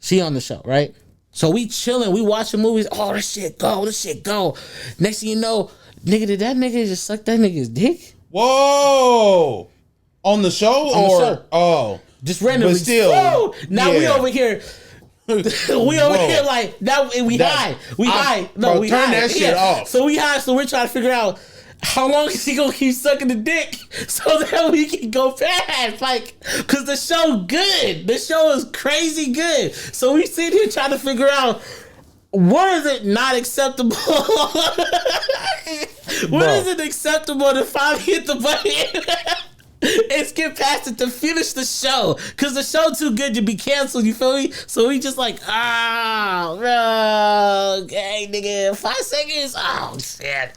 She on the show, right? So we chilling, we watching movies. Oh, this shit go. Next thing you know, nigga, did that nigga just suck that nigga's dick? Whoa! On the show oh, just randomly. But still, whoa! Now we over here. We over here like now we high. We high. No, bro, we turn high. that shit off. So we high. So we're trying to figure out how long is he gonna keep sucking the dick so that we can go past. Like, cause the show good. The show is crazy good. So we sit here trying to figure out what is it not acceptable. What is it acceptable to finally hit the button? And skip past it to finish the show, cause the show too good to be canceled. You feel me? So we just like, okay, nigga, 5 seconds. Oh shit.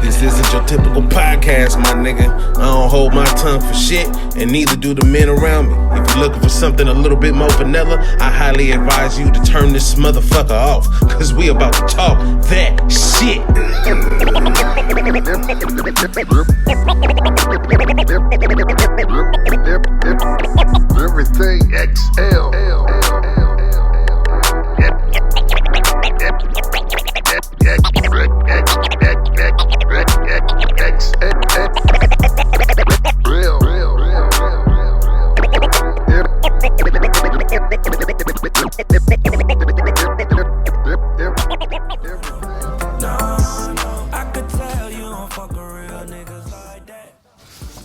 This isn't your typical podcast, my nigga. I don't hold my tongue for shit, and neither do the men around me. If you're looking for something a little bit more vanilla, I highly advise you to turn this motherfucker off, cause we about to talk that shit. Everything XL.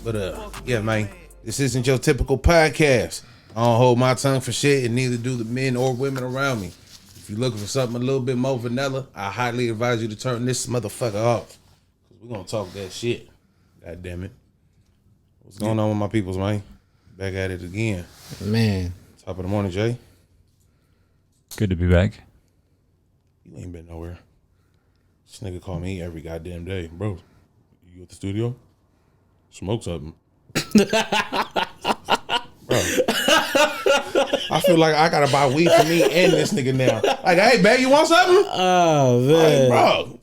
But yeah, man, this isn't your typical podcast. I don't hold my tongue for shit, and neither do the men or women around me. If you're looking for something a little bit more vanilla, I highly advise you to turn this motherfucker off. Cause we're gonna talk that shit. God damn it. What's going on with my peoples, man? Back at it again. Man. Top of the morning, Jay. Good to be back. You ain't been nowhere. This nigga call me every goddamn day. Bro, you at the studio? Smoke something. Bro. I feel like I gotta buy weed for me and this nigga now. Like, hey, babe, you want something? Oh, man. Like, bro.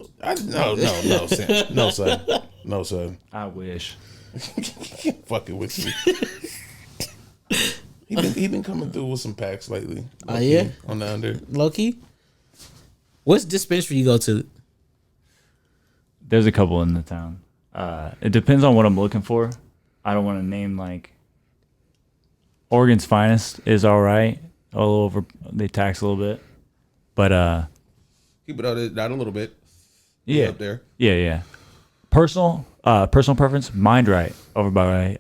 No, son. No, son. I wish. Fucking with you. He been coming through with some packs lately. Oh, yeah? On the under. Low-key? What's dispensary you go to? There's a couple in the town. It depends on what I'm looking for. I don't want to name, like, Oregon's Finest is all right. A little over, they tax a little bit, but keep it down a little bit. Yeah, up there. Yeah. Personal preference. Mind Right over by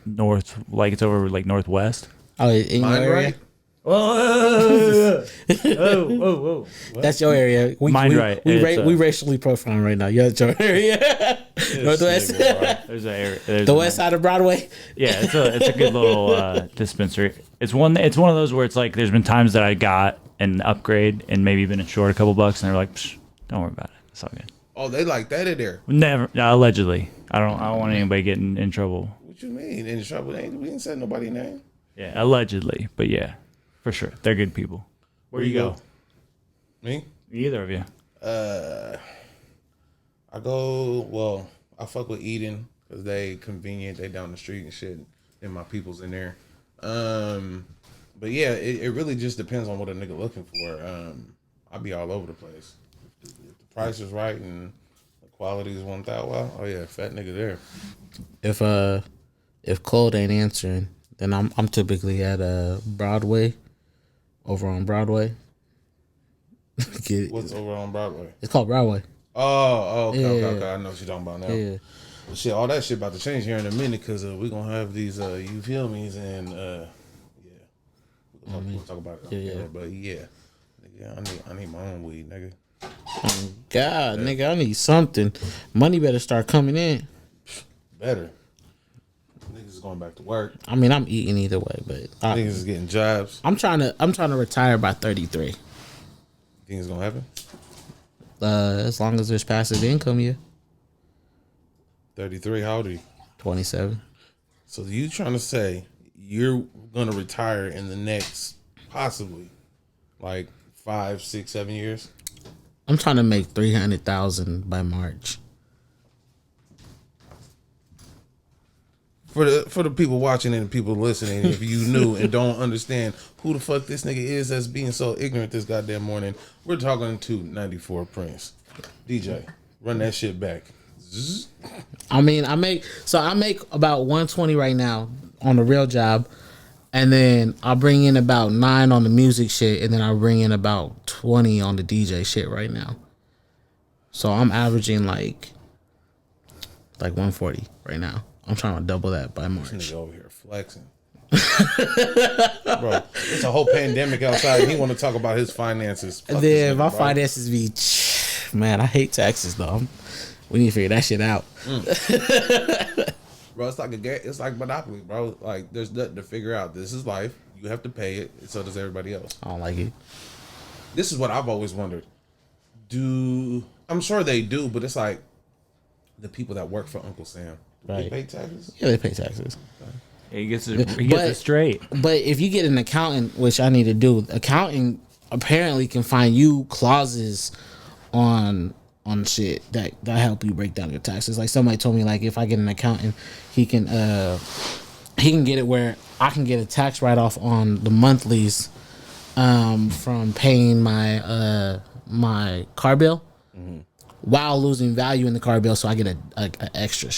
north, like it's over like northwest. Oh, in your area? Right? Whoa. That's your area. Right. We racially profiling right now. You're at your area. Northwest. There's an area. The west side of Broadway. Yeah, it's a good little dispensary. It's one of those where it's like there's been times that I got an upgrade and maybe been short a couple bucks, and they're like, psh, don't worry about it. It's all good. Oh, they like that in there. Never. Allegedly. I don't want anybody getting in trouble. What you mean in trouble? We ain't said nobody's name. Yeah, allegedly, but yeah. For sure. They're good people. Where you go? Me? Either of you. I fuck with Eden because they convenient. They down the street and shit. And my people's in there. But yeah, it really just depends on what a nigga looking for. I'll be all over the place. If the price is right and the quality is 1,000, oh yeah, fat nigga there. If Cold ain't answering, then I'm typically at Broadway. Over on Broadway. What's over on Broadway? It's called Broadway. Oh, okay. I know what you're talking about now. Yeah. Well, shit, all that shit about to change here in a minute because we're going to have these, you feel me, and we'll talk about it. Yeah. But yeah, I need my own weed, nigga. Oh, God, nigga, I need something. Money better start coming in. Better. Niggas is going back to work. I mean, I'm eating either way, but Niggas is getting jobs. I'm trying to retire by 33. Think it's gonna happen? As long as there's passive income, yeah. 33. How old are you? 27. So you trying to say you're gonna retire in the next possibly like 5, 6, 7 years? I'm trying to make 300,000 by March. For the people watching and the people listening, if you knew and don't understand who the fuck this nigga is that's being so ignorant this goddamn morning, we're talking to 94 Prince. DJ, run that shit back. Zzz. I mean, I make about 120 right now on the real job, and then I bring in about 9 on the music shit, and then I bring in about 20 on the DJ shit right now. So I'm averaging like 140 right now. I'm trying to double that by March. This nigga over here flexing. Bro, it's a whole pandemic outside and he want to talk about his finances. And then my finances be, man, I hate taxes though. We need to figure that shit out. Bro, it's like Monopoly, bro. Like, there's nothing to figure out. This is life. You have to pay it, and so does everybody else. I don't like it. This is what I've always wondered. I'm sure they do, but it's like the people that work for Uncle Sam. Right. They pay taxes? Yeah, they pay taxes. Yeah, he gets it straight. But if you get an accountant, which I need to do, accounting apparently can find you clauses on shit that help you break down your taxes. Like somebody told me, like if I get an accountant, he can get it where I can get a tax write off on the monthlies from paying my my car bill. Mm-hmm. While losing value in the car bill, so I get a extra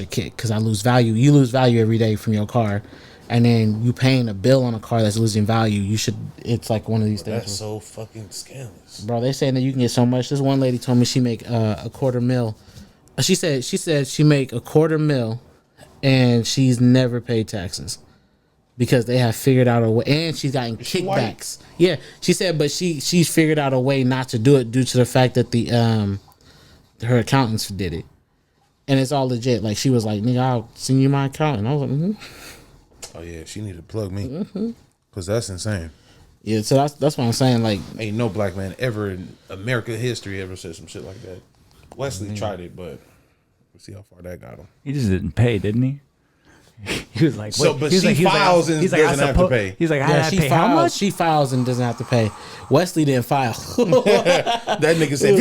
kick because I lose value. You lose value every day from your car, and then you paying a bill on a car that's losing value. It's like one of these things. That's so fucking scandalous, bro. They saying that you can get so much. This one lady told me she make a $250,000. She said she make $250,000, and she's never paid taxes because they have figured out a way, and she's gotten kickbacks. Yeah, she said, but she's figured out a way not to do it due to the fact that her accountants did it, and it's all legit. Like she was like, "Nigga, I'll send you my accountant." I was like, "Oh yeah, she need to plug me, cause that's insane." Yeah, so that's what I'm saying. Like, ain't no black man ever in American history ever said some shit like that. Wesley tried it, but we'll see how far that got him. He just didn't pay, didn't he? He was like, so, but she files and doesn't have to pay. He's like, she pay files, how much? She files and doesn't have to pay. Wesley didn't file. That nigga said,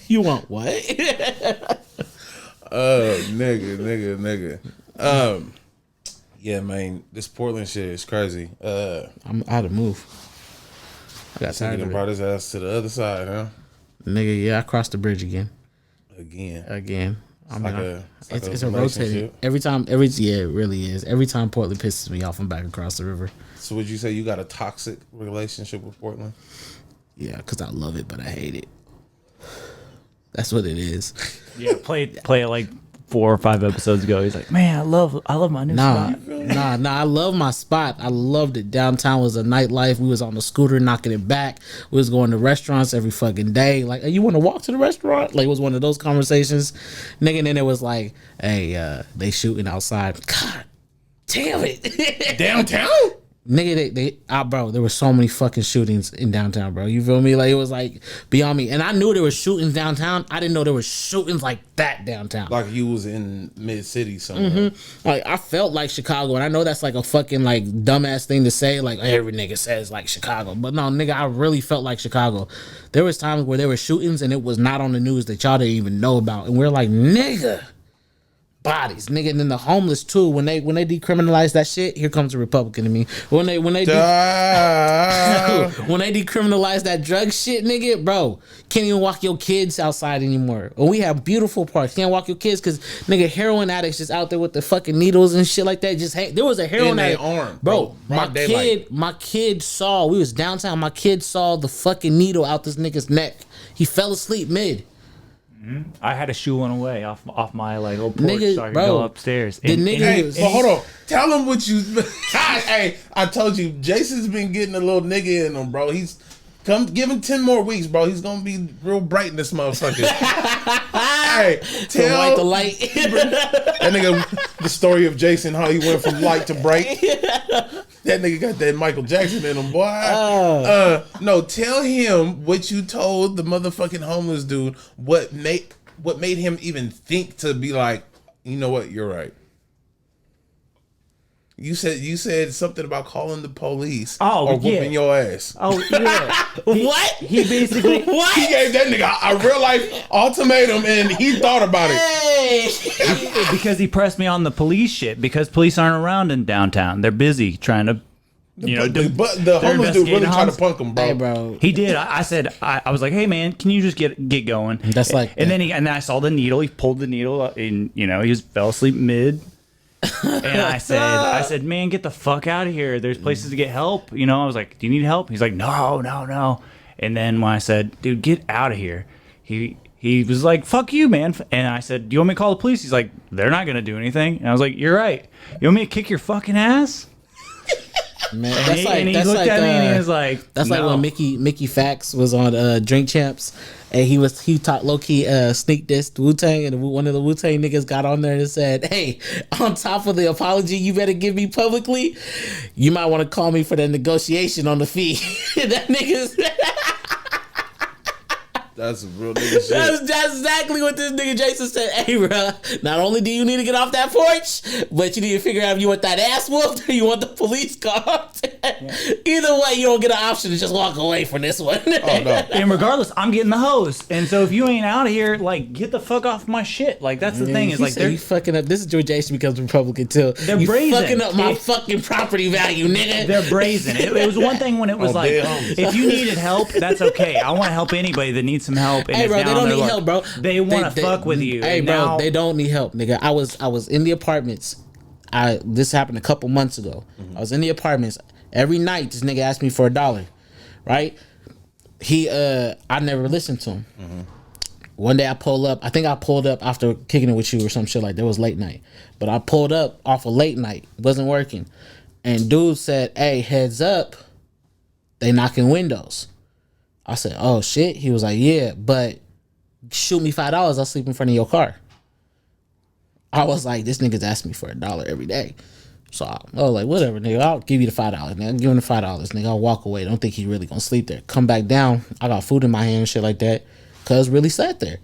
"You want what?" Nigga. Yeah, man, this Portland shit is crazy. I had to move. I got tired of it. Brought his ass to the other side, huh? Nigga, yeah, I crossed the bridge again. Again. It's a rotating. Yeah, it really is. Every time Portland pisses me off, I'm back across the river. So would you say you got a toxic relationship with Portland? Yeah, because I love it, but I hate it. That's what it is. Yeah, play it like 4 or 5 episodes ago. He's like, man, I love my new spot. I love my spot. I loved it. Downtown was a nightlife. We was on the scooter knocking it back. We was going to restaurants every fucking day. Like, hey, you want to walk to the restaurant? Like, it was one of those conversations. Nigga, and then it was like, hey, they shooting outside. God damn it. Downtown? Nigga, bro, there were so many fucking shootings in downtown, bro. You feel me? Like, it was like beyond me. And I knew there were shootings downtown. I didn't know there were shootings like that downtown. Like you was in mid-city somewhere. Mm-hmm. Like, I felt like Chicago, and I know that's like a fucking like dumbass thing to say. Like, every nigga says like Chicago. But no, nigga, I really felt like Chicago. There was times where there were shootings and it was not on the news that y'all didn't even know about. And we're like, nigga. Bodies, nigga, and then the homeless too. When they decriminalize that shit, here comes the Republican in me. When they when they decriminalize that drug shit, nigga, bro, can't even walk your kids outside anymore. When we have beautiful parks, can't walk your kids because nigga, heroin addicts just out there with the fucking needles and shit like that. There was a heroin addict, arm, bro. My kid saw. We was downtown. My kid saw the fucking needle out this nigga's neck. He fell asleep mid. I had to shoo one away off my like old porch nigga, so I could bro, go upstairs. Hold on. Tell him what you. Hey, I told you, Jason's been getting a little nigga in him, bro. He's give him 10 more weeks, bro. He's gonna be real bright in this motherfucker. Hey, tell the light. That nigga, the story of Jason, how he went from light to bright. That nigga got that Michael Jackson in him, boy. No, tell him what you told the motherfucking homeless dude. What made him even think to be like, you know what? You're right. You said something about calling the police or whooping your ass. Oh yeah. What? He basically What? He gave that nigga a real life ultimatum, and he thought about it. Hey. because he pressed me on the police shit because police aren't around in downtown. They're busy trying to, But the homeless dude really tried to punk him, bro. Hey, bro. He did. I said, I was like, hey man, can you just get going? That's like, and then I saw the needle. He pulled the needle, and he fell asleep mid. And I said, man, get the fuck out of here. There's places to get help. I was like, do you need help? He's like, no. And then when I said, dude, get out of here, he was like, fuck you, man. And I said, do you want me to call the police? He's like, they're not gonna do anything. And I was like, you're right. You want me to kick your fucking ass? Man, And he looked at me and he was like, that's no. like when Mickey Fax was on Drink Champs, and he taught low key sneak dissed Wu-Tang, and one of the Wu-Tang niggas got on there and said, hey, on top of the apology you better give me publicly, you might want to call me for the negotiation on the fee. That nigga's That's some real nigga shit. That's exactly what this nigga Jason said. Hey, bro, not only do you need to get off that porch, but you need to figure out if you want that ass whooped or you want the police called. Either way, you don't get an option to just walk away from this one. Oh, no. And regardless, I'm getting the hose. And so if you ain't out of here, like, get the fuck off my shit. Like, that's the thing. Is like, you fucking up. This is where Jason becomes Republican too. They're you brazen. fucking up my fucking property value, nigga. They're brazen. It was one thing when it was like, damn. if you needed help, that's okay. I want to help anybody that needs some help. And Hey, is bro, they down don't their need luck. help, bro. They want to fuck with you. Hey, And bro, now- they don't need help, nigga. I was in the apartments. This happened a couple months ago. I was in the apartments. Every night, this nigga asked me for $1, right? I never listened to him. One day I pulled up. I think I pulled up after kicking it with you or some shit like that. It was late night. But I pulled up off a late night. Wasn't working. And dude said, hey, heads up. They knocking windows. I said, oh, shit. He was like, yeah, but shoot me $5. I'll sleep in front of your car. I was like, this nigga's asking me for $1 every day. So I was like, whatever, nigga. I'll give you the $5. Nigga. I'll give him the $5, nigga. I'll walk away. Don't think he really gonna sleep there. Come back down. I got food in my hand and shit like that. Cuz really sat there.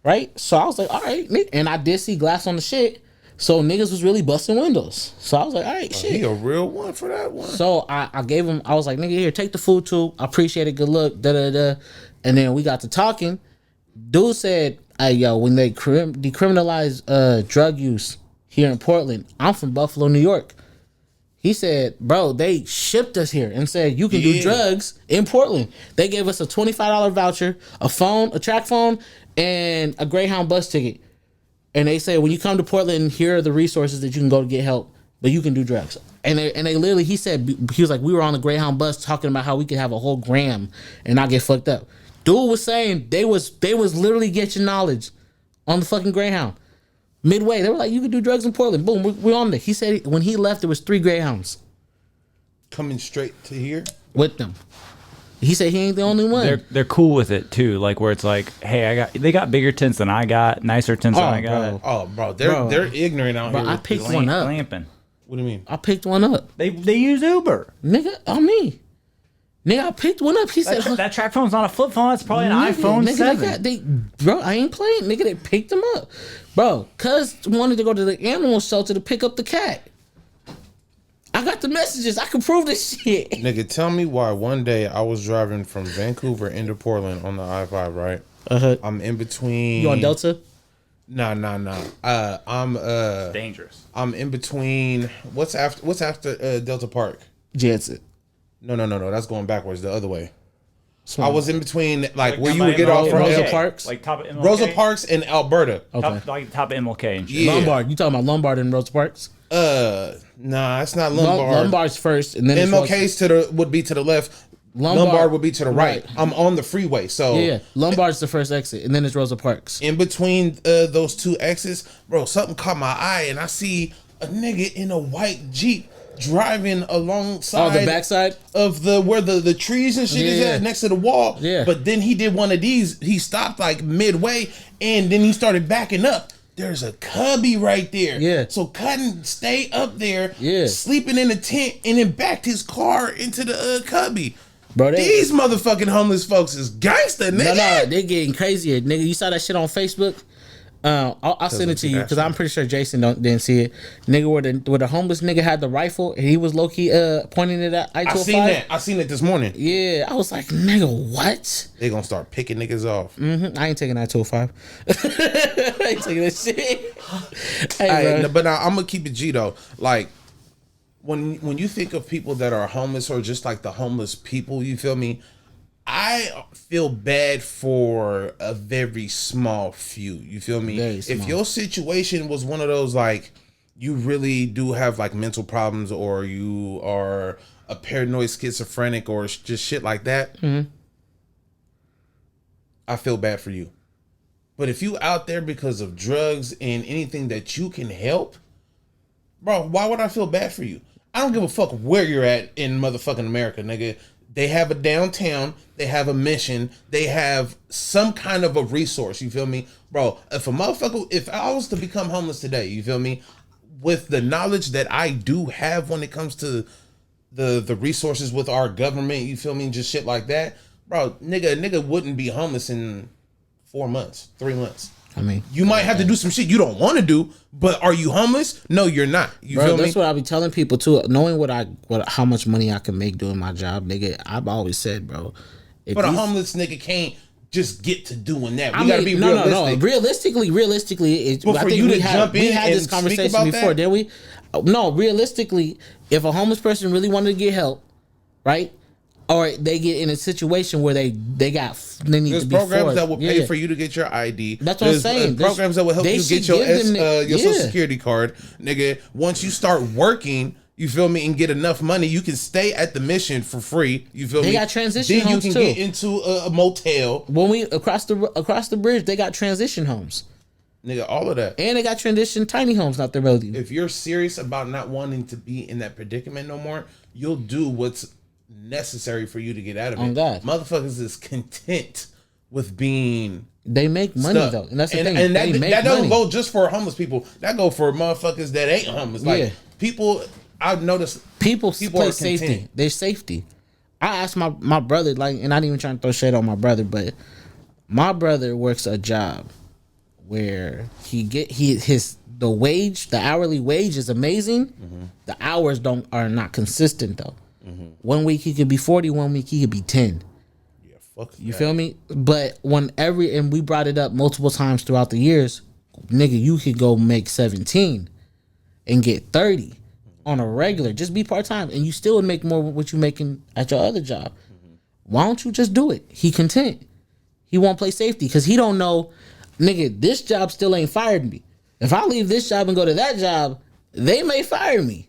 Right? So I was like, all right, nigga. And I did see glass on the shit. So niggas was really busting windows. So I was like, all right, shit. He a real one for that one. So I gave him, I was like, nigga, here, take the food too. I appreciate it. Good luck. Da-da-da. And then we got to talking. Dude said, hey, yo, when they decriminalized drug use here in Portland, I'm from Buffalo, New York. He said, bro, they shipped us here and said you can do drugs in Portland. They gave us a $25 voucher, a phone, a track phone, and a Greyhound bus ticket. And they say, when you come to Portland, here are the resources that you can go to get help, but you can do drugs. And they literally, he said, he was like, we were on the Greyhound bus talking about how we could have a whole gram and not get fucked up. Dude was saying they was literally getting knowledge on the fucking Greyhound. Midway, they were like, you can do drugs in Portland. Boom, we're on there. He said when he left, there was 3 Greyhounds Coming straight to here. with them. He said he ain't the only one. They're cool with it too, like where it's like, hey, they got bigger tents than I got, nicer tents than I got. bro. Oh, bro, they're ignorant out Bro, here. I picked one up. Glamping. What do you mean? I picked one up. They use Uber. Nigga, on me. Nigga, I picked one up. He said, That track phone's not a flip phone. It's probably an Nigga, iPhone nigga, 7. Bro, I ain't playing. Nigga, they picked him up. Bro, cuz wanted to go to the animal shelter to pick up the cat. I got the messages. I can prove this shit. Nigga, tell me why one day I was driving from Vancouver into Portland on the I-5, right? Uh-huh. I'm in between. You on Delta? Nah. I'm Dangerous. I'm in between. What's after Delta Park? Jansen. No. That's going backwards the other way. I was in between, like where you top would of get off MLK. from Rosa Parks? Like top of MLK. Rosa Parks and Alberta. Okay. Top of MLK and shit. Yeah. Lombard. You talking about Lombard and Rosa Parks? Nah, it's not Lombard. Lombard's first, and then it's MLK's would be to the left. Lombard would be to the right. I'm on the freeway, so Yeah. Lombard's the first exit, and then it's Rosa Parks. in between those two exits, bro, something caught my eye, and I see a nigga in a white Jeep driving alongside Oh, the backside? of where the trees and shit is Yeah. at next to the wall. Yeah. But then he did one of these. He stopped like midway, and then he started backing up. There's a cubby right there. Yeah. So Cotton stayed up there, Yeah. sleeping in the tent, and then backed his car into the cubby. Bro, These motherfucking homeless folks is gangster, nigga. No, they getting crazier, nigga. You saw that shit on Facebook? I'll send it to you because I'm pretty sure Jason didn't see it. Nigga, where the homeless nigga had the rifle and he was low key pointing it at I-205. I seen it this morning. Yeah, I was like, nigga, what? They gonna start picking niggas off. I ain't taking I-205. I ain't taking that shit. Hey, but now I'm gonna keep it G though. Like when you think of people that are homeless or just like the homeless people, you feel me? I feel bad for a very small few. You feel me? If your situation was one of those like you really do have like mental problems or you are a paranoid schizophrenic or just shit like that, I feel bad for you. But if you out there because of drugs and anything that you can help, bro, why would I feel bad for you? I don't give a fuck where you're at in motherfucking America, nigga. They have a downtown. They have a mission. They have some kind of a resource. You feel me? Bro, if I was to become homeless today, you feel me? With the knowledge that I do have when it comes to the resources with our government, you feel me? Just shit like that. Bro, nigga wouldn't be homeless in 4 months, 3 months. I mean, you might have to do some shit you don't want to do, but are you homeless? No, you're not. You feel me? That's what I be telling people too. Knowing how much money I can make doing my job, nigga. I've always said, bro. But a homeless nigga can't just get to doing that. We gotta be realistic. No. Realistically, but for you to jump in, we had this conversation before, didn't we? No, realistically, if a homeless person really wanted to get help, right? Or they get in a situation where they need There's to be forced. programs that will pay for you to get your ID. That's what I'm saying. Programs that will help you get your Social Security card, nigga. Once you start working, you feel me, and get enough money, you can stay at the mission for free. You feel me? They got transition homes too. Then you can get into a motel. When we across the bridge, they got transition homes. Nigga, all of that. And they got transition tiny homes out there, bro. If you're serious about not wanting to be in that predicament no more, you'll do what's necessary for you to get out of it. On God. Motherfuckers is content with being. They make money stuck. though, and that's the thing. And that doesn't go just for homeless people. That go for motherfuckers that ain't homeless. Like people, I've noticed people play safety. There's safety. I asked my brother, like, and I didn't even try to throw shade on my brother, but my brother works a job where the hourly wage is amazing. Mm-hmm. The hours are not consistent though. Mm-hmm. 1 week he could be 40, 1 week he could be 10. Yeah, fuck you feel me? But and we brought it up multiple times throughout the years, nigga, you could go make 17 and get 30 on a regular, just be part-time, and you still would make more than what you making at your other job. Mm-hmm. Why don't you just do it? He content. He won't play safety because he don't know, nigga, this job still ain't fired me. If I leave this job and go to that job, they may fire me.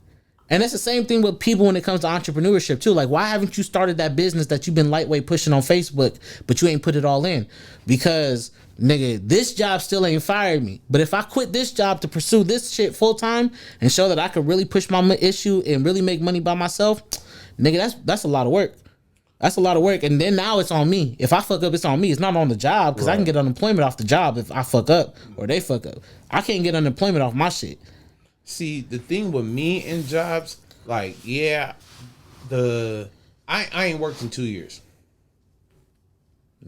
And that's the same thing with people when it comes to entrepreneurship too. Like, why haven't you started that business that you've been lightweight pushing on Facebook, but you ain't put it all in? Because, nigga, this job still ain't fired me. But if I quit this job to pursue this shit full time and show that I could really push my issue and really make money by myself, nigga, that's a lot of work. That's a lot of work. And then now it's on me. If I fuck up, it's on me. It's not on the job because I can get unemployment off the job if I fuck up or they fuck up. I can't get unemployment off my shit. See, the thing with me and jobs, like, I ain't worked in 2 years.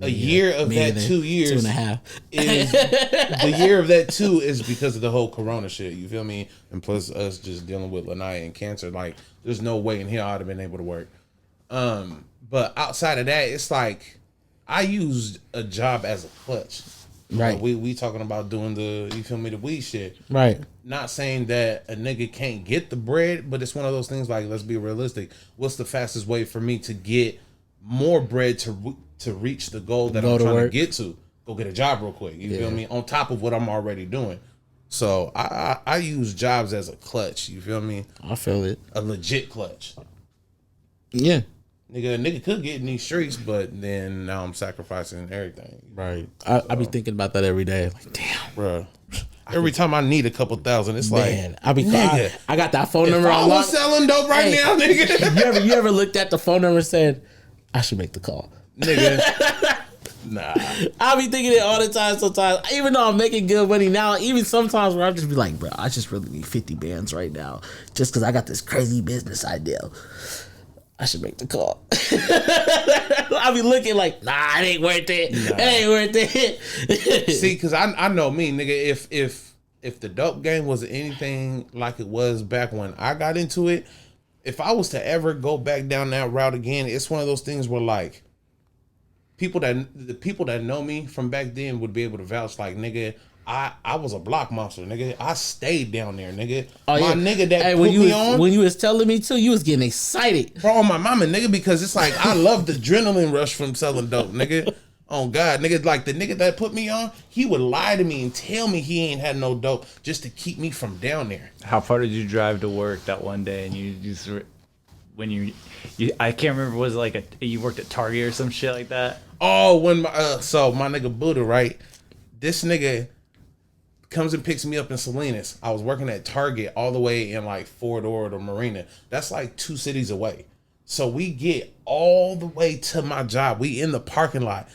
A year of that 2 years, 2.5 is the year of that 2 is because of the whole corona shit. You feel me? And plus us just dealing with Lanaya and cancer. Like, there's no way in here I'd have been able to work. But outside of that, it's like I used a job as a clutch. Right. We talking about doing the weed shit. Right. Not saying that a nigga can't get the bread, but it's one of those things like, let's be realistic. What's the fastest way for me to get more bread to reach the goal that I'm trying to get to? Go get a job real quick. You feel me? On top of what I'm already doing. So I use jobs as a clutch. You feel me? I feel it. A legit clutch. Yeah. Nigga could get in these streets, but then now I'm sacrificing everything. Right. I be thinking about that every day. Like, damn, bro. Every time I need a couple thousand, it's man, like, I got that phone number. I was selling dope right now, nigga. You ever looked at the phone number and said, I should make the call, nigga? Nah. I be thinking it all the time. Sometimes, even though I'm making good money now, even sometimes where I just be like, bro, I just really need 50 bands right now, just because I got this crazy business idea. I should make the call. I be looking like, nah, it ain't worth it. Nah. It ain't worth it. See, because I know me, nigga. If the dope game was anything like it was back when I got into it, if I was to ever go back down that route again, it's one of those things where like the people that know me from back then would be able to vouch like, nigga, I was a block monster, nigga. I stayed down there, nigga. Oh, yeah. My nigga that put me on. When you was telling me to, you was getting excited. Bro, my mama, nigga, because it's like, I love the adrenaline rush from selling dope, nigga. Oh, God, nigga, like the nigga that put me on, he would lie to me and tell me he ain't had no dope just to keep me from down there. How far did you drive to work that one day? And you just, when you I can't remember, was it like you worked at Target or some shit like that? Oh, when my nigga Buddha, right? This nigga comes and picks me up in Salinas. I was working at Target all the way in like Fort Ord or Marina. That's like 2 cities away. So we get all the way to my job. We in the parking lot.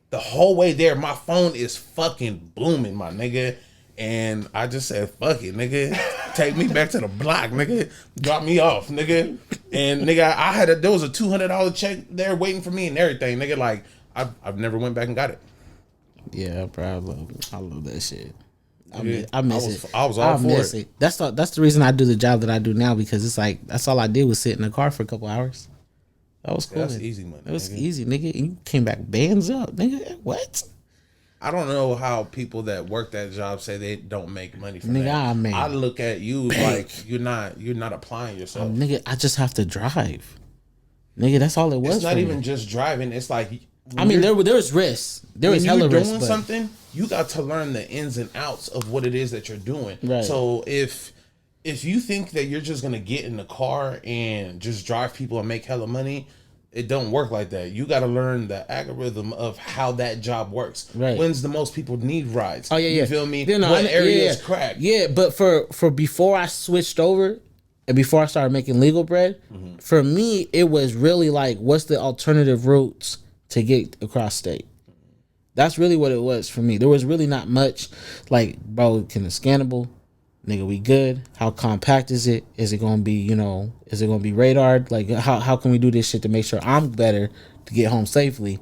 The whole way there, my phone is fucking booming, my nigga. And I just said, fuck it, nigga. Take me back to the block, nigga. Drop me off, nigga. And nigga, there was a $200 check there waiting for me and everything, nigga. Like, I've never went back and got it. Yeah, bro, I love that shit. I miss it. I was all for it. That's the reason I do the job that I do now, because it's like that's all I did was sit in the car for a couple hours. That was cool. That's easy money. It was easy, nigga. You came back bands up, nigga. What? I don't know how people that work that job say they don't make money from that. I look at you like you're not applying yourself. Nigga, I just have to drive. Nigga, that's all it was. It's not even just driving. It's like, I mean, there was risks. There was hella risks. When you're doing something, you got to learn the ins and outs of what it is that you're doing. Right. So if you think that you're just gonna get in the car and just drive people and make hella money, it don't work like that. You got to learn the algorithm of how that job works. Right. When's the most people need rides? Oh yeah, yeah. You feel me? What areas crack? Yeah, but for before I switched over and before I started making legal bread, for me it was really like, what's the alternative routes to get across state? That's really what it was for me. There was really not much like, bro, can it's scannable? Nigga, we good? How compact is it? Is it gonna be, is it gonna be radared? Like, how can we do this shit to make sure I'm better to get home safely?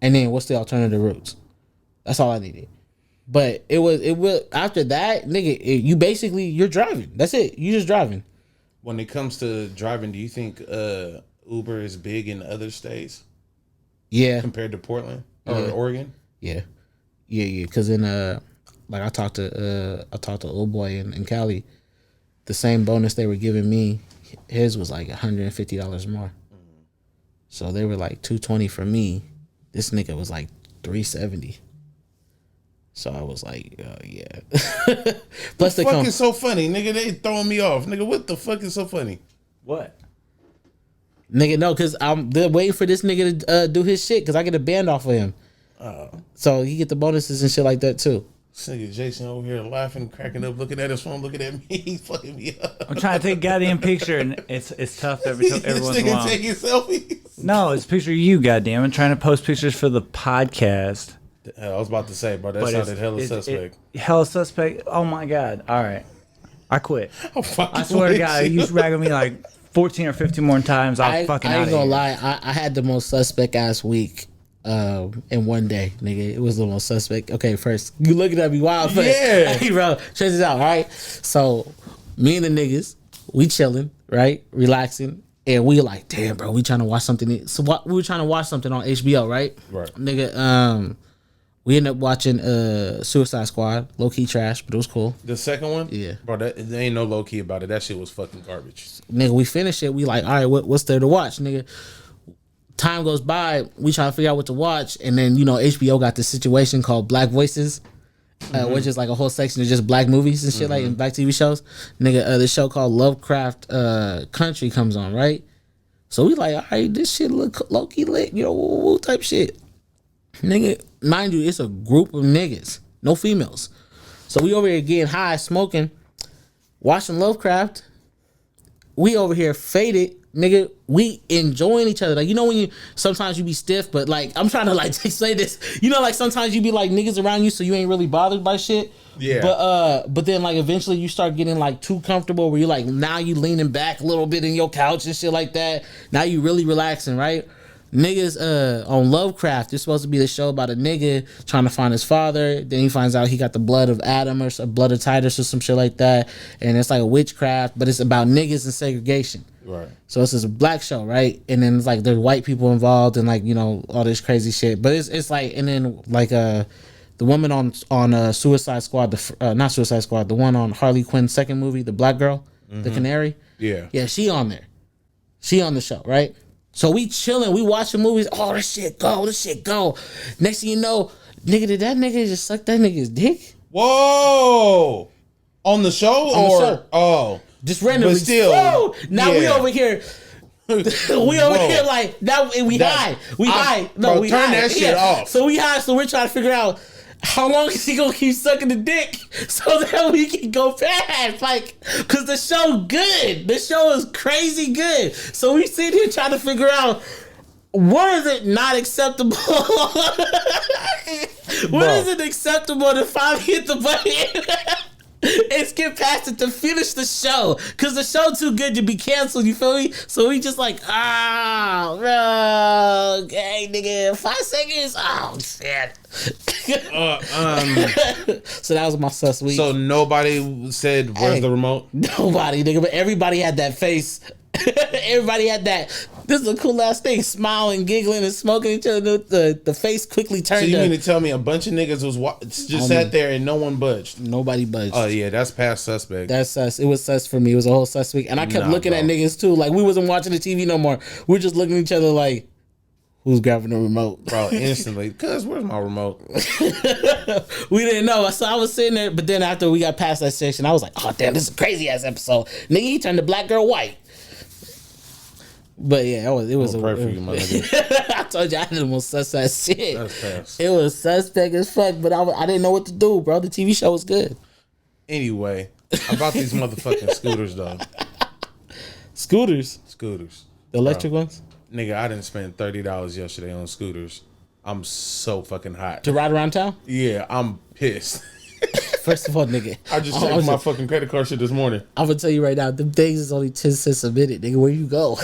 And then what's the alternative routes? That's all I needed. But it was after that, nigga, you're driving. That's it. You just driving. When it comes to driving, do you think Uber is big in other states? Yeah. Compared to Portland or Oregon? Yeah. Because in like I talked to old boy in Cali, the same bonus they were giving me, his was like $150 more. So they were like $220 for me. This nigga was like $370. So I was like, yeah. Plus the fuck is so funny, nigga? They throwing me off, nigga. What the fuck is so funny? What? Nigga, no, because I'm waiting for this nigga to do his shit, because I get a band off of him. So he get the bonuses and shit like that too. This nigga Jason over here laughing, cracking up, looking at his phone, looking at me. He's fucking me up. I'm trying to take a goddamn picture, and it's tough every once in a while. Taking selfies. No, it's a picture of you, goddamn. I'm trying to post pictures for the podcast. I was about to say, bro, that sounded hella suspect. Hella suspect? Oh my God. All right. I quit. I swear to God, you ragging me like 14 or 15 more times. I ain't gonna lie. I had the most suspect ass week in one day, nigga. It was the most suspect. Okay, first, you looking at me wild. Yeah. Hey, bro, check this out, all right? So, me and the niggas, we chilling, right? Relaxing. And we like, damn, bro, we trying to watch something. So we were trying to watch something on HBO, right? Right. Nigga, we ended up watching Suicide Squad. Low key trash, but it was cool. The second one? Yeah. Bro, there ain't no low key about it. That shit was fucking garbage. Nigga, we finished it. We like, all right, what's there to watch, nigga? Time goes by. We try to figure out what to watch. And then, HBO got this situation called Black Voices, which is like a whole section of just black movies and shit, like in black TV shows. Nigga, this show called Lovecraft Country comes on, right? So we like, all right, this shit look low-key lit, woo type shit. Nigga, mind you, it's a group of niggas, no females. So we over here getting high, smoking, watching Lovecraft. we over here faded, nigga. We enjoying each other. Like, you know when you sometimes you be stiff, but like I'm trying to like say this. You know, like sometimes you be like niggas around you, so you ain't really bothered by shit. Yeah. But then like eventually you start getting like too comfortable where you like now you leaning back a little bit in your couch and shit like that. Now you really relaxing, right? Niggas on Lovecraft, it's supposed to be the show about a nigga trying to find his father. Then he finds out he got the blood of Adam or some blood of Titus or some shit like that. And it's like a witchcraft, but it's about niggas and segregation. Right. So this is a black show, right? And then it's like there's white people involved and like, you know, all this crazy shit. But it's like, and then like the woman on Suicide Squad, not Suicide Squad, the one on Harley Quinn's second movie, the black girl, the Canary. Yeah, she on there. She on the show, right? So we chilling, we watching movies. Oh, this shit go. Next thing you know, nigga, did that nigga just suck that nigga's dick? Whoa! On the show On the show. Oh, just randomly. But still, whoa! Now we yeah. over here. We over here like now we high. We high. No, bro, we turn high. that shit off. So we high. So we're trying to figure out how long is he gonna keep sucking the dick so that we can go fast? Like, cause the show good. The show is crazy good. So we sit here trying to figure out what is it not acceptable. What is it acceptable to finally hit the button and skip past it to finish the show? Cause the show too good to be canceled. You feel me? So we just like, okay, nigga, 5 seconds. Oh shit. So that was my sus week. So nobody said, where's the remote? Nobody, nigga, but everybody had that face. Everybody had that. This is a cool ass thing. Smiling, giggling, and smoking each other. The face quickly turned. So you mean to tell me a bunch of niggas was just sat there and no one budged? Nobody budged. Oh yeah, that's past suspect. That's sus. It was sus for me. It was a whole sus week, and I kept looking at niggas too. Like we wasn't watching the TV no more. We were just looking at each other like, who's grabbing the remote? Bro, instantly. Cuz, where's my remote? We didn't know. So I was sitting there, but then after we got past that section, I was like, oh damn, this is a crazy ass episode. Nigga, he turned the black girl white. But yeah, it was pray for you, my nigga. I told you I had the most sus shit. That's fast. It was suspect as fuck, but I didn't know what to do, bro. The TV show was good. Anyway, about these motherfucking scooters, though. Scooters? The electric ones? Nigga, I didn't spend $30 yesterday on scooters. I'm so fucking hot. To ride around town? Yeah, I'm pissed. First of all, nigga, I just checked my fucking credit card shit this morning. I'm gonna tell you right now, them things is only 10 cents a minute, nigga. Where you go?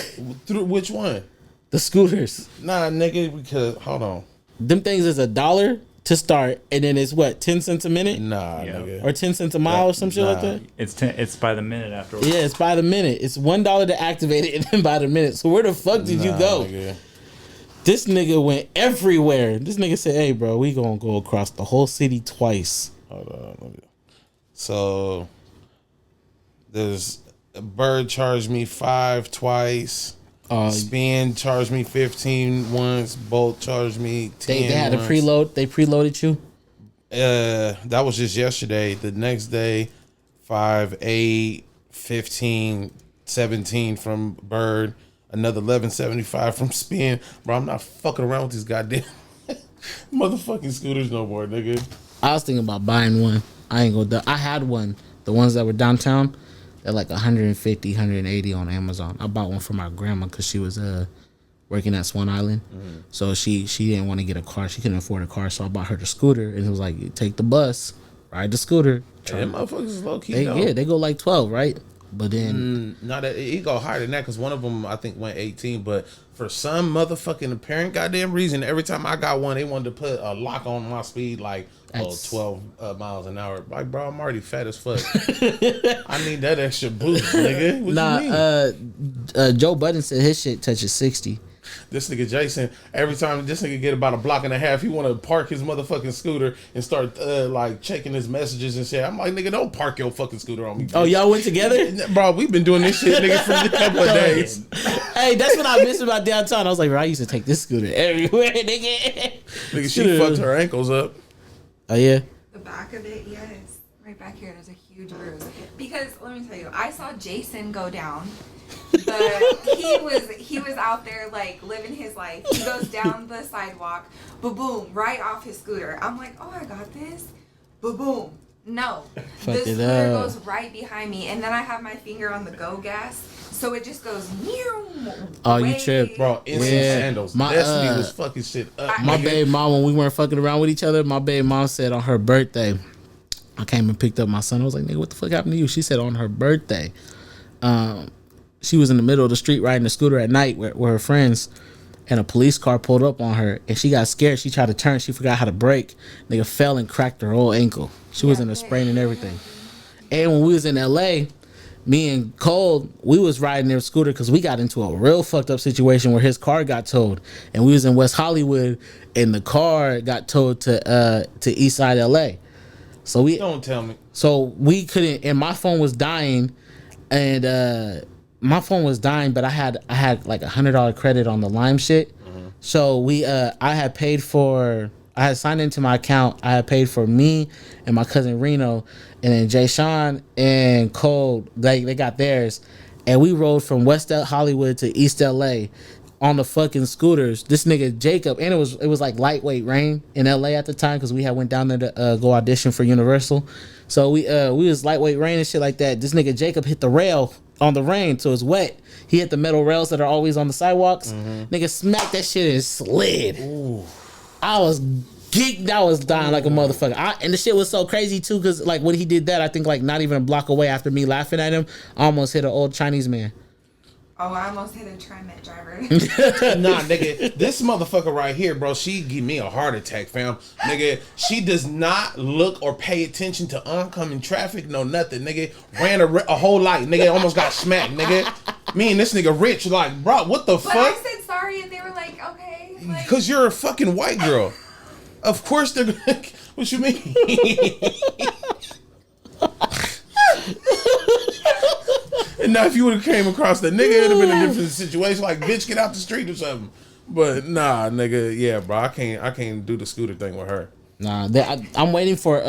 Through which one? The scooters. Nah, nigga, because hold on. Them things is $1 to start, and then it's what, 10 cents a minute? Nah, nigga. Or 10 cents a mile or some shit like that? It's by the minute afterwards. Yeah, it's by the minute. It's $1 to activate it and then by the minute. So where the fuck did you go? Nigga. This nigga went everywhere. This nigga said, hey, bro, we gonna go across the whole city twice. Hold on. So there's a Bird charged me 5 twice. Spin charged me 15 once. Bolt charged me 10. They had once. a preload. They preloaded you. That was just yesterday. The next day, 5, 8, 15, 17 from Bird. Another 11.75 from Spin. Bro, I'm not fucking around with these goddamn motherfucking scooters no more, nigga. I was thinking about buying one. I ain't gonna. I had one. The ones that were downtown, they're like 150, 180 on Amazon. I bought one for my grandma because she was working at Swan Island. Mm-hmm. So she didn't want to get a car. She couldn't afford a car. So I bought her the scooter, and it was like, you take the bus, ride the scooter. Hey, them motherfuckers is low key though. Yeah, they go like 12, right? But then it go higher than that because one of them I think went 18. But for some motherfucking apparent goddamn reason, every time I got one, they wanted to put a lock on my speed like 12 miles an hour. Like, bro, I'm already fat as fuck. I need that extra boost, nigga. What you mean? Joe Budden said his shit touches 60. This nigga Jason, every time this nigga get about a block and a half, he want to park his motherfucking scooter and start like checking his messages and shit. I'm like, nigga, don't park your fucking scooter on me. Bitch. Oh, y'all went together? Bro, we've been doing this shit, nigga, for a couple of days. Hey, that's what I miss about downtown. I was like, bro, I used to take this scooter everywhere, nigga. Nigga, she fucked her ankles up. Oh, yeah? The back of it, yes. Right back here, there's a huge bruise. Because, let me tell you, I saw Jason go down. But he was out there like living his life. He goes down the sidewalk, boom, right off his scooter. I'm like, oh, I got this. Boom. No. Fuck The it scooter up. goes right behind me, and then I have my finger on the go gas, so it just goes Oh, you tripped. Bro, instant Yeah. sandals. My, Destiny was fucking shit up. My nigga. baby mom, when we weren't fucking around with each other, my baby mom said on her birthday, I came and picked up my son. I was like, nigga, what the fuck happened to you? She said on her birthday, she was in the middle of the street riding a scooter at night with her friends, and a police car pulled up on her, and she got scared. She tried to turn. She forgot how to brake. Nigga fell and cracked her whole ankle. She was in a sprain and everything. And when we was in L.A., me and Cole, we was riding their scooter because we got into a real fucked up situation where his car got towed, and we was in West Hollywood, and the car got towed to East Side LA. So we Don't tell me. So we couldn't, and my phone was dying, and but I had like $100 credit on the Lime shit. So I had signed into my account. I had paid for me and my cousin Reno, and then Jay Sean and Cole, they got theirs, and we rode from West Hollywood to East LA on the fucking scooters. This nigga Jacob, and it was like lightweight rain in LA at the time because we had went down there to go audition for Universal. So we was lightweight rain and shit like that. This nigga Jacob hit the rail on the rain, so it's wet. He hit the metal rails that are always on the sidewalks. Nigga smacked that shit and slid. Ooh. I was geeked. I was dying like a motherfucker. And the shit was so crazy too, because like when he did that, I think like not even a block away after me laughing at him, I almost hit an old Chinese man. Oh, I almost hit a TriMet driver. Nah, nigga, this motherfucker right here, bro, she give me a heart attack, fam. Nigga, she does not look or pay attention to oncoming traffic, no nothing, nigga. Ran a whole light, nigga, almost got smacked, nigga. Me and this nigga Rich, like, bro, what the But fuck? I said sorry, and they were like, okay. Like, Because you're a fucking white girl. Of course they're gonna, what you mean? And now if you would have came across the nigga, it'd have been a different situation. Like, bitch, get out the street or something. But nah, nigga, yeah, bro, I can't do the scooter thing with her. Nah, I'm waiting for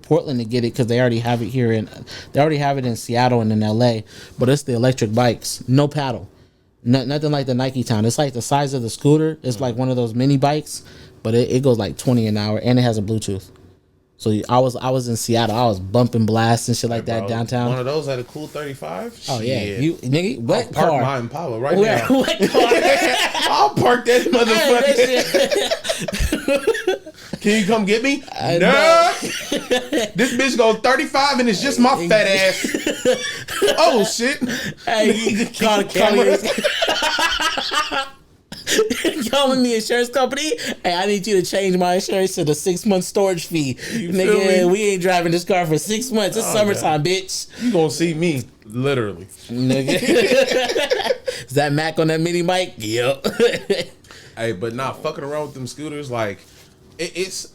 Portland to get it because they already have it here they already have it in Seattle and in LA. But it's the electric bikes, no paddle, nothing like the Nike Town. It's like the size of the scooter. It's like one of those mini bikes, but it goes like 20 an hour and it has a Bluetooth. So I was in Seattle. I was bumping blasts and shit like that, bro, downtown. One of those at a cool 35. Oh yeah, you nigga, I'll park my Impala right now. What car? I'll park that motherfucker. Can you come get me? No. This bitch goes 35 and it's just my fat ass. Oh shit. Hey, you call the cameras. Calling the insurance company. Hey, I need you to change my insurance to the 6-month storage fee. Nigga, we ain't driving this car for 6 months. It's summertime, bitch. You gonna see me, literally. Nigga. Is that Mac on that mini mic? Yep. Hey, but not fucking around with them scooters. Like, it's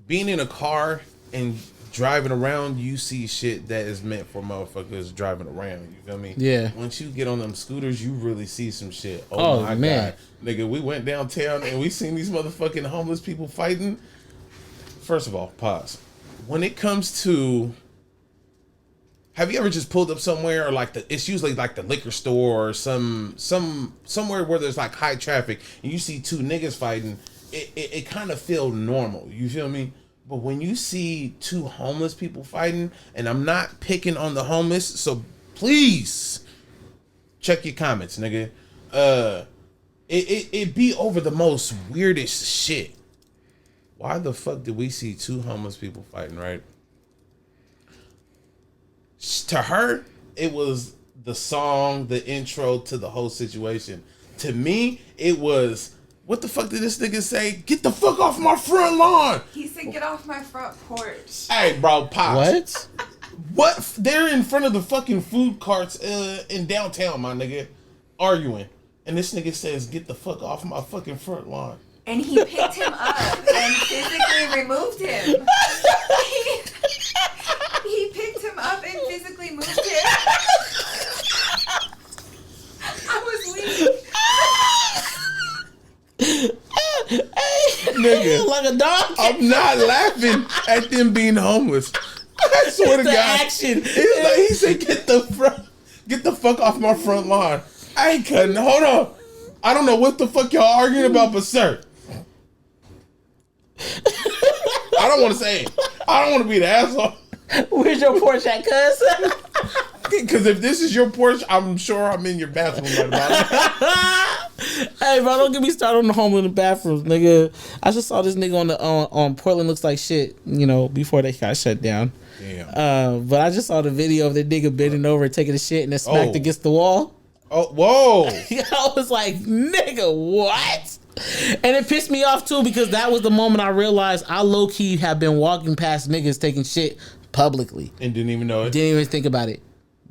being in a car and driving around, you see shit that is meant for motherfuckers driving around. You feel me? Yeah. Once you get on them scooters, you really see some shit. Oh my man. God. Nigga, we went downtown and we seen these motherfucking homeless people fighting. First of all, pause. When it comes to, have you ever just pulled up somewhere or like it's usually like the liquor store or somewhere where there's like high traffic and you see two niggas fighting, it kind of feel normal. You feel me? But when you see two homeless people fighting, and I'm not picking on the homeless, so please check your comments, nigga. It be over the most weirdest shit. Why the fuck did we see two homeless people fighting, right? To her, it was the song, the intro to the whole situation. To me, it was, what the fuck did this nigga say? Get the fuck off my front lawn. he said, get off my front porch. Hey, bro, Pops. What? What? They're in front of the fucking food carts in downtown, my nigga, arguing. And this nigga says, get the fuck off my fucking front lawn. And he picked him up and physically removed him. He picked him up and physically moved him. I was weak. Nigga, Like a dog? I'm not laughing at them being homeless. I swear to The God. action. He said, get the fuck off my front lawn. I ain't cutting. Hold on. I don't know what the fuck y'all arguing about, but sir. I don't want to say it. I don't want to be the asshole. Where's your porch at, cuz? Because if this is your porch, I'm sure I'm in your bathroom right about now. Hey, bro, don't get me started on the home in the bathrooms, nigga. I just saw this nigga on Portland Looks Like Shit, you know, before they got shut down. Damn. But I just saw the video of the nigga bending over and taking a shit and then smacked against the wall. Oh, whoa. I was like, nigga, what? And it pissed me off too because that was the moment I realized I low key have been walking past niggas taking shit publicly And didn't even know it. Didn't even think about it.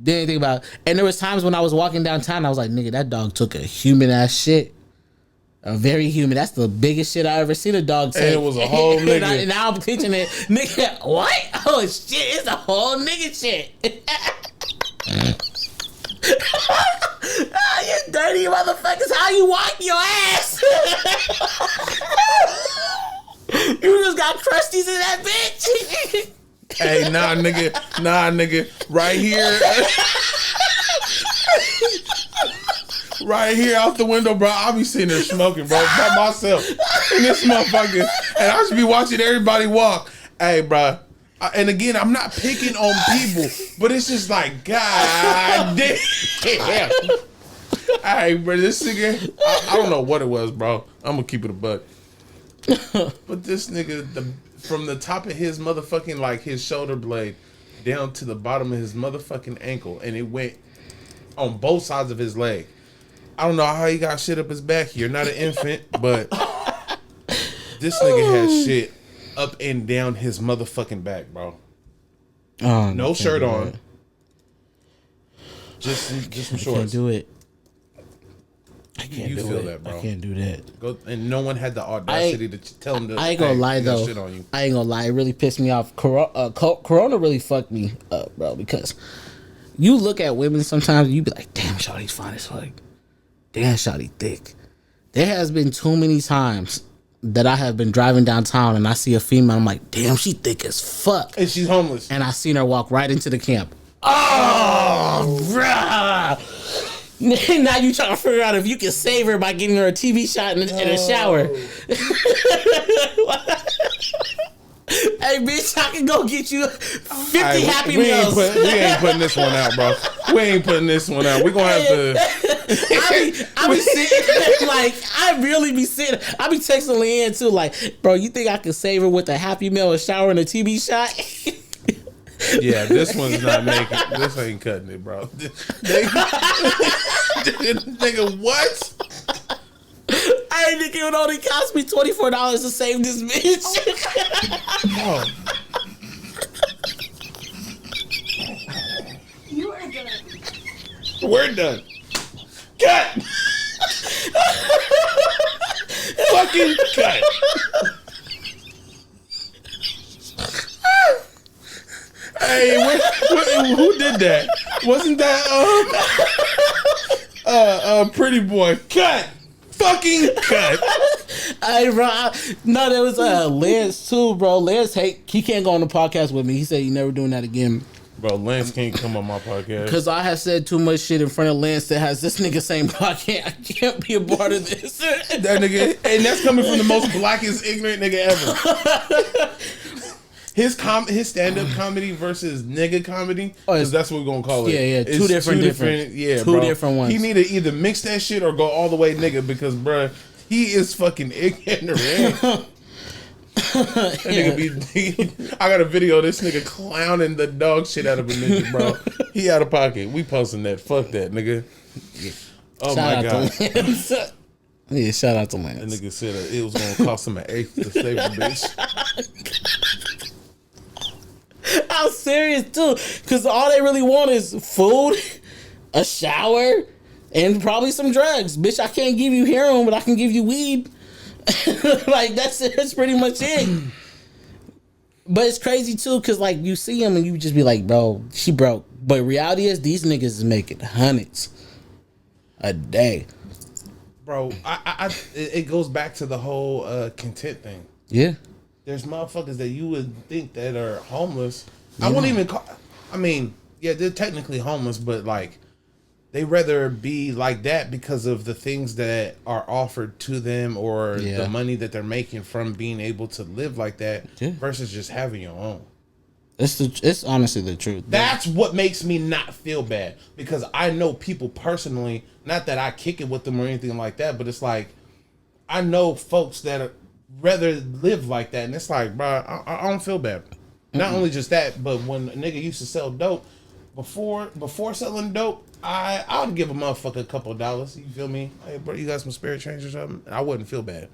And there was times when I was walking downtown, I was like, nigga, that dog took a human ass shit. A very human. That's the biggest shit I ever seen a dog take. And it was a whole nigga. And now I'm picturing it. Nigga, what? Oh shit, it's a whole nigga shit. Oh, you dirty motherfuckers. How you wipe your ass? You just got crusties in that bitch. Hey, nah, nigga. Right here. Right here out the window, bro. I'll be sitting there smoking, bro, by myself in this motherfucker. And I should be watching everybody walk. Hey, bro. And again, I'm not picking on people, but it's just like, God damn. Hey, bro, this nigga, I don't know what it was, bro. I'm going to keep it a buck. But this nigga, from the top of his motherfucking, like, his shoulder blade down to the bottom of his motherfucking ankle, and it went on both sides of his leg. I don't know how he got shit up his back. You're not an infant, but this nigga has shit up and down his motherfucking back, bro. Oh, no shirt on. Just some shorts. I can't do it. I can't you do feel it. that, bro. I can't do that. Go, and no one had the audacity to tell him to. I ain't gonna lie though. Shit on you. I ain't gonna lie. It really pissed me off. Corona really fucked me up, bro. Because you look at women sometimes and you be like, damn, shawty's fine as fuck. Damn, shawty thick. There has been too many times that I have been driving downtown and I see a female. I'm like, damn, she thick as fuck. And she's homeless. And I seen her walk right into the camp. Oh, bruh. Now you trying to figure out if you can save her by getting her a TV shot in a shower. Hey, bitch, I can go get you 50 Happy Meals. We ain't putting this one out, bro. We ain't putting this one out. We gonna have to. I be sitting like, I really be sitting. I be texting Leanne too, like, bro, you think I can save her with a Happy Meal, a shower, and a TV shot? Yeah, this one's not making. This ain't cutting it, bro. Nigga, what? I ain't thinking it would only cost me $24 to save this bitch. Oh. You are done. We're done. Cut. Fucking cut. Hey, who did that? Wasn't that Pretty Boy? Cut. Fucking cut. Hey, bro. No, there was Lance too, bro. Lance he can't go on the podcast with me. He said he never doing that again. Bro, Lance can't come on my podcast. Because I have said too much shit in front of Lance that has this nigga saying, bro, I can't be a part of this. That nigga, and that's coming from the most blackest ignorant nigga ever. His stand-up comedy versus nigga comedy, because that's what we're gonna call it. Yeah, two different. Yeah, two bro. different ones. He need to either mix that shit or go all the way nigga, because bruh, he is fucking ignorant. That nigga I got a video of this nigga clowning the dog shit out of a nigga, bro. He out of pocket. We posting that. Fuck that, nigga. Oh shout my god. Yeah, shout out to Lance. That nigga said it was gonna cost him an eighth to save a bitch. I'm serious too, because all they really want is food, a shower, and probably some drugs. Bitch, I can't give you heroin, but I can give you weed. Like that's pretty much it. But it's crazy too, because like you see him and you just be like, bro, she broke. But reality is these niggas is making hundreds a day. Bro, it goes back to the whole content thing. Yeah. There's motherfuckers that you would think that are homeless. I wouldn't even call. I mean, yeah, they're technically homeless, but like they rather be like that because of the things that are offered to them or the money that they're making from being able to live like that versus just having your own. It's honestly the truth. That's what makes me not feel bad, because I know people personally, not that I kick it with them or anything like that, but it's like I know folks that rather live like that, and it's like, bro, I don't feel bad. Not only just that, but when a nigga used to sell dope, before selling dope, I would give a motherfucker a couple of dollars. You feel me? Hey, bro, you got some spirit change or something? And I wouldn't feel bad.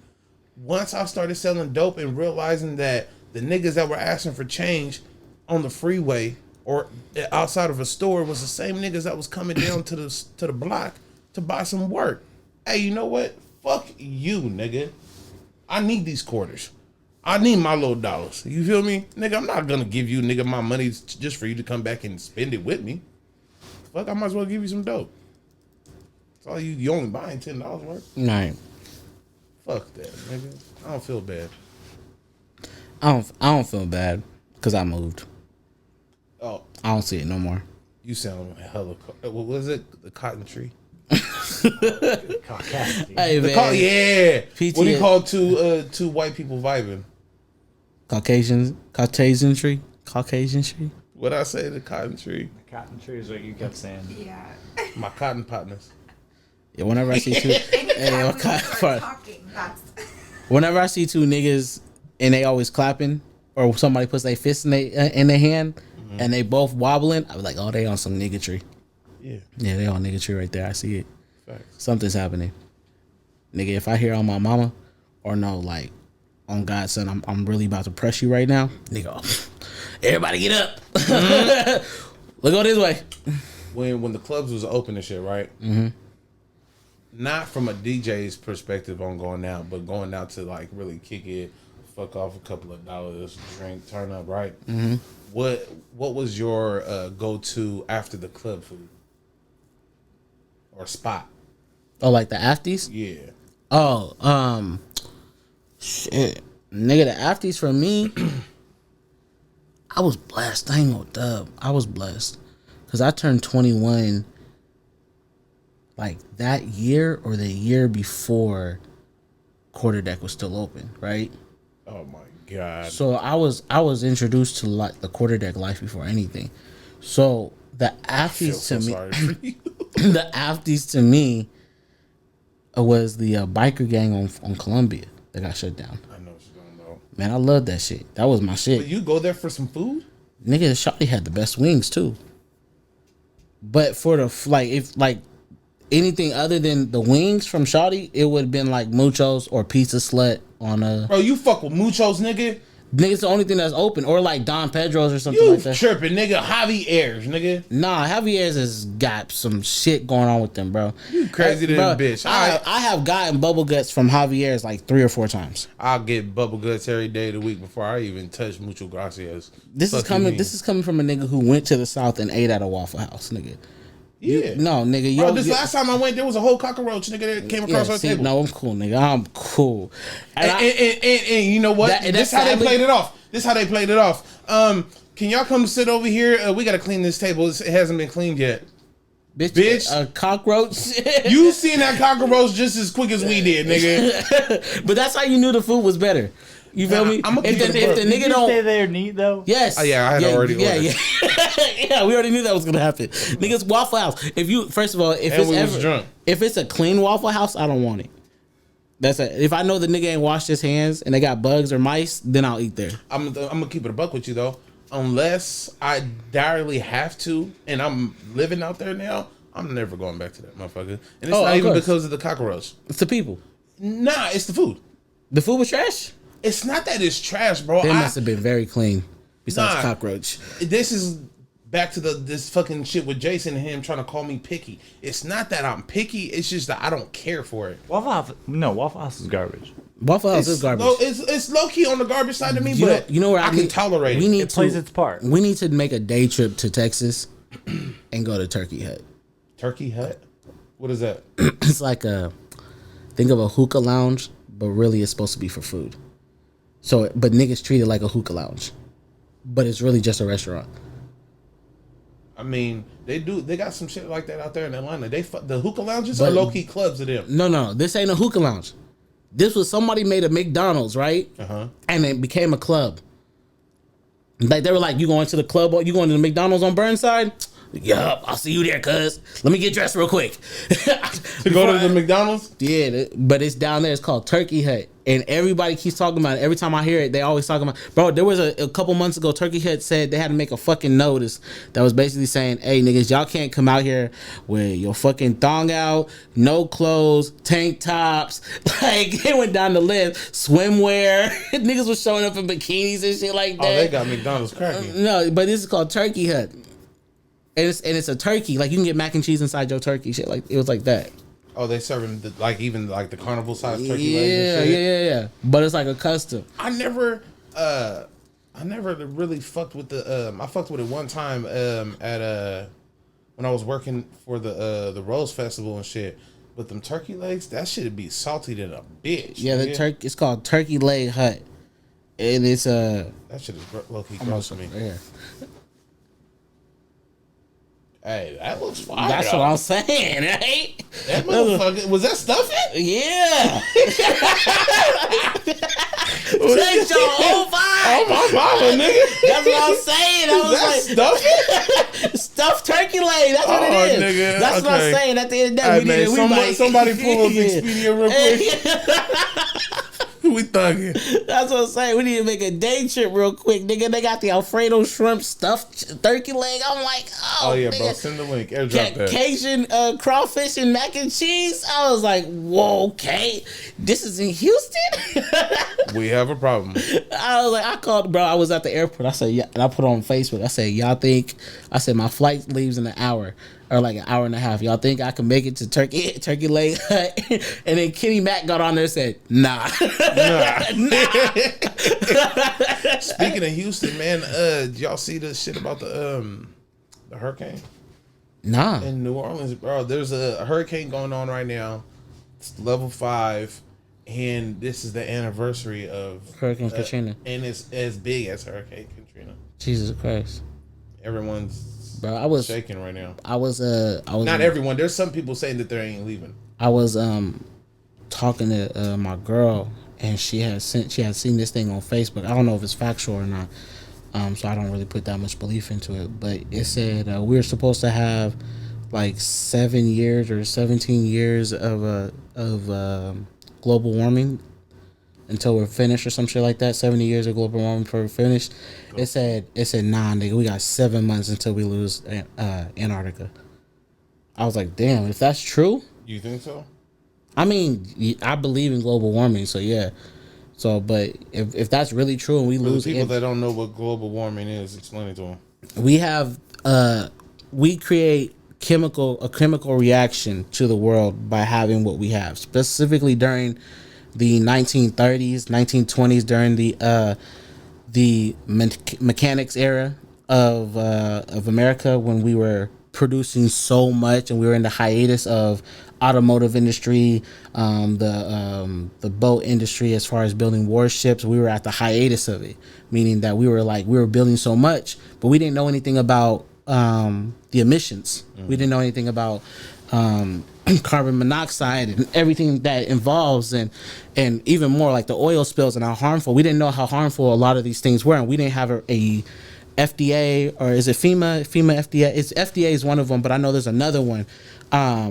Once I started selling dope and realizing that the niggas that were asking for change on the freeway or outside of a store was the same niggas that was coming down to the block to buy some work. Hey, you know what? Fuck you, nigga. I need these quarters. I need my little dollars. You feel me? Nigga, I'm not gonna give you, nigga, my money just for you to come back and spend it with me. Fuck, I might as well give you some dope. It's all you only buying $10 worth. Right. Fuck that, nigga. I don't feel bad. I don't feel bad because I moved. Oh. I don't see it no more. You sound hella, what was it? The cotton tree? Hey, man. What do you call two white people vibing? Caucasian tree? What I say, the cotton tree? The cotton tree is what you kept saying. Yeah. My cotton partners. Yeah, whenever I see two Talking. That's. whenever I see two niggas and they always clapping, or somebody puts their fist in their hand and they both wobbling, I be like, oh, they on some nigga tree. Yeah. Yeah, they on nigga tree right there. I see it. Facts. Something's happening. Nigga, if I hear on my mama or no, like, on God, son, I'm really about to press you right now. Nigga, everybody get up. Look go this way. When the clubs was open and shit, right? Mm-hmm. Not from a DJ's perspective on going out, but going out to like really kick it, fuck off a couple of dollars, drink, turn up, right? Mm-hmm. What was your go-to after the club food or spot? Oh, like the afties? Yeah. Oh, shit. Nigga, the afties for me, I was blessed. I ain't no dub. I was blessed. Because I turned 21 like that year or the year before Quarter Deck was still open, right? Oh my God. So I was introduced to like the Quarter Deck life before anything. So the afties to me, sorry for you. the afties to me was the biker gang on Columbia that got shut down. I know what you're going about. Man, I love that shit. That was my shit. But you go there for some food? Nigga, Shawty had the best wings too. But for the if anything other than the wings from Shawty, it would have been like Muchos or Pizza Slut on a. Bro, you fuck with Muchos, nigga? Nigga's the only thing that's open, or like Don Pedro's or something You like that. tripping, nigga. Javier's, nigga. Nah, Javier's has got some shit going on with them, bro. You crazy to Bro, this bitch. I have gotten bubble guts from Javier's like 3 or 4 times. I'll get bubble guts every day of the week before I even touch Mucho Gracias. This is coming from a nigga who went to the South and ate at a Waffle House, nigga. Yeah. No, nigga. Bro, last time I went, there was a whole cockroach, nigga, that came across our table. No, I'm cool, nigga. I'm cool. And you know what? This how they played it off. Can y'all come sit over here? We got to clean this table. It hasn't been cleaned yet. Bitch. A cockroach. You seen that cockroach just as quick as we did, nigga. But that's how you knew the food was better. You feel me? If the nigga don't stay there neat though. Yes. Oh, yeah, I had already ordered. Yeah, we already knew that was gonna happen. Niggas, Waffle House. If you first of all, if it's a clean Waffle House, I don't want it. If I know the nigga ain't washed his hands and they got bugs or mice, then I'll eat there. I'm gonna keep it a buck with you though. Unless I direly have to, and I'm living out there now, I'm never going back to that motherfucker. And it's not even because of the cockroach. It's the people. Nah, it's the food. The food was trash? It's not that it's trash, bro. They must have been very clean. Besides cockroach. This is back to this fucking shit with Jason and him trying to call me picky. It's not that I'm picky. It's just that I don't care for it. Waffle House is garbage. Waffle House is garbage. It's low key on the garbage side to me, but you know where I can tolerate it. It plays its part. We need to make a day trip to Texas and go to Turkey Hut. Turkey Hut? What is that? It's like think of a hookah lounge, but really it's supposed to be for food. But niggas treat it like a hookah lounge, but it's really just a restaurant. I mean, they got some shit like that out there in Atlanta. The hookah lounges are low key clubs of them. No, this ain't a hookah lounge. This was somebody made a McDonald's, right? And it became a club. Like they were like, you going to the club? You going to the McDonald's on Burnside? Yup, I'll see you there, cuz. Let me get dressed real quick. To go to the McDonald's? Yeah, but it's down there. It's called Turkey Hut. And everybody keeps talking about it. Every time I hear it, they always talking about... Bro, there was a couple months ago, Turkey Hut said they had to make a fucking notice that was basically saying, hey, niggas, y'all can't come out here with your fucking thong out, no clothes, tank tops. Like, it went down the list. Swimwear. Niggas was showing up in bikinis and shit like that. Oh, they got McDonald's cracking. No, but this is called Turkey Hut. And it's a turkey. Like, you can get mac and cheese inside your turkey. Shit, like, it was like that. Oh, they serving even the carnival size turkey legs and shit? Yeah. But it's like a custom. I never really fucked with the I fucked with it one time at when I was working for the Rose Festival and shit. But them turkey legs, that shit'd be salty than a bitch. Yeah, it's called Turkey Leg Hut. And it's that shit is low key gross to me. Yeah. Hey, that looks fire. That's what I'm saying, right? That motherfucker, was that stuffing? Yeah. Take your whole vibe. Oh my mama, nigga. That's what I'm saying. I was like, stuffing? Stuffed turkey leg. That's what it is. Nigga. That's what I'm saying. At the end of the day, somebody pull up Expedia real quick. We thugging. That's what I'm saying. We need to make a day trip real quick, nigga. They got the Alfredo shrimp stuffed turkey leg. I'm like, oh yeah, nigga. bro. Send the link. Airdrop that. Cajun crawfish and mac and cheese. I was like, whoa, okay. This is in Houston? We have a problem. I was like, I called, bro. I was at the airport. I said, yeah, and I put on Facebook. I said, y'all think? I said, my flight leaves in an hour. Or like an hour and a half. Y'all think I can make it to Turkey Leg Hut? And then Kenny Mac got on there and said, nah. Speaking of Houston, man, did y'all see the shit about the hurricane? Nah. In New Orleans, bro, there's a hurricane going on right now. It's level 5, and this is the anniversary of Hurricane Katrina. And it's as big as Hurricane Katrina. Jesus Christ. Everyone's shaking right now. I was not everyone. There's some people saying that they ain't leaving. I was talking to my girl, and she had seen this thing on Facebook. I don't know if it's factual or not. So I don't really put that much belief into it. But it said we were supposed to have like 7 years or 17 years of global warming until we're finished or some shit like that. 70 years of global warming before we're finished. It said, nah, nigga, we got 7 months until we lose Antarctica. I was like, damn, if that's true. You think so? I mean, I believe in global warming, so yeah. So, but if that's really true and we lose... people that don't know what global warming is, explain it to them. We have, we create a chemical reaction to the world by having what we have. Specifically during the 1930s, 1920s, during the mechanics era of America, when we were producing so much and we were in the hiatus of automotive industry, the boat industry, as far as building warships. We were at the hiatus of it, meaning that we were building so much, but we didn't know anything about the emissions. We didn't know anything about carbon monoxide and everything that involves, and even more like the oil spills and how harmful. We didn't know how harmful a lot of these things were, and we didn't have a FDA, or is it FEMA FDA? It's FDA is one of them, but I know there's another one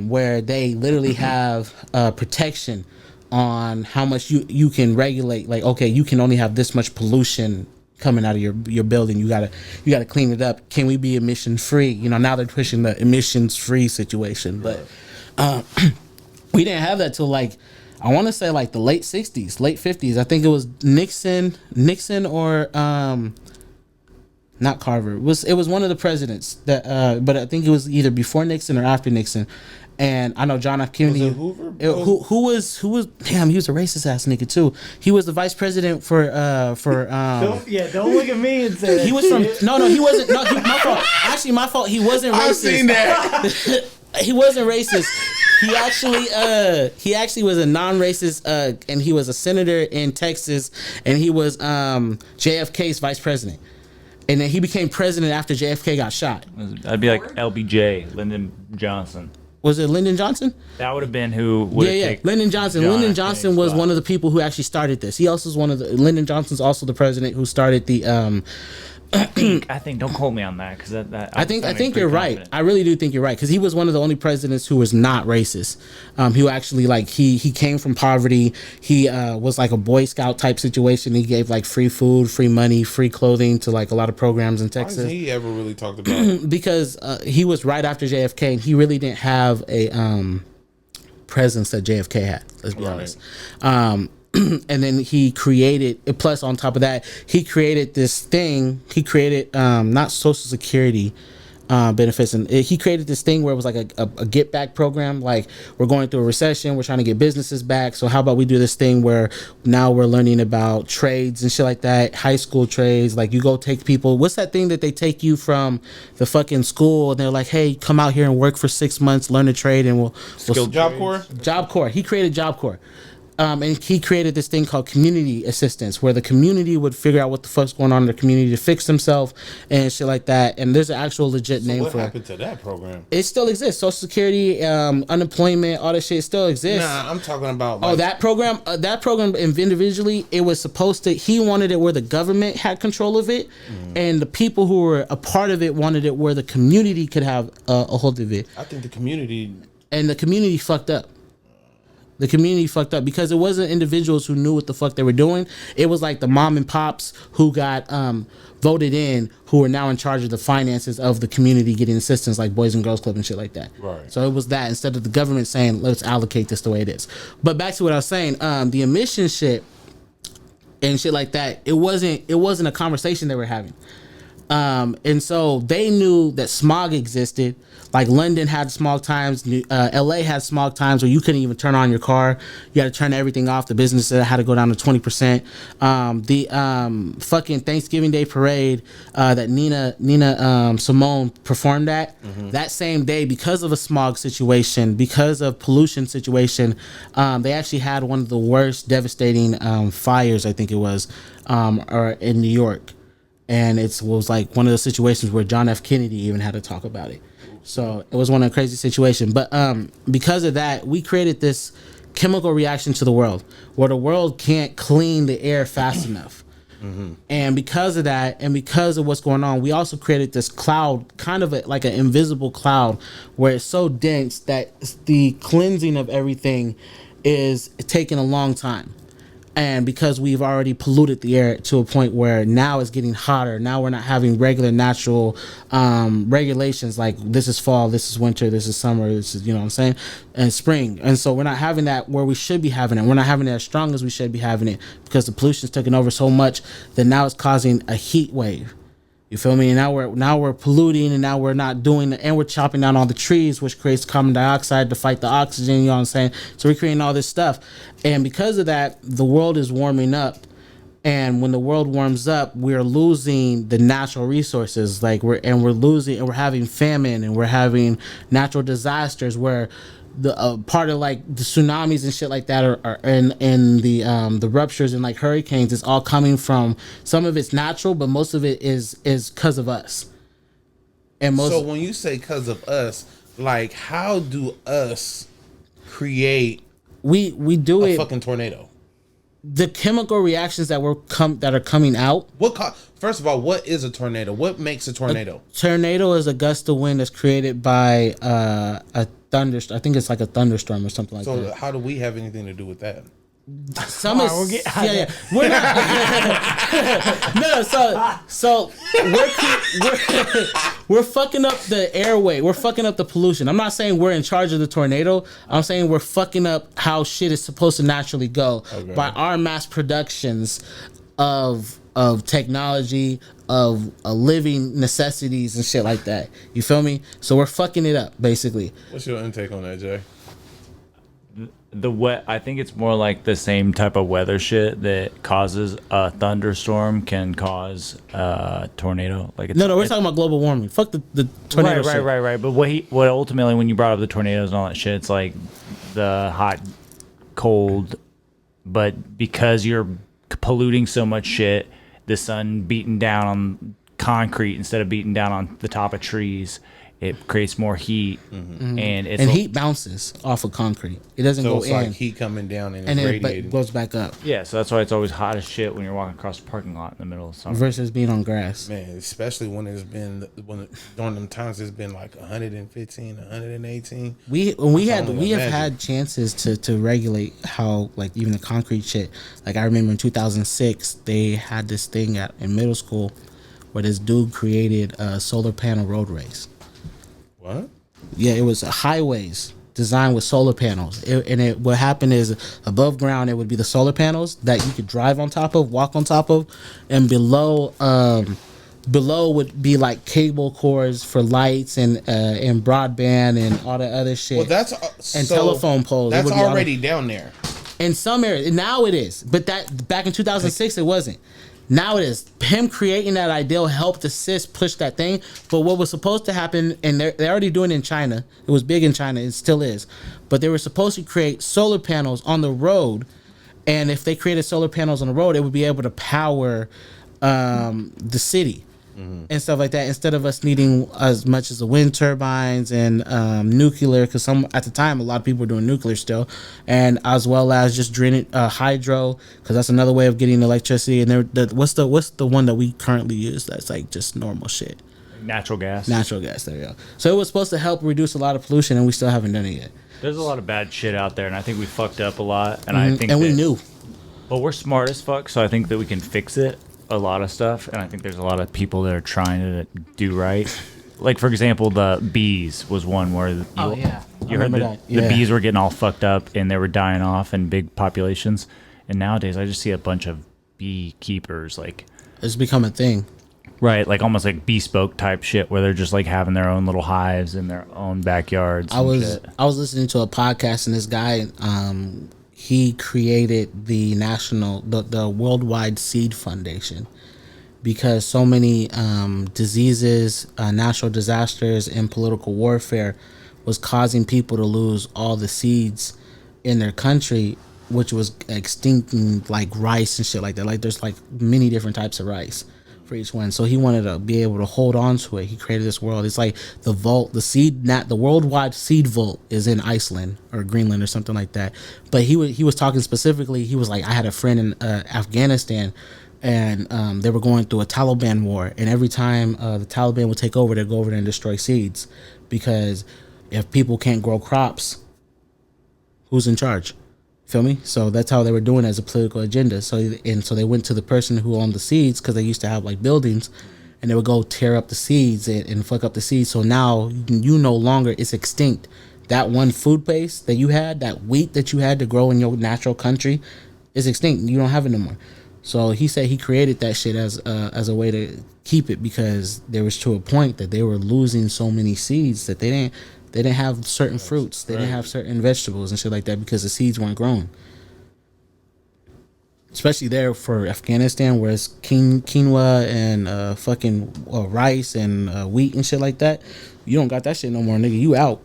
where they literally have protection on how much you can regulate. Like, okay, you can only have this much pollution coming out of your building. You gotta clean it up. Can we be emission free? You know, now they're pushing the emissions free situation, but we didn't have that till like, I want to say like the late 60s, late 50s. I think it was Nixon or not Carver. It was one of the presidents that, but I think it was either before Nixon or after Nixon. And I know John F. Kennedy. Was it Hoover? Who was? Damn, he was a racist ass nigga too. He was the vice president for. Don't look at me and say he was from. No, he wasn't. No, my fault. Actually, my fault. He wasn't racist. I've seen that. He wasn't racist. He actually was a non-racist, and he was a senator in Texas, and he was JFK's vice president. And then he became president after JFK got shot. That'd be like LBJ, Lyndon Johnson. Was it Lyndon Johnson? That would have been who would have taken Lyndon Johnson. John Lyndon F. Johnson Kennedy's was spot. one of the people who actually started this. He also is one of the Lyndon Johnson's also the president who started the I think don't quote me on that because I think you're right. I really do think you're right because he was one of the only presidents who was not racist. He actually like he came from poverty. He was like a Boy Scout type situation. He gave like free food, free money, free clothing to like a lot of programs in Why Texas. hasn't he ever really talked about? Because he was right after JFK and he really didn't have a presence that JFK had. Let's be honest. And then he created, plus on top of that, he created this thing. He created not Social Security benefits, and he created this thing where it was like a get back program. Like, we're going through a recession, we're trying to get businesses back. So how about we do this thing where now we're learning about trades and shit like that, high school trades. Like, you go take people. What's that thing that they take you from the fucking school and they're like, hey, come out here and work for 6 months, learn a trade, and we'll Job Corps? Job Corps. He created Job Corps. And he created this thing called community assistance, where the community would figure out what the fuck's going on in their community to fix themselves and shit like that. And there's an actual legit name What for it. happened to that program? It still exists. Social Security, unemployment, all that shit still exists. Nah, I'm talking about. Like, That program individually, it was supposed to. He wanted it where the government had control of it, and the people who were a part of it wanted it where the community could have a hold of it. I think the community. And the community fucked up. The community fucked up because it wasn't individuals who knew what the fuck they were doing. It was like the mom and pops who got voted in, who are now in charge of the finances of the community getting assistance, like Boys and Girls Club and shit like that. Right. So it was that instead of the government saying, let's allocate this the way it is. But back to what I was saying, the emission shit and shit like that, it wasn't a conversation they were having. And so they knew that smog existed. Like London had smog times, LA had smog times where you couldn't even turn on your car. You had to turn everything off. The business had to go down to 20%. The fucking Thanksgiving Day parade that Nina Simone performed at, that same day, because of a smog situation, because of pollution situation, they actually had one of the worst devastating fires, I think it was, or in New York. And it was like one of those situations where John F. Kennedy even had to talk about it. So it was one of the crazy situations. But because of that, we created this chemical reaction to the world where the world can't clean the air fast enough. And because of that, and because of what's going on, we also created this cloud, kind of like an invisible cloud, where it's so dense that the cleansing of everything is taking a long time. And because we've already polluted the air to a point where now it's getting hotter, now we're not having regular natural regulations like this is fall, this is winter, this is summer, this is, you know what I'm saying, and spring. And so we're not having that where we should be having it. We're not having it as strong as we should be having it because the pollution's taken over so much that now it's causing a heat wave. You feel me? And now we're polluting, and now we're not doing and we're chopping down all the trees, which creates carbon dioxide to fight the oxygen, you know what I'm saying? So we're creating all this stuff. And because of that, the world is warming up. And when the world warms up, we're losing the natural resources. Like we're having famine, and we're having natural disasters where the part of like the tsunamis and shit like that are in the ruptures and like hurricanes is all coming from, some of it's natural, but most of it is because of us. And So when you say because of us, like how do us create we do a it fucking tornado? The chemical reactions that are coming out. First of all, what is a tornado? What makes a tornado? Tornado is a gust of wind that's created by a thunderstorm. I think it's like a thunderstorm or something like that. So how do we have anything to do with that? We're not. No, so we're fucking up the airway. We're fucking up the pollution. I'm not saying we're in charge of the tornado. I'm saying we're fucking up how shit is supposed to naturally go by our mass productions of technology, of living necessities and shit like that. You feel me? So we're fucking it up, basically. What's your intake on that, Jay? I think it's more like the same type of weather shit that causes a thunderstorm can cause a tornado. Like we're talking about global warming. Fuck the tornado shit. Right. But what ultimately, when you brought up the tornadoes and all that shit, it's like the hot, cold, but because you're polluting so much shit, the sun beating down on concrete instead of beating down on the top of trees. It creates more heat, and heat bounces off of concrete. It doesn't So go it's in, like heat coming down and and it's then it radiating. goes back up. Yeah, so that's why it's always hot as shit when you're walking across the parking lot in the middle of summer. Versus being on grass. Man, especially when during them times it's been like 115, 118. We have imagine. had chances to regulate how, like, even the concrete shit. Like, I remember in 2006 they had this thing in middle school where this dude created a solar panel road race. What? Yeah, it was highways designed with solar panels. What happened is, above ground it would be the solar panels that you could drive on top of, walk on top of, and below would be like cable cords for lights and broadband and all that other shit. Well, that's and telephone poles. That's It would be already down there. in some areas. Now it is, but that back in 2006 it wasn't. Now it is. Him creating that ideal helped assist push that thing. But what was supposed to happen, and they're already doing it in China. It was big in China. It still is. But they were supposed to create solar panels on the road. And if they created solar panels on the road, it would be able to power the city and stuff like that. Instead of us needing as much as the wind turbines and nuclear, because at the time a lot of people were doing nuclear still, and as well as just draining hydro, because that's another way of getting electricity. And what's the one that we currently use that's like just normal shit? Natural gas. Natural gas. There you go. So it was supposed to help reduce a lot of pollution, and we still haven't done it yet. There's a lot of bad shit out there, and I think we fucked up a lot. And I think we knew. But we're smart as fuck, so I think that we can fix it. A lot of stuff, and I think there's a lot of people that are trying to do right. Like, for example, the bees was one where you heard the bees were getting all fucked up and they were dying off in big populations. And nowadays I just see a bunch of beekeepers, like, it's become a thing, right? Like almost like bespoke type shit where they're just like having their own little hives in their own backyards. I was listening to a podcast, and this guy he created the Worldwide Seed Foundation because so many diseases, natural disasters, and political warfare was causing people to lose all the seeds in their country, which was extincting like rice and shit like that. Like there's like many different types of rice for each one. So he wanted to be able to hold on to it. He created this world. It's like the vault, the Worldwide Seed Vault is in Iceland or Greenland or something like that. But he was talking specifically. He was like, I had a friend in Afghanistan, and they were going through a Taliban war. And every time the Taliban would take over, they'd go over there and destroy seeds, because if people can't grow crops, who's in charge? Feel me? So that's how they were doing it as a political agenda. So they went to the person who owned the seeds, because they used to have like buildings, and they would go tear up the seeds and fuck up the seeds. So now you no longer, it's extinct. That one food base that you had, that wheat that you had to grow in your natural country, is extinct. You don't have it no more. So he said he created that shit as a way to keep it, because there was to a point that they were losing so many seeds that they didn't have certain fruits. They didn't have certain vegetables and shit like that because the seeds weren't grown. Especially there for Afghanistan, where it's quinoa and fucking rice and wheat and shit like that. You don't got that shit no more, nigga. You out.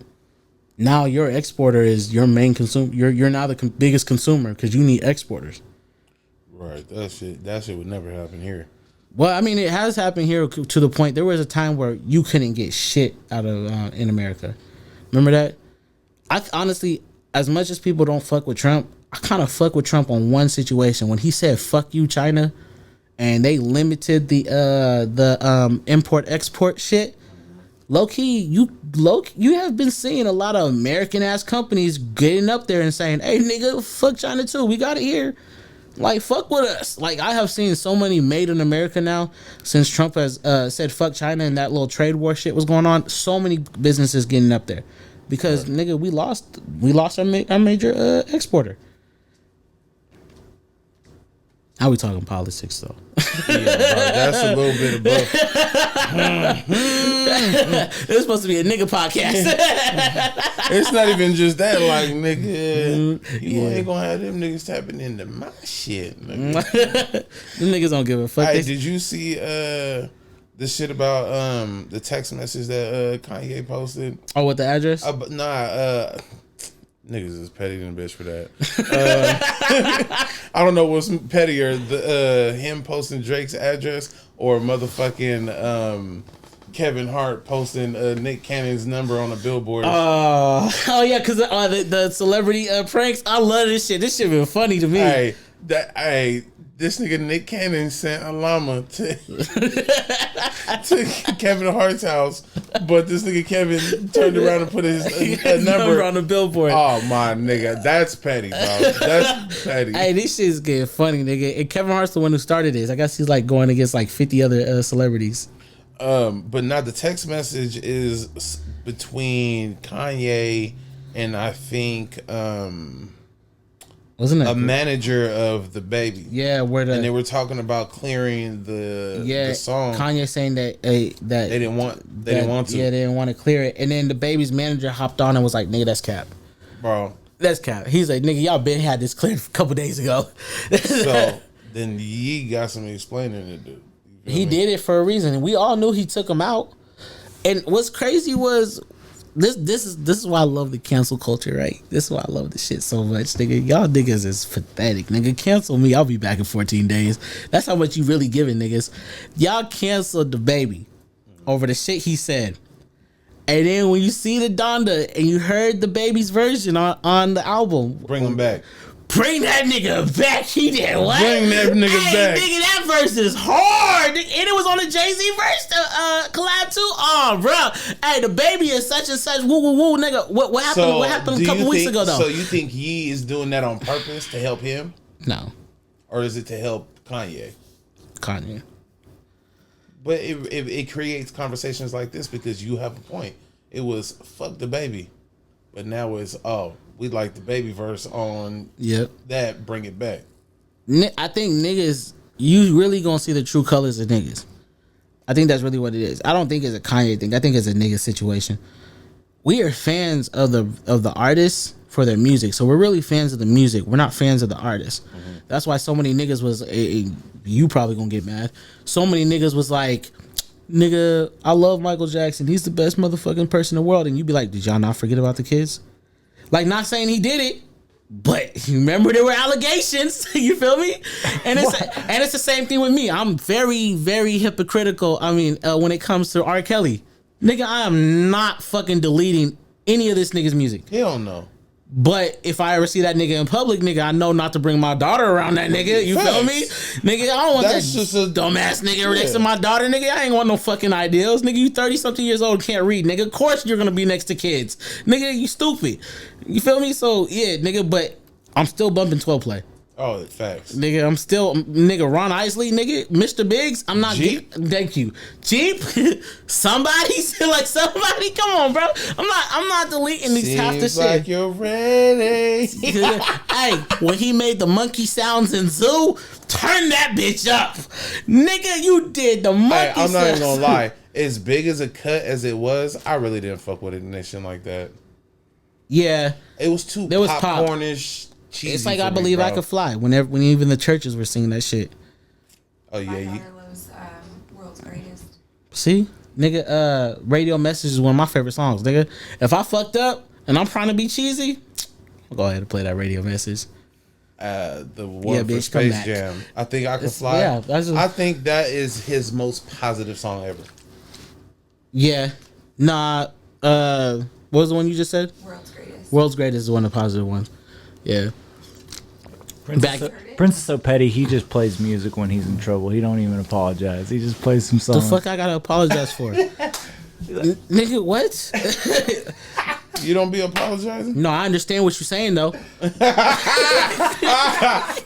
Now your exporter is your main consumer. You're now the biggest consumer because you need exporters. Right. That shit would never happen here. Well, I mean, it has happened here to the point. There was a time where you couldn't get shit out of in America. Remember that? I honestly, as much as people don't fuck with Trump, I kind of fuck with Trump on one situation when he said "fuck you, China," and they limited the import export shit. Low key, you have been seeing a lot of American ass companies getting up there and saying, "Hey, nigga, fuck China too. We got it here. Like, fuck with us." Like, I have seen so many made in America now since Trump has said fuck China and that little trade war shit was going on. So many businesses getting up there because nigga, we lost our major exporter. How we talking politics though? Yeah, bro, that's a little bit of both. It's supposed to be a nigga podcast. It's not even just that, like, nigga, you ain't gonna have them niggas tapping into my shit, nigga. Them niggas don't give a fuck. Hey, did you see the shit about the text message that Kanye posted? Oh, with the address? Niggas is petty than a bitch for that. I don't know what's pettier, him posting Drake's address or motherfucking Kevin Hart posting Nick Cannon's number on a billboard. Oh yeah, because the celebrity pranks. I love this shit. This shit been funny to me. Hey, this nigga Nick Cannon sent a llama to Kevin Hart's house, but this nigga Kevin turned around and put his number on the billboard. Oh my nigga, that's petty, bro. That's petty. Hey, this shit's getting funny, nigga. And Kevin Hart's the one who started this. I guess he's like going against like 50 other celebrities. But now the text message is between Kanye and I think wasn't it a manager of the baby? Yeah, and they were talking about clearing the song. Kanye saying that they didn't want to. Yeah, they didn't want to clear it. And then the baby's manager hopped on and was like, "Nigga, that's cap, bro. That's cap." He's like, "Nigga, y'all been had this cleared a couple days ago." So then Ye got some explaining to do. He did it for a reason, and we all knew he took him out. And what's crazy was this is why I love the cancel culture, right? This is why I love this shit so much, nigga. Y'all niggas is pathetic, nigga. Cancel me, I'll be back in 14 days. That's how much you really giving, niggas. Y'all canceled the baby over the shit he said. And then when you see the Donda and you heard the baby's version on the album, bring him back. Bring that nigga back. He did what? Bring that nigga back. Nigga, that verse is hard. And it was on the Jay-Z verse collab too. Oh, bro. Hey, the baby is such and such. Woo, woo, woo, nigga. What happened? So what happened a couple weeks ago, though? So you think Ye is doing that on purpose to help him? No. Or is it to help Kanye? Kanye. But it creates conversations like this because you have a point. It was fuck the baby. But now it's, we like the baby verse on that, bring it back. I think niggas, you really gonna see the true colors of niggas. I think that's really what it is. I don't think it's a Kanye thing. I think it's a nigga situation. We are fans of the artists for their music. So we're really fans of the music. We're not fans of the artists. Mm-hmm. That's why so many niggas was, you probably gonna get mad. So many niggas was like, nigga, I love Michael Jackson. He's the best motherfucking person in the world. And you be like, did y'all not forget about the kids? Like, not saying he did it, but you remember there were allegations. You feel me? And it's the same thing with me. I'm very, very hypocritical. I mean, when it comes to R. Kelly, nigga, I am not fucking deleting any of this nigga's music. Hell no. But if I ever see that nigga in public, nigga, I know not to bring my daughter around that nigga. You feel me? Nigga, I don't want That's that just a dumbass nigga next to my daughter, nigga. I ain't want no fucking ideals. Nigga, you 30-something years old, can't read. Nigga, of course you're gonna be next to kids. Nigga, you stupid. You feel me? So, yeah, nigga, but I'm still bumping 12 play. Oh, facts. Nigga, I'm still, nigga, Ron Isley, nigga, Mr. Biggs, I'm not, thank you. Jeep, somebody, come on, bro. I'm not deleting these half the shit. Seems like you're ready. Hey, when he made the monkey sounds in Zoo, turn that bitch up. Nigga, you did the monkey sounds. I'm not even gonna lie. As big as a cut as it was, I really didn't fuck with Ignition like that. Yeah. It was too popcornish. Cheesy. It's like I Believe I Could Fly. When even the churches were singing that shit. Oh yeah, my daughter loves World's Greatest. See, nigga, Radio Message is one of my favorite songs, nigga. If I fucked up and I'm trying to be cheesy, I'll go ahead and play that Radio Message. The one for Space Jam. I Think I Could Fly. Yeah, I think that is his most positive song ever. Yeah, nah. What was the one you just said? World's Greatest. World's Greatest is one of the positive ones. Yeah. Prince is so petty, he just plays music when he's in trouble. He don't even apologize. He just plays some songs. The fuck I gotta apologize for? Nigga, what? You don't be apologizing? No, I understand what you're saying though. Hey,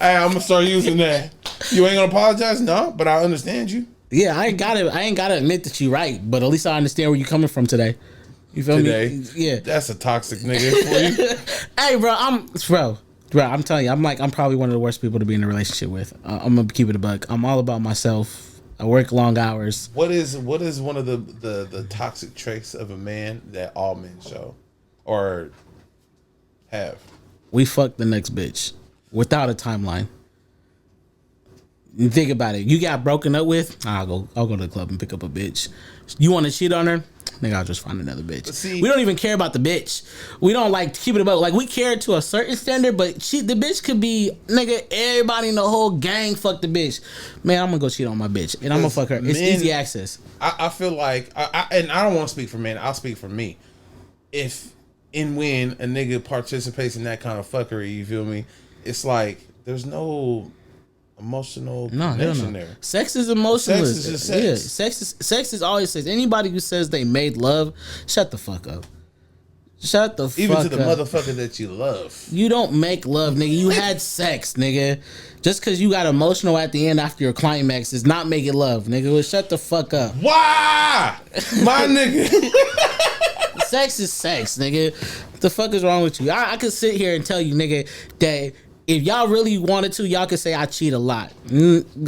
I'm gonna start using that. You ain't gonna apologize? No, but I understand you. Yeah, I ain't gotta admit that you're right, but at least I understand where you're coming from today. You feel me? Yeah. That's a toxic nigga for you. Hey, bro, I'm telling you, I'm probably one of the worst people to be in a relationship with. I'm gonna keep it a buck. I'm all about myself. I work long hours. What is one of the toxic traits of a man that all men show or have? We fuck the next bitch without a timeline. Think about it. You got broken up with, I'll go to the club and pick up a bitch. You want to cheat on her? nigga, I'll just find another bitch. see- We don't even care about the bitch. We don't like keep it about like we care to a certain standard, but the bitch could be nigga. Everybody in the whole gang fuck the bitch. Man, I'm gonna go cheat on my bitch and I'm gonna fuck her. It's men- easy access. I feel like, and I don't want to speak for men. I'll speak for me. If and when a nigga participates in that kind of fuckery, you feel me? It's like there's no emotional connection there. Sex is emotionless. Sex is just sex. Yeah, sex is always sex. Anybody who says they made love, shut the fuck up. Shut the fuck up. Even to the motherfucker that you love. You don't make love, nigga. You had sex, nigga. Just because you got emotional at the end after your climax does not make it love, nigga. Well, shut the fuck up. Why? My nigga. Sex is sex, nigga. What the fuck is wrong with you? I could sit here and tell you, nigga, that if y'all really wanted to, y'all could say I cheat a lot.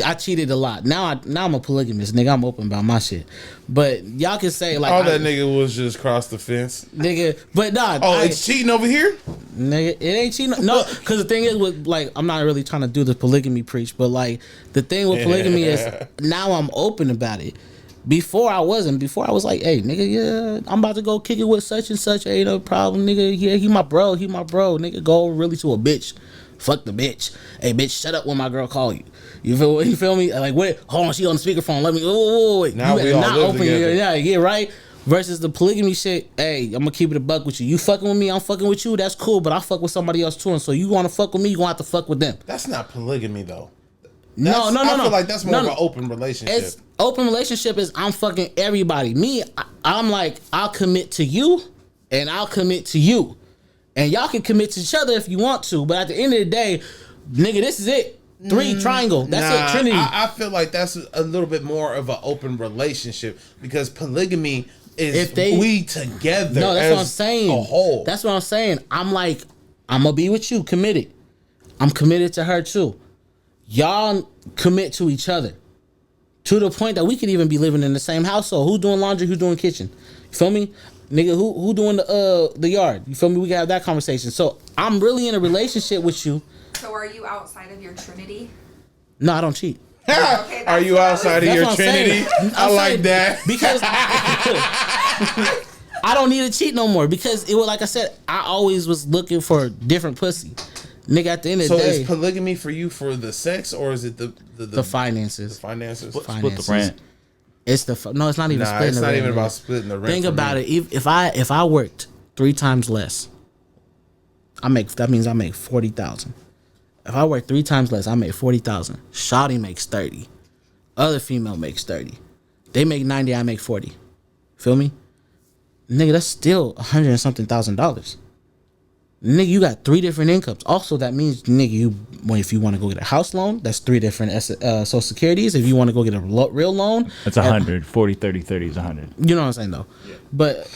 I cheated a lot. Now I'm a polygamist, nigga. I'm open about my shit. But y'all could say like All that nigga was just cross the fence. nigga. But nah. It's cheating over here? Nigga, it ain't cheating. No, because the thing is with like I'm not really trying to do the polygamy preach, but like the thing with polygamy is now I'm open about it. Before I wasn't. Before I was like, hey, nigga, yeah, I'm about to go kick it with such and such. Ain't no problem, nigga. Yeah, he my bro. Nigga, go really to a bitch. Fuck the bitch. Hey, bitch, shut up when my girl call you. You feel me? Like, wait, hold on, she on the speakerphone. Let me. Wait. Now we all live together. Yeah, right. Versus the polygamy shit. Hey, I'm gonna keep it a buck with you. You fucking with me, I'm fucking with you. That's cool, but I fuck with somebody else too. And so you want to fuck with me, you gonna have to fuck with them. That's not polygamy though. No. I feel like that's more of an open relationship. It's open relationship is I'm fucking everybody. Me, I'm like I'll commit to you, and I'll commit to you, and y'all can commit to each other if you want to. But at the end of the day, nigga, this is it. 3 triangle. That's it. Trinity. I feel like that's a little bit more of an open relationship because polygamy is we together. No, that's as what I'm saying. A whole. That's what I'm saying. I'm like I'm gonna be with you, committed. I'm committed to her too. Y'all commit to each other to the point that we could even be living in the same household. Who doing laundry? Who doing kitchen? You feel me, nigga? Who doing the yard? You feel me? We can have that conversation. So I'm really in a relationship with you. So are you outside of your Trinity? No, I don't cheat. Okay, Are you outside of That's your what I'm Trinity? saying. I I'm like saying that. because I don't need to cheat no more because it was like I said. I always was looking for different pussy. Nigga, at the end of the So day, is polygamy for you for the sex or is it the finances? The finances? Split the rent. It's no, it's not even splitting it's the not rent. even Man. about splitting the rent. Think for about me. it. If I worked 3 times less, that means I make 40,000. If I work 3 times less, I make 40,000. Shawty makes 30. Other female makes 30. They make 90, I make 40. Feel me? Nigga, that's still $100 and something thousand. Nigga, you got 3 different incomes. Also, that means, nigga, if you want to go get a house loan, that's 3 different Social Securities. If you want to go get a real loan, That's 100. 40, 30, 30 is 100. you know what I'm saying, though. Yeah. But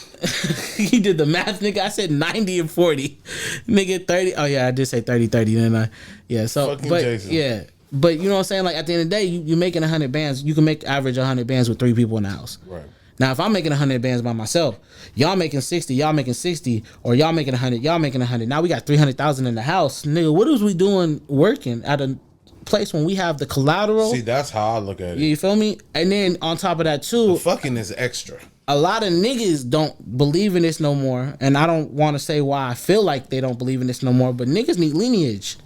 he did the math, nigga. I said 90 and 40. Nigga, 30. Oh, yeah, I did say 30, 30, didn't I? Yeah, so, Fucking but, Jason. yeah. But you know what I'm saying? Like, at the end of the day, you're making 100 bands. You can make average 100 bands with 3 people in the house. Right. Now, if I'm making 100 bands by myself, y'all making 60, y'all making 60, or y'all making 100, y'all making 100. Now we got 300,000 in the house. Nigga, what is we doing working at a place when we have the collateral? See, that's how I look at it. You feel me? And then on top of that, too, Fucking is extra. a lot of niggas don't believe in this no more. And I don't want to say why I feel like they don't believe in this no more, but niggas need lineage.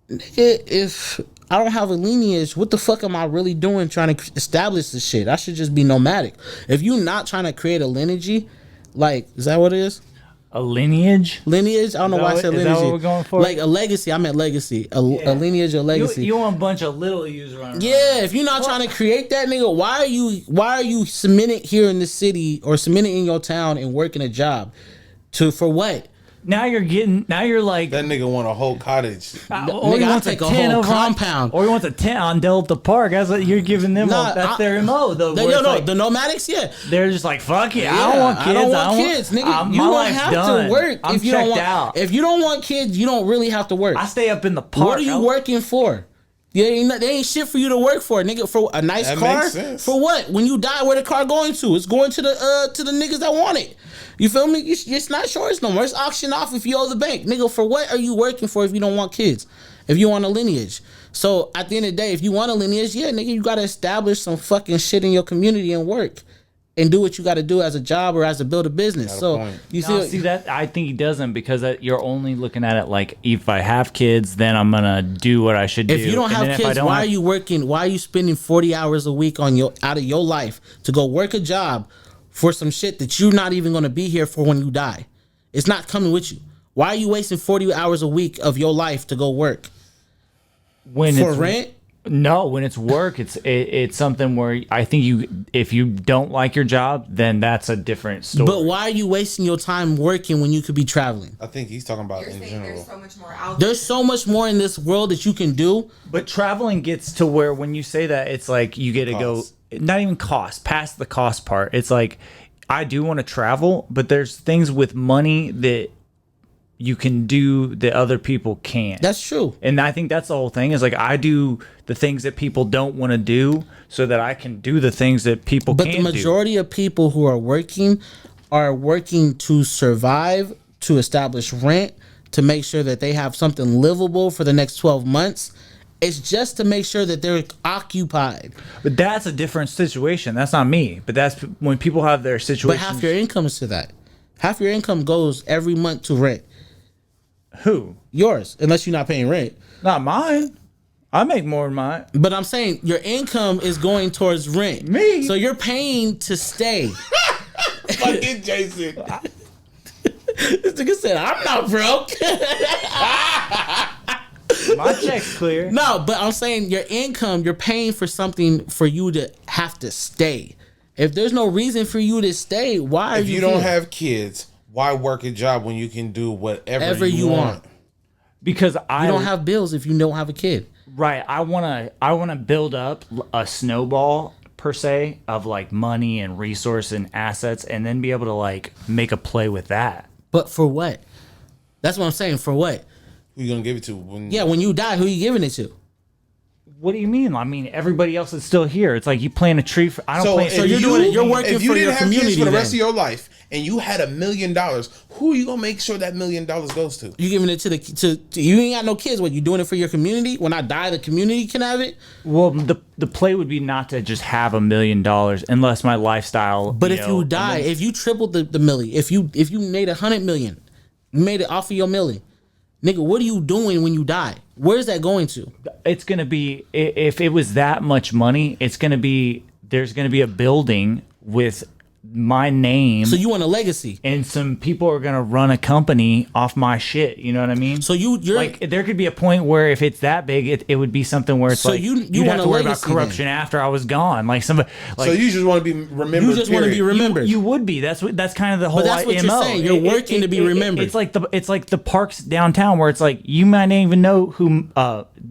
Nigga, if I don't have a lineage, what the fuck am I really doing trying to establish this shit? I should just be nomadic. If you not trying to create a lineage, like, is that what it is? A lineage? Lineage? I don't know why I said Is lineage. that what we're going for? Like a legacy. I meant legacy. A lineage or legacy. You want a bunch of little U's running around. Yeah, if you're not trying to create that, nigga, why are you submitting here in the city or submitting in your town and working a job? For what? Now you're like, That nigga want a whole cottage. or nigga, you I'll want take a a 10 whole over compound. or you want a 10 on Delta Park. That's what you're giving them. Nah, That's their MO. Though, The nomadics, yeah. they're just like, fuck it. I don't want kids. I don't want kids, nigga. My You don't life's have done. to work I'm if you don't checked want. out. If you don't want kids, you don't really have to work. I stay up in the park. What are you working for? They ain't shit for you to work for, nigga. For a nice That car, makes sense. for what? When you die, where the car going to? It's going to the niggas that want it. You feel me? It's not yours no more. It's auctioned off if you owe the bank, nigga. For what are you working for if you don't want kids? If you want a lineage? So at the end of the day, if you want a lineage, yeah, nigga, you gotta establish some fucking shit in your community and work. and do what you got to do as a job or as to build a business. Got a So point. you No, see that I think he doesn't because you're only looking at it like if I have kids, then I'm gonna do what I should do. if you don't And have then if I kids, don't why have- are you working? Why are you spending 40 hours a week on out of your life to go work a job for some shit that you're not even going to be here for when you die? It's not coming with you. Why are you wasting 40 hours a week of your life to go work when for it's rent? No, when it's work, it's something where I think if you don't like your job, then that's a different story. But why are you wasting your time working when you could be traveling? I think he's talking about You're in saying general. there's so much more out there. There's so much more in this world that you can do. But traveling gets to where when you say that, it's like you get to Cost. go, not even cost, past the cost part. It's like, I do want to travel, but there's things with money that you can do that other people can't. That's true. And I think that's the whole thing is like, I do the things that people don't want to do so that I can do the things that people But can't the majority of people who are working to survive, to establish rent, to make sure that they have something livable for the next 12 months. It's just to make sure that they're occupied. do. But that's a different situation. That's not me. But that's when people have their But situation. half your income is to that. Half your income goes every month to rent. Who? Yours, unless you're not paying rent. Not mine. I make more than mine. But I'm saying your income is going towards rent. Me? So you're paying to stay. Fucking Jason. This nigga said, I'm not broke. My check's clear. No, but I'm saying your income, you're paying for something for you to have to stay. If there's no reason for you to stay, why are If you you don't here? have kids, why work a job when you can do whatever Whatever you want? Because I You don't have bills if you don't have a kid. right. I wanna build up a snowball per se of like money and resource and assets, and then be able to like make a play with that. But for what? That's what I'm saying. For what? Who you gonna give it to? When Yeah, when you die, who you giving it to? What do you mean? I mean, everybody else is still here. It's like you plant a tree. I don't plant. So you're doing it. You're working if you for didn't your have kids community. for the rest then. of your life, and you had $1 million, who are you gonna make sure that $1 million goes to? You giving it to you ain't got no kids. What, you doing it for your community? When I die, the community can have it. Well, the play would be not to just have $1 million unless my lifestyle. But if you die, if you tripled the milli, if you made 100 million, you made it off of your milli, nigga, what are you doing when you die? Where's that going to? it's gonna be if it was that much money, it's gonna be there's gonna be a building with my name. So you want a legacy. And some people are gonna run a company off my shit. You know what I mean? So you're like, there could be a point where if it's that big, it would be something where it's So like you you'd want have a to worry about legacy corruption after I was gone. Like somebody, like So you just want to be remembered. You just want to be period. remembered. you would be. That's kind of the whole. But that's what you're MO. saying. You're working to be remembered. It's like the parks downtown where it's like you might not even know who.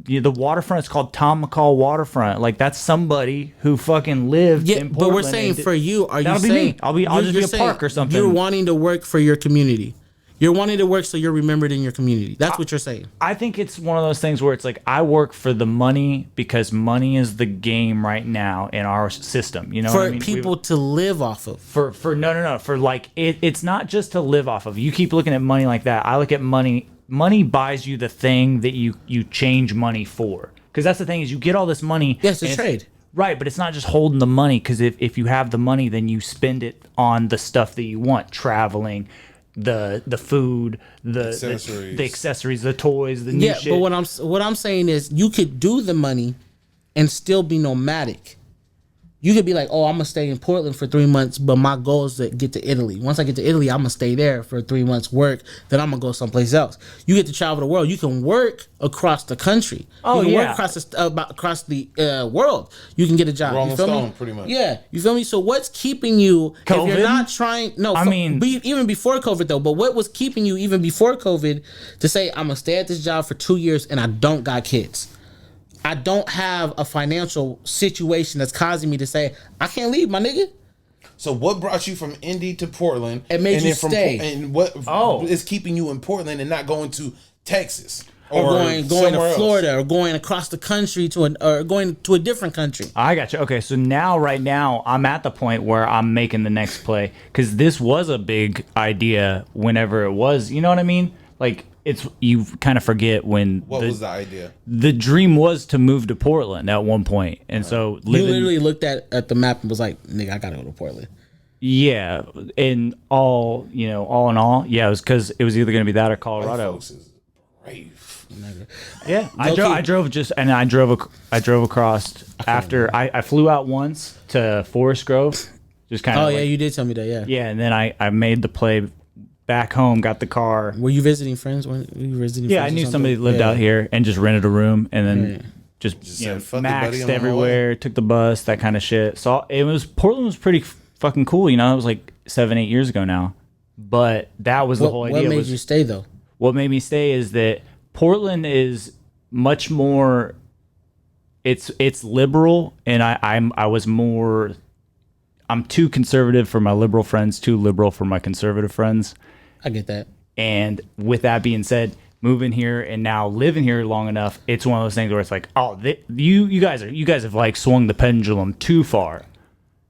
The waterfront is called Tom McCall Waterfront. Like that's somebody who fucking lived. Yeah, in but we're Portland saying and for you, are you that'll be saying me. I'll just be you're a saying park or something. You're wanting to work for your community. You're wanting to work so you're remembered in your community. That's what you're saying. I think it's one of those things where it's like I work for the money because money is the game right now in our system. You know For what I mean? people to live off of. For no for like it's not just to live off of. You keep looking at money like that. I look at money. Money buys you the thing that you change money for. Because that's the thing is you get all this money. Yes, it's and trade. Right, but it's not just holding the money. Because if you have the money, then you spend it on the stuff that you want, traveling, the food, the accessories, the toys, the new shit. But what I'm saying is you could do the money and still be nomadic. You could be like, oh, I'm gonna stay in Portland for 3 months, but my goal is to get to Italy. Once I get to Italy, I'm gonna stay there for 3 months, work. Then I'm gonna go someplace else. You get to travel the world. You can work across the country. Oh, you can yeah. work across the world. You can get a job. Rolling you feel Stone, me? pretty much. Yeah, you feel me. So what's keeping you? If COVID? you're not trying, no. I mean- even before COVID though. But what was keeping you even before COVID to say I'm gonna stay at this job for 2 years and I don't got kids? I don't have a financial situation that's causing me to say I can't leave, my nigga. So what brought you from Indy to Portland? It made and you then from stay. And what Oh. is keeping you in Portland and not going to Texas Or going somewhere to else? Florida, or going across the country or going to a different country. I got you. Okay, so right now, I'm at the point where I'm making the next play because this was a big idea whenever it was. You know what I mean? Like you kind of forget when What was the idea? the dream was to move to Portland at one point, and so You literally looked at the map and was like, "Nigga, I gotta go to Portland." Yeah, in all in all, yeah, it was because it was either going to be that or Colorado. Folks is brave. Yeah, I drove across after I flew out once to Forest Grove, just kind of. Oh yeah, you did tell me that. Yeah. Yeah, and then I made the play back home, got the car. Were you visiting friends? Were you visiting? Yeah, I friends or knew something? somebody that lived out here and just rented a room and then just said, "Fuck it, buddy, I'm maxed on my everywhere, took the bus, that kind of shit. So Portland was pretty fucking cool, It was like 7-8 years ago now. But that was the whole idea. What made you stay though? What made me stay is that Portland is much more. It's liberal, and I'm too conservative for my liberal friends, too liberal for my conservative friends. I get that. And with that being said, moving here and now living here long enough, it's one of those things where it's like, oh, you guys have like swung the pendulum too far.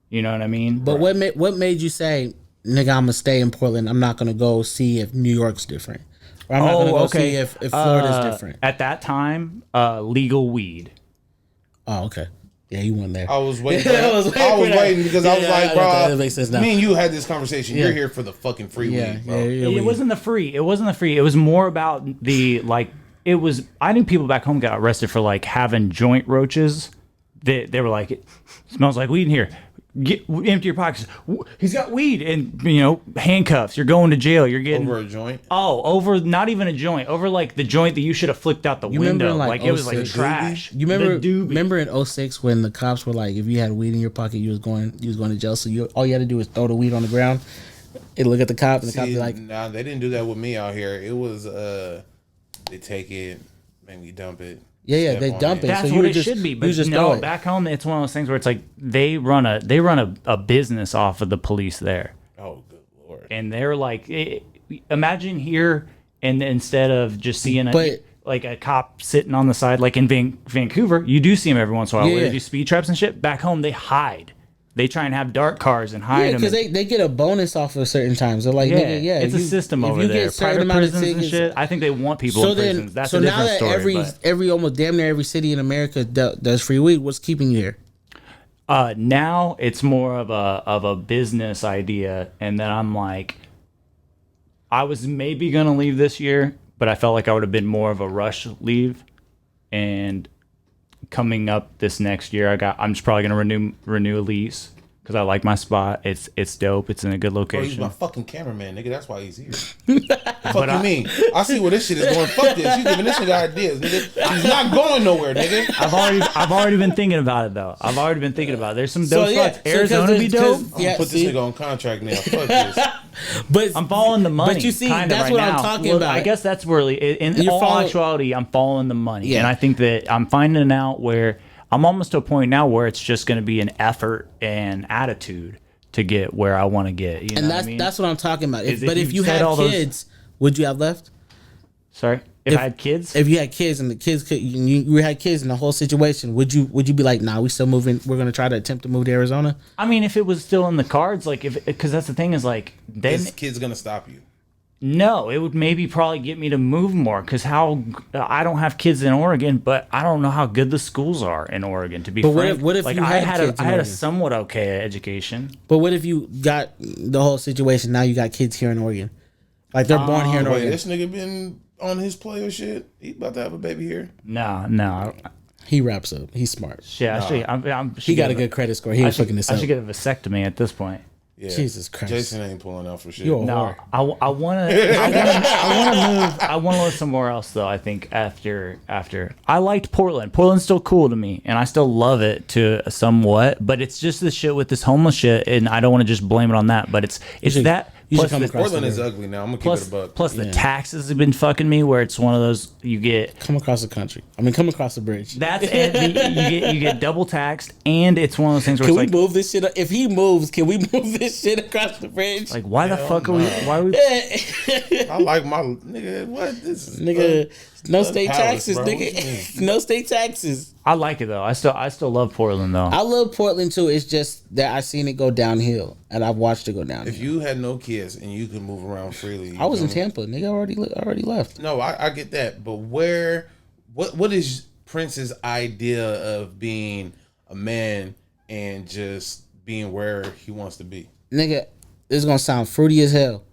You know what I mean? But what made you say, nigga, I'm gonna stay in Portland. I'm not gonna go see if New York's different, or I'm not gonna go see if Florida's different. At that time, legal weed. Oh, okay. Yeah, you went there. I was waiting. I was waiting because I was like, bro, that makes sense now. me and you had this conversation. Yeah. You're here for the fucking free weed, bro. It wasn't the free. It wasn't the free. It was more about the like. It was. I knew people back home got arrested for like having joint roaches. They were like, it smells like weed in here. Empty your pockets. He's got weed and handcuffs. You're going to jail. You're getting Over a joint. Oh, over not even a joint. Over like the joint that you should have flicked out the window. Like It was like 06? trash. You remember in 06 when the cops were like, if you had weed in your pocket, you was going to jail. So all you had to do was throw the weed on the ground and look at the cop, and the cop be like, nah, they didn't do that with me out here. It was they take it, maybe dump it. Yeah, they dump it. That's so what you it just, should be. you But just no, throw it. back home it's one of those things where it's like they run a business off of the police there. Oh, good lord! And they're like, imagine here, and instead of just seeing a cop sitting on the side, like in Vancouver, you do see them every once in a while. Yeah, Where yeah. they do speed traps and shit. Back home, they hide. They try and have dark cars and hide Yeah, them. because they get a bonus off of certain times. They're like, it's a system over there. Private prisons and shit. I think they want people in prisons. That's a different story. Now that every almost damn near every city in America does free weed, what's keeping you here? Now it's more of a business idea, and then I'm like, I was maybe gonna leave this year, but I felt like I would have been more of a rush leave, and coming up this next year, I'm just probably gonna renew a lease because I like my spot. It's dope. It's in a good Bro, he's location. my fucking cameraman, nigga. That's why he's here. Fuck you mean? I see where this shit is going. Fuck this. You giving this nigga ideas, nigga. He's not going nowhere, nigga. I've already been thinking about it though. I've already been thinking about it. There's some dope spots. Arizona be dope. I'm gonna put this nigga on contract now. Fuck this. But I'm following the money. But you see, kinda that's right what now. I'm talking Well, about. I guess that's really, in all actuality, I'm following the money. Yeah. And I think that I'm finding out where I'm almost to a point now where it's just going to be an effort and attitude to get where I want to get. You know what I mean? That's what I'm talking about. Is If you had kids, would you have left? Sorry? If I had kids? If you had kids and the kids you had kids in the whole situation, would you be like, nah, we still moving? We're gonna try to attempt to move to Arizona. I mean, if it was still in the cards, like because that's the thing is like then This kid's gonna stop you. no, it would maybe probably get me to move more because I don't have kids in Oregon, but I don't know how good the schools are in Oregon. To be frank, what if like you I had kids in I had a Oregon? somewhat okay education. But what if you got the whole situation? Now you got kids here in Oregon, like they're born here in Wait, Oregon. this nigga been on his player shit. He about to have a baby here. No, He wraps up. He's smart. shit. He got a good credit score. He ain't fucking this I up. should get a vasectomy at this point. Yeah. Jesus Christ. Jason ain't pulling out for shit. You're a No, whore. I want to move. I want to live somewhere else though. I think after I liked Portland. Portland's still cool to me, and I still love it to somewhat. But it's just this shit with this homeless shit, and I don't want to just blame it on that. But it's that. you should Plus come the, across Portland the is river. ugly now. I'm gonna plus, keep it a buck. plus the taxes have been fucking me. Where it's one of those you get. Come across the country. I mean, come across the bridge. That's it. You get double taxed, and it's one of those things where Can it's we like, move this shit? If he moves, can we move this shit across the bridge? like why the fuck are we? Why are we? I like my nigga. What this is, Nigga, no state palace, taxes, bro. nigga. No state taxes. I like it though. I still love Portland though. I love Portland too. It's just that I seen it go downhill, and I've watched it go downhill. If you had no kids and you could move around freely, I was in Tampa, nigga. I already left. No, I get that, but what is Prince's idea of being a man and just being where he wants to be? nigga, this is gonna sound fruity as hell.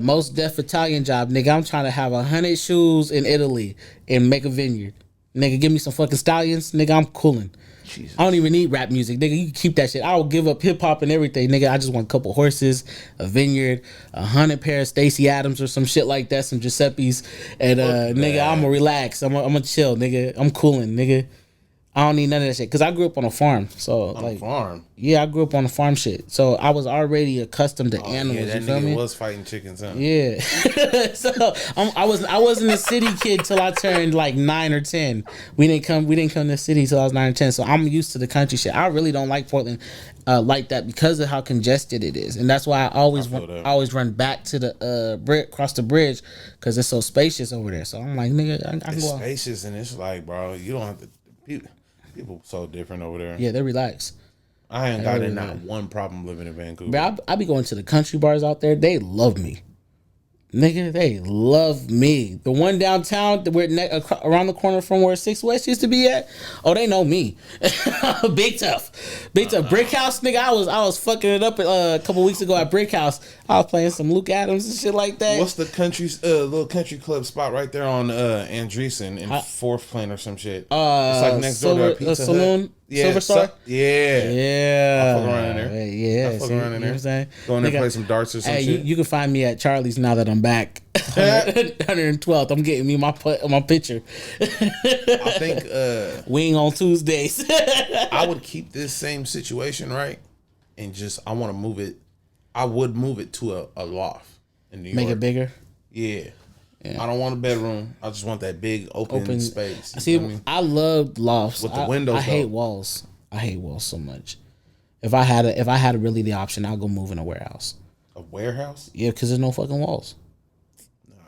Most deaf Italian job, nigga. I'm trying to have 100 shoes in Italy and make a vineyard. Nigga, give me some fucking stallions, nigga. I'm cooling. Jesus. I don't even need rap music, nigga. You can keep that shit. I will give up hip hop and everything, nigga. I just want a couple horses, a vineyard, 100 pair of Stacey Adams or some shit like that, some Giuseppe's, and nigga, I'm gonna relax. I'm gonna chill, nigga. I'm cooling, nigga. I don't need none of that shit because I grew up on a farm. So On a farm? Yeah, I grew up on a farm shit. So I was already accustomed to animals. Yeah, that you feel nigga me? was fighting chickens, huh? Yeah. So I wasn't a city kid till I turned like 9 or 10. We didn't come to the city till I was 9 or 10. So I'm used to the country shit. I really don't like Portland like that because of how congested it is, and that's why I always run back to the across the bridge because it's so spacious over there. So I'm like, nigga, I can It's go out. spacious, and it's like, bro, you don't have to. People so different over there. Yeah, they're relaxed. I ain't got not one problem living in Vancouver. But I be going to the country bars out there. They love me. Nigga, they love me. The one downtown where around the corner from where 6 West used to be at. Oh, they know me. Big tough. Brick House, nigga. I was fucking it up a couple weeks ago at Brick House. I was playing some Luke Adams and shit like that. What's the little country club spot right there on Andreessen in 4th Plane or some shit? It's like next door to a Pizza Saloon. Hut. Yeah, Silver Star? Yeah. I fuck around in there. Yeah. I fuck around in there. You know what I'm saying? Go in there and play some darts or some shit. You can find me at Charlie's now that I'm back. 112th. I'm getting me my picture. I think wing on Tuesdays. I would keep this same situation, right? And just I want to move it. I would move it to a loft in New York. Make it bigger. Yeah. I don't want a bedroom. I just want that big open space. See, I love lofts with the windows. I hate walls. I hate walls so much. If I had really the option, I'll go move in a warehouse. A warehouse? Yeah, because there's no fucking walls.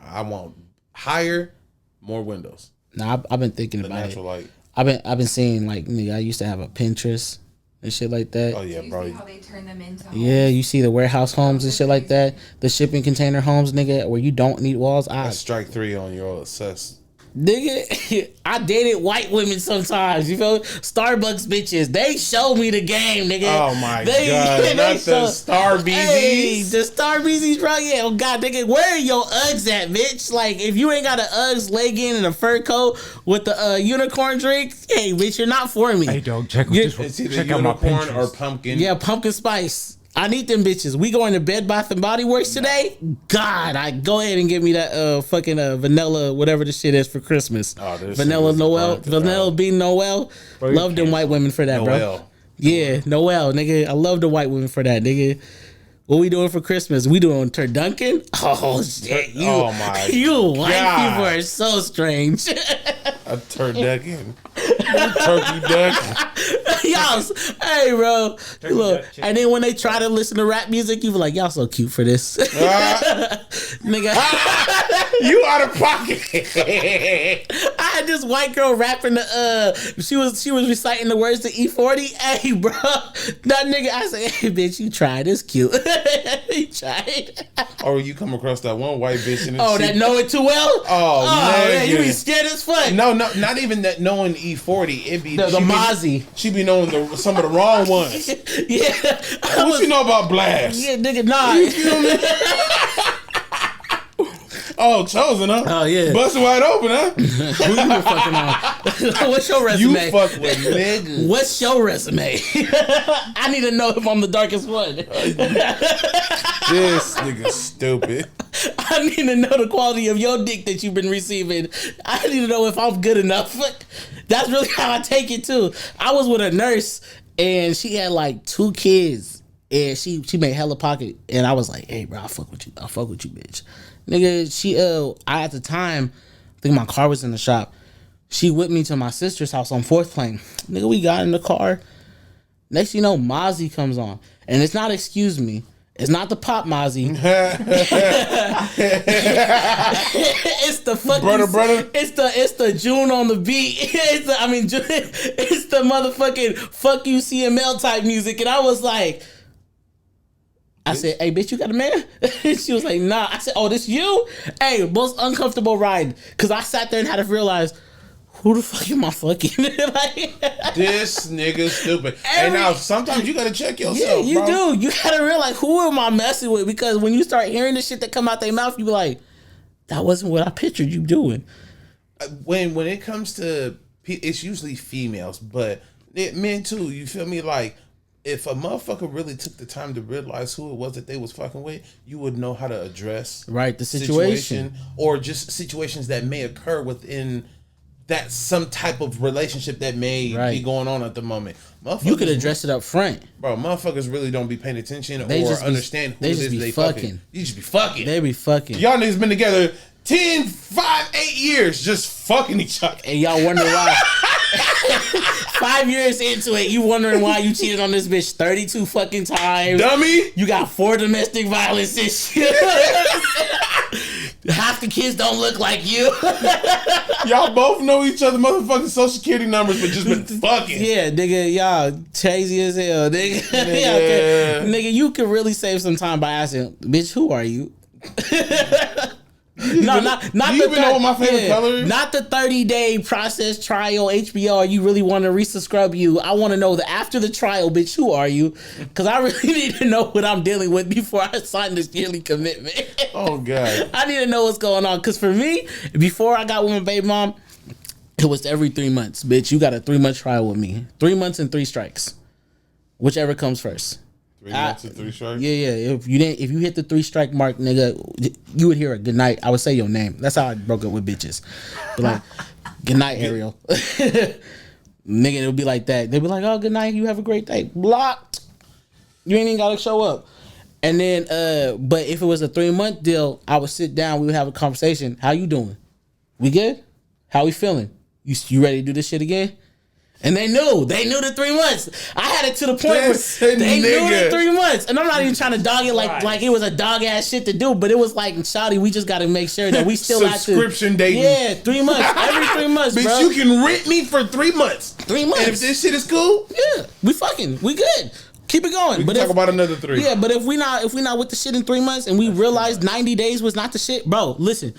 I want higher, more windows. Nah, I've been thinking about natural light. I've been seeing like nigga. I used to have a Pinterest and shit like that. Oh yeah, bro. See how they turn them into homes? Yeah, you see the warehouse homes and shit like that. The shipping container homes, nigga, where you don't need walls. That's strike 3 on your assess. Nigga, I dated white women sometimes. You feel me? Starbucks bitches. They show me the game, nigga. Oh my god, not the Star BZs. Hey, the Star BZs, bro. Yeah, oh god, nigga, where are your Uggs at, bitch? Like, if you ain't got an Uggs legging and a fur coat with the unicorn drink, hey, bitch, you're not for me. Hey, dog, check out my unicorn Pinterest. or pumpkin. Yeah, pumpkin spice. I need them bitches. We going to Bed Bath and Body Works today? God, I go ahead and give me that fucking vanilla, whatever the shit is for Christmas. Oh, vanilla Noel, vanilla bean Noel. Love them white women for that, bro. Yeah, Noel, nigga. I love the white women for that, nigga. What we doing for Christmas? We doing turducken? Oh shit! Oh my! You white people are so strange. A turducken, turkey duck. Y'all, hey bro, look. And then when they try to listen to rap music, you be like, y'all so cute for this, nigga. You out of pocket. I had this white girl rapping the she was reciting the words to E40. Hey bro, that nigga, I said, hey bitch, you tried. It's cute. You tried. Or you come across that one white bitch and that know it too well. Oh yeah, you be scared as fuck. No, not even that knowing E40. It be the Mozzie. She be knowing some of the wrong ones. Yeah. What you know about Blast? Yeah, nigga, nah. You feel me? Oh, Chosen, huh? Oh, yeah. Busted wide open, huh? Who you been fucking on? What's your resume? You fuck with niggas. What's your resume? I need to know if I'm the darkest one. This nigga stupid. I need to know the quality of your dick that you've been receiving. I need to know if I'm good enough. That's really how I take it, too. I was with a nurse, and she had, like, 2 kids, and she made hella pocket, and I was like, hey, bro, I'll fuck with you, bitch. Nigga, she I at the time, I think my car was in the shop. She whipped me to my sister's house on 4th Plane. Nigga, we got in the car. Next you know, Mozzie comes on. And it's not excuse me. It's not the pop Mozzie. It's the fucking brother. It's the June on the beat. It's the motherfucking fuck you CML type music. And I was like, I said, hey, bitch, you got a man? She was like, nah. I said, oh, this you? Hey, most uncomfortable ride. Because I sat there and had to realize, who the fuck am I fucking? Like, This nigga stupid. And now sometimes you gotta check yeah, yourself, you bro. do. You gotta realize, who am I messing with? Because when you start hearing the shit that come out their mouth, you be like, that wasn't what I pictured you doing. When it comes to, it's usually females, but men too. You feel me? Like, if a motherfucker really took the time to realize who it was that they was fucking with, you would know how to address The situation. or just situations that may occur within that some type of relationship that may be going on at the moment. You could address it up front. Bro, motherfuckers really don't be paying attention They or just understand who they it just is be they fucking. You just be fucking. They be fucking. Y'all niggas been together 10, 5, 8 years just fucking each other. And y'all wonder why. 5 years into it, you wondering why you cheated on this bitch 32 fucking times. Dummy. You got 4 domestic violence issues. Half the kids don't look like you. Y'all both know each other motherfucking social security numbers, but just been fucking. Yeah, nigga, y'all crazy as hell, nigga. Yeah, nigga, you could really save some time by asking, bitch, who are you? No, not Do you even know what my favorite color is? Not the 30-day process trial HBO. You really want to resubscribe you? I want to know after the trial, bitch. Who are you? Because I really need to know what I'm dealing with before I sign this yearly commitment. Oh god, I need to know what's going on. Because for me, before I got with my baby mom, it was every 3 months, bitch. You got a 3-month trial with me. 3 months and 3 strikes, whichever comes first. 3 months and 3 strikes. Yeah. If you hit the 3 strike mark, nigga, you would hear a good night. I would say your name. That's how I broke up with bitches. But like, good night, Ariel. Nigga, it would be like that. They'd be like, oh, good night. You have a great day. Blocked. You ain't even gotta show up. And then, but if it was a 3-month deal, I would sit down. We would have a conversation. How you doing? We good? How we feeling? You ready to do this shit again? And they knew the 3 months. I had it to the point where they knew the 3 months. And I'm not even trying to dog it like it was a dog ass shit to do, but it was like, shawty, we just got to make sure that we still have to. Subscription dating. Yeah, 3 months. Every 3 months, Bitch, bro. you can rent me for 3 months. 3 months. And if this shit is cool, yeah, we fucking, we good. Keep it going. we can talk about another 3. Yeah, but if we not with the shit in 3 months and we realize 90 days was not the shit, bro, listen,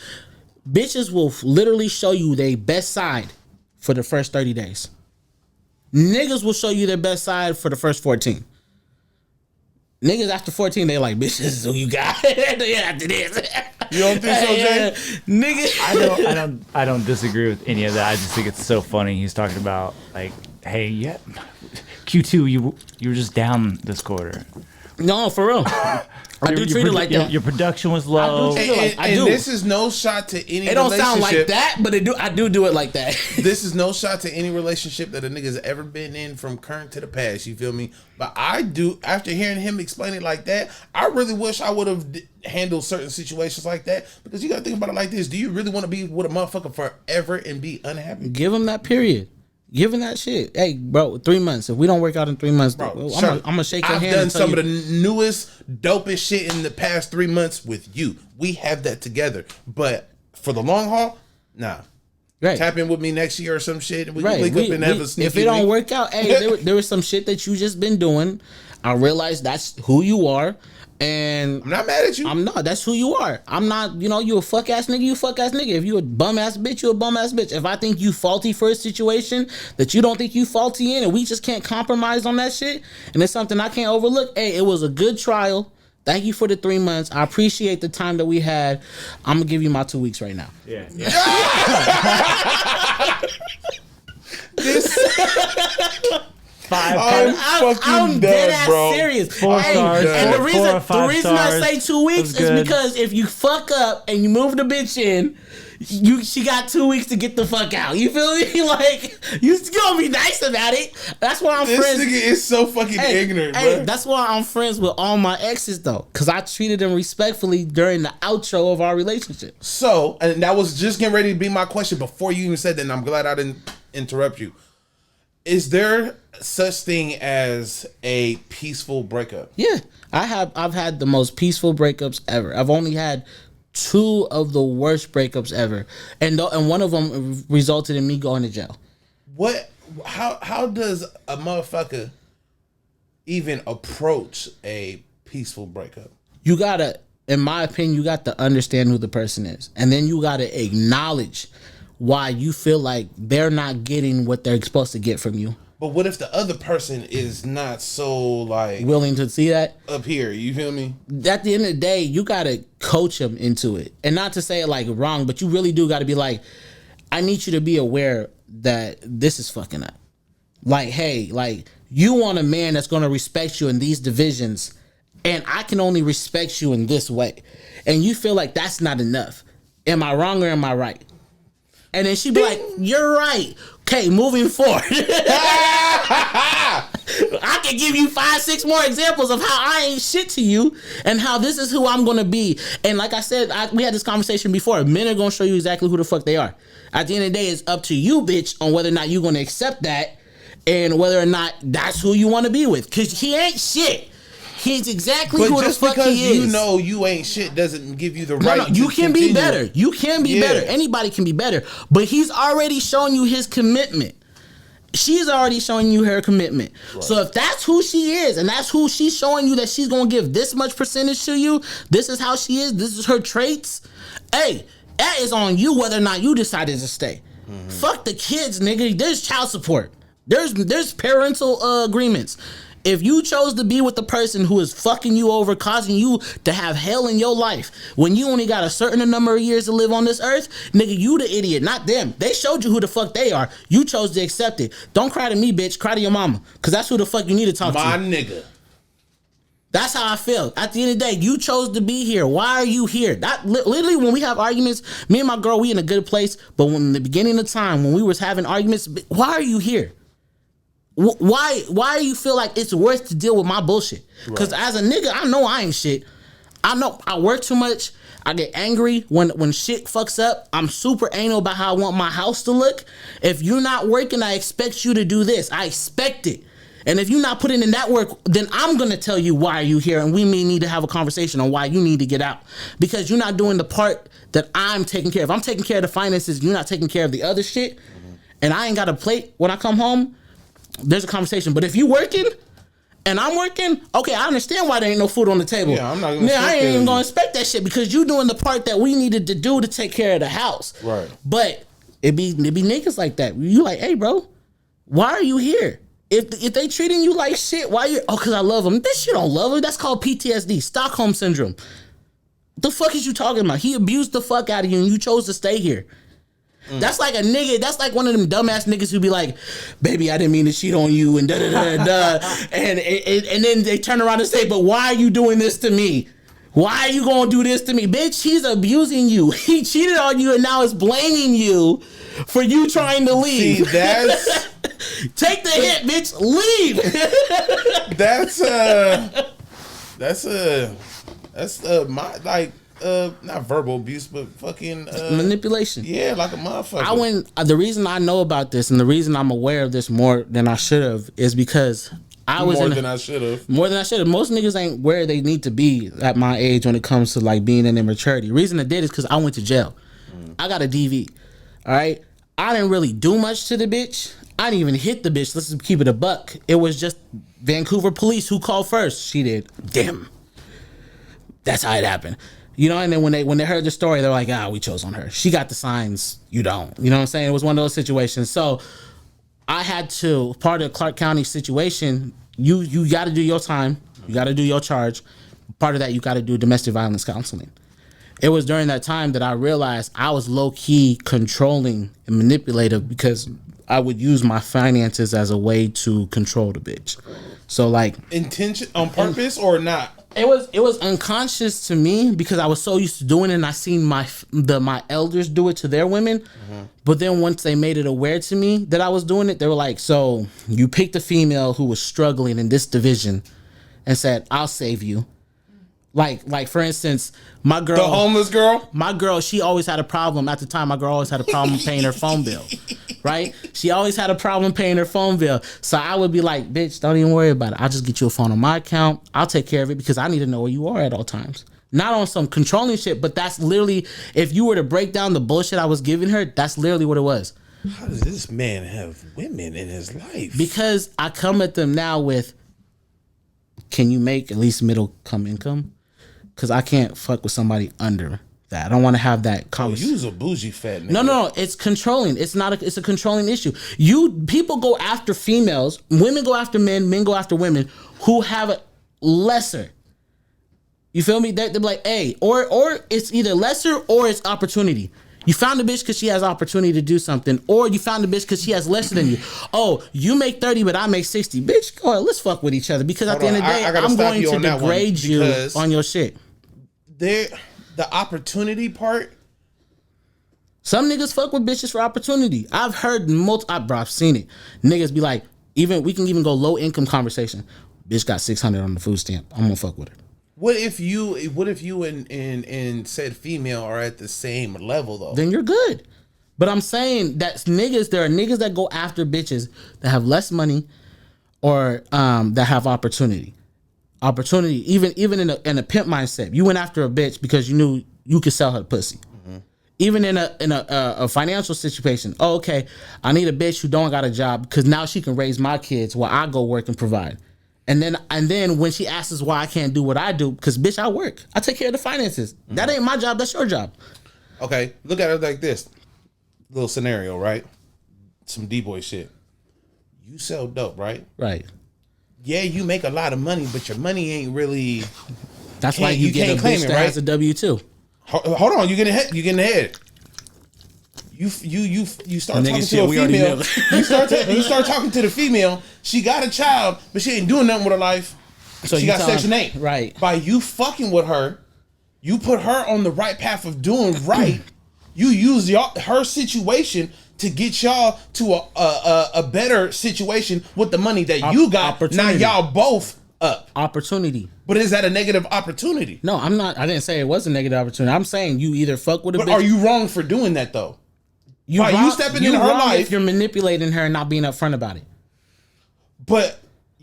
bitches will literally show you their best side for the first 30 days. Niggas will show you their best side for the first 14. Niggas after 14, they like, bitch, this is who you got. After this. You don't think so, Jay? Nigga. I don't disagree with any of that. I just think it's so funny. He's talking about like, hey, yeah, Q2, you were just down this quarter. No, for real. I do treat it like that. Your production was low. And this is no shot to any It don't relationship. sound like that, but I do it like that. This is no shot to any relationship that a nigga's ever been in from current to the past. You feel me? But I do, after hearing him explain it like that, I really wish I would have handled certain situations like that. Because you got to think about it like this. Do you really want to be with a motherfucker forever and be unhappy? Give him that period. Give him that shit. Hey, bro, 3 months. If we don't work out in 3 months, Bro, I'm gonna shake your hand. I've done some of the newest, dopest shit in the past 3 months with you. We have that together. But for the long haul, nah. Right. Tap in with me next year or some shit, and we Right. can link up and have a sneaky If it don't link. work out, hey, there was some shit that you just been doing. I realize that's who you are. And I'm not mad at you. I'm not. That's who you are. I'm not, you a fuck ass nigga, you a fuck ass nigga. If you a bum ass bitch, you a bum ass bitch. If I think you faulty for a situation that you don't think you faulty in and we just can't compromise on that shit and it's something I can't overlook, hey, it was a good trial. Thank you for the 3 months. I appreciate the time that we had. I'm going to give you my 2 weeks right now. Yeah. I'm dead ass serious. 4 stars. And the 4 reason, or 5 I stars. say 2 weeks is good. because if you fuck up and you move the bitch in, she got 2 weeks to get the fuck out. You feel me? Like, you gonna be nice about it. That's why I'm friends. This nigga is so fucking ignorant, bro. That's why I'm friends with all my exes though, because I treated them respectfully during the outro of our relationship. So, and that was just getting ready to be my question before you even said that, and I'm glad I didn't interrupt you. Is there such thing as a peaceful breakup? Yeah, I've had the most peaceful breakups ever. I've only had 2 of the worst breakups ever, and one of them resulted in me going to jail. What? How does a motherfucker even approach a peaceful breakup? You gotta, in my opinion, you got to understand who the person is, and then you gotta acknowledge why you feel like they're not getting what they're supposed to get from you. But what if the other person is not so like willing to see that up here? You feel me? At the end of the day, you gotta coach them into it, and not to say it like wrong, but you really do gotta be like, I need you to be aware that this is fucking up. Like, hey, like you want a man that's gonna respect you in these divisions, and I can only respect you in this way, and you feel like that's not enough. Am I wrong or am I right? And then she'd be like, you're right. Okay, moving forward. I can give you 5-6 more examples of how I ain't shit to you and how this is who I'm going to be. And like I said, we had this conversation before. Men are going to show you exactly who the fuck they are. At the end of the day, it's up to you, bitch, on whether or not you're going to accept that and whether or not that's who you want to be with. Because he ain't shit. He's exactly who the fuck he is. You know you ain't shit doesn't give you the right. No, you can be better. You can be better. Anybody can be better. But he's already shown you his commitment. She's already showing you her commitment. Right. So if that's who she is, and that's who she's showing you that she's gonna give this much percentage to you, this is how she is, this is her traits. Hey, that is on you whether or not you decided to stay. Mm-hmm. Fuck the kids, nigga. There's child support. There's parental agreements. If you chose to be with the person who is fucking you over, causing you to have hell in your life, when you only got a certain number of years to live on this earth, nigga, you the idiot, not them. They showed you who the fuck they are. You chose to accept it. Don't cry to me, bitch. Cry to your mama. Because that's who the fuck you need to talk to. My nigga. That's how I feel. At the end of the day, you chose to be here. Why are you here? That literally, when we have arguments, me and my girl, we in a good place. But when in the beginning of time, when we was having arguments, why are you here? Why do you feel like it's worth to deal with my bullshit? Because as a nigga, I know I ain't shit. I know I work too much. I get angry when shit fucks up. I'm super anal about how I want my house to look. If you're not working, I expect you to do this. I expect it. And if you're not putting in that work, then I'm going to tell you why are you here, and we may need to have a conversation on why you need to get out. Because you're not doing the part that I'm taking care of. I'm taking care of the finances. You're not taking care of the other shit. And I ain't got a plate when I come home. There's a conversation. But if you working and I'm working, okay, I understand why there ain't no food on the table. Yeah, I'm not gonna I ain't even gonna expect that shit because you doing the part that we needed to do to take care of the house. Right. But it be niggas like that. You like, hey, bro, why are you here? If they treating you like shit, why you? Oh, because I love them. Bitch, you don't love her. That's called PTSD, Stockholm Syndrome. The fuck is you talking about? He abused the fuck out of you and you chose to stay here. That's like a nigga. That's like one of them dumbass niggas who be like, "Baby, I didn't mean to cheat on you," and da da da da. And then they turn around and say, "But why are you doing this to me? Why are you gonna do this to me, bitch? He's abusing you. He cheated on you, and now is blaming you for you trying to leave." See, that's take the hit, bitch. Leave. that's my like. Not verbal abuse, but fucking manipulation. Yeah, like a motherfucker. The reason I know about this and the reason I'm aware of this more than I should have is because I was more than I should have. Most niggas ain't where they need to be at my age when it comes to like being in immaturity. The reason I did is because I went to jail. I got a DV. All right, I didn't really do much to the bitch. I didn't even hit the bitch. Let's just keep it a buck. It was just Vancouver police who called first. She did. Damn. That's how it happened. You know, and then when they heard the story, they're like, we chose on her. She got the signs, you don't. You know what I'm saying? It was one of those situations. So I had to, part of the Clark County situation, you got to do your time. You got to do your charge. Part of that, you got to do domestic violence counseling. It was during that time that I realized I was low-key controlling and manipulative because I would use my finances as a way to control the bitch. So like... Intention, on purpose or not? It was unconscious to me because I was so used to doing it and I seen my elders do it to their women. Mm-hmm. But then once they made it aware to me that I was doing it, they were like, so you picked a female who was struggling in this division and said, I'll save you. Like for instance, my girl, the homeless girl, she always had a problem. At the time, my girl always had a problem paying her phone bill, right? She always had a problem paying her phone bill. So I would be like, bitch, don't even worry about it. I'll just get you a phone on my account. I'll take care of it because I need to know where you are at all times. Not on some controlling shit, but that's literally, if you were to break down the bullshit I was giving her, that's literally what it was. How does this man have women in his life? Because I come at them now with, can you make at least middle income? Because I can't fuck with somebody under that. I don't want to have that conversation. You's a bougie fat nigga. No. It's controlling. It's not. It's a controlling issue. People go after females. Women go after men. Men go after women who have a lesser. You feel me? They're like, hey, or it's either lesser or it's opportunity. You found a bitch because she has opportunity to do something, or you found a bitch because she has lesser than you. Oh, you make 30, but I make 60. Bitch, go ahead, let's fuck with each other. Because at the end of the day, I'm going to degrade you on your shit. The opportunity part. Some niggas fuck with bitches for opportunity. I've heard I've seen it. Niggas be like, we can even go low income conversation. Bitch got 600 on the food stamp. I'm gonna fuck with her. What if you and said female are at the same level though? Then you're good. But I'm saying that there are niggas that go after bitches that have less money or that have opportunity. Opportunity, even in a pimp mindset. You went after a bitch because you knew you could sell her pussy. Mm-hmm. Even in a financial situation. Oh, okay, I need a bitch who don't got a job because now she can raise my kids while I go work and provide. And then when she asks us why I can't do what I do, because bitch, I work. I take care of the finances. Mm-hmm. That ain't my job. That's your job. Okay, look at it like this. Little scenario, right? Some D-boy shit. You sell dope, right? Right. Yeah, you make a lot of money, but your money ain't really. That's why you get a bitch that has a W-2. Hold on, you getting ahead. You start talking to a female. you start talking to the female. She got a child, but she ain't doing nothing with her life. So she got Section 8. Right. By you fucking with her, you put her on the right path of doing right. You use her situation to get y'all to a better situation with the money that you got. Now y'all both up. Opportunity. But is that a negative opportunity? No, I'm not. I didn't say it was a negative opportunity. I'm saying you either fuck with a bitch. But are you wrong for doing that though? You stepping in her life. If you're manipulating her and not being upfront about it. But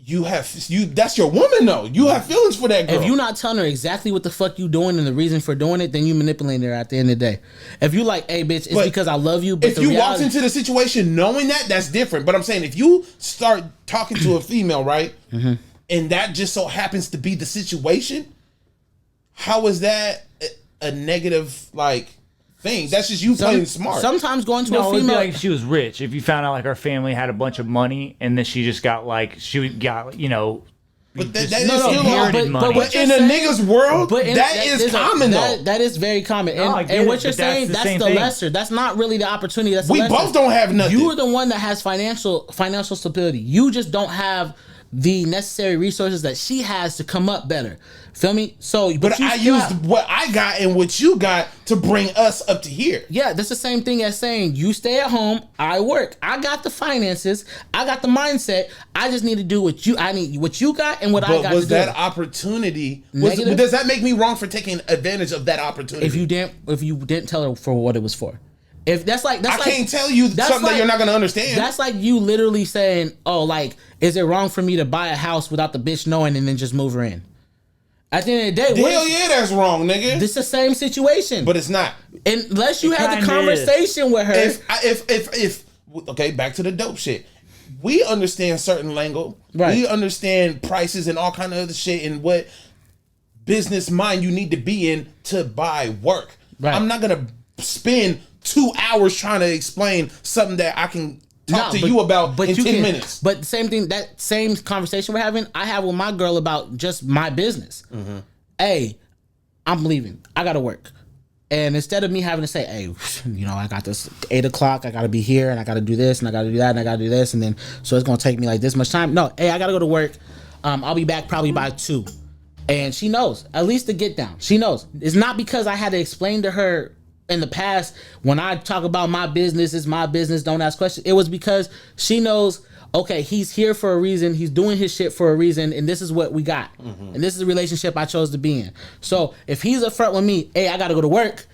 that's your woman though. You have feelings for that girl. If you're not telling her exactly what the fuck you doing and the reason for doing it, then you manipulating her at the end of the day. If you like, hey bitch, it's because I love you. But if you walked into the situation knowing that's different. But I'm saying if you start talking to a female, right? Mm-hmm. And that just so happens to be the situation, how is that a negative thing? That's just you playing smart. Sometimes going to a female, it'd be like if she was rich. If you found out her family had a bunch of money and then she just got But that is still money. But in a nigga's world, that is common though. That is very common. And what you're saying, that's the lesser. That's not really the opportunity. That's the lesser. Both don't have nothing. You are the one that has financial stability. You just don't have the necessary resources that she has to come up better. Feel me? So, but I used what I got and what you got to bring us up to here. Yeah, that's the same thing as saying you stay at home, I work. I got the finances, I got the mindset. I just need to do what you got and what I got to do. But was that opportunity? Does that make me wrong for taking advantage of that opportunity? If you didn't tell her for what it was for. If I can't tell you something that you're not gonna understand. That's like you literally saying, "Oh, is it wrong for me to buy a house without the bitch knowing and then just move her in?" At the end of the day, hell yeah, that's wrong, nigga. This is the same situation, but it's not. Unless you had the conversation with her. If okay, back to the dope shit. We understand certain lingo. Right. We understand prices and all kind of other shit and what business mind you need to be in to buy work. Right. I'm not gonna spend 2 hours trying to explain something that I can talk to you about in 10 minutes. But same thing, that same conversation we're having, I have with my girl about just my business. Mm-hmm. Hey, I'm leaving. I got to work. And instead of me having to say, hey, I got this 8 o'clock, I got to be here, and I got to do this, and I got to do that, and I got to do this, and then, so it's going to take me this much time. No, hey, I got to go to work. I'll be back probably by 2. And she knows, at least the get down. She knows. It's not because I had to explain to her in the past, when I talk about my business, it's my business, don't ask questions. It was because she knows, okay, he's here for a reason, he's doing his shit for a reason, and this is what we got. Mm-hmm. And this is the relationship I chose to be in. So if he's upfront with me, hey, I gotta go to work,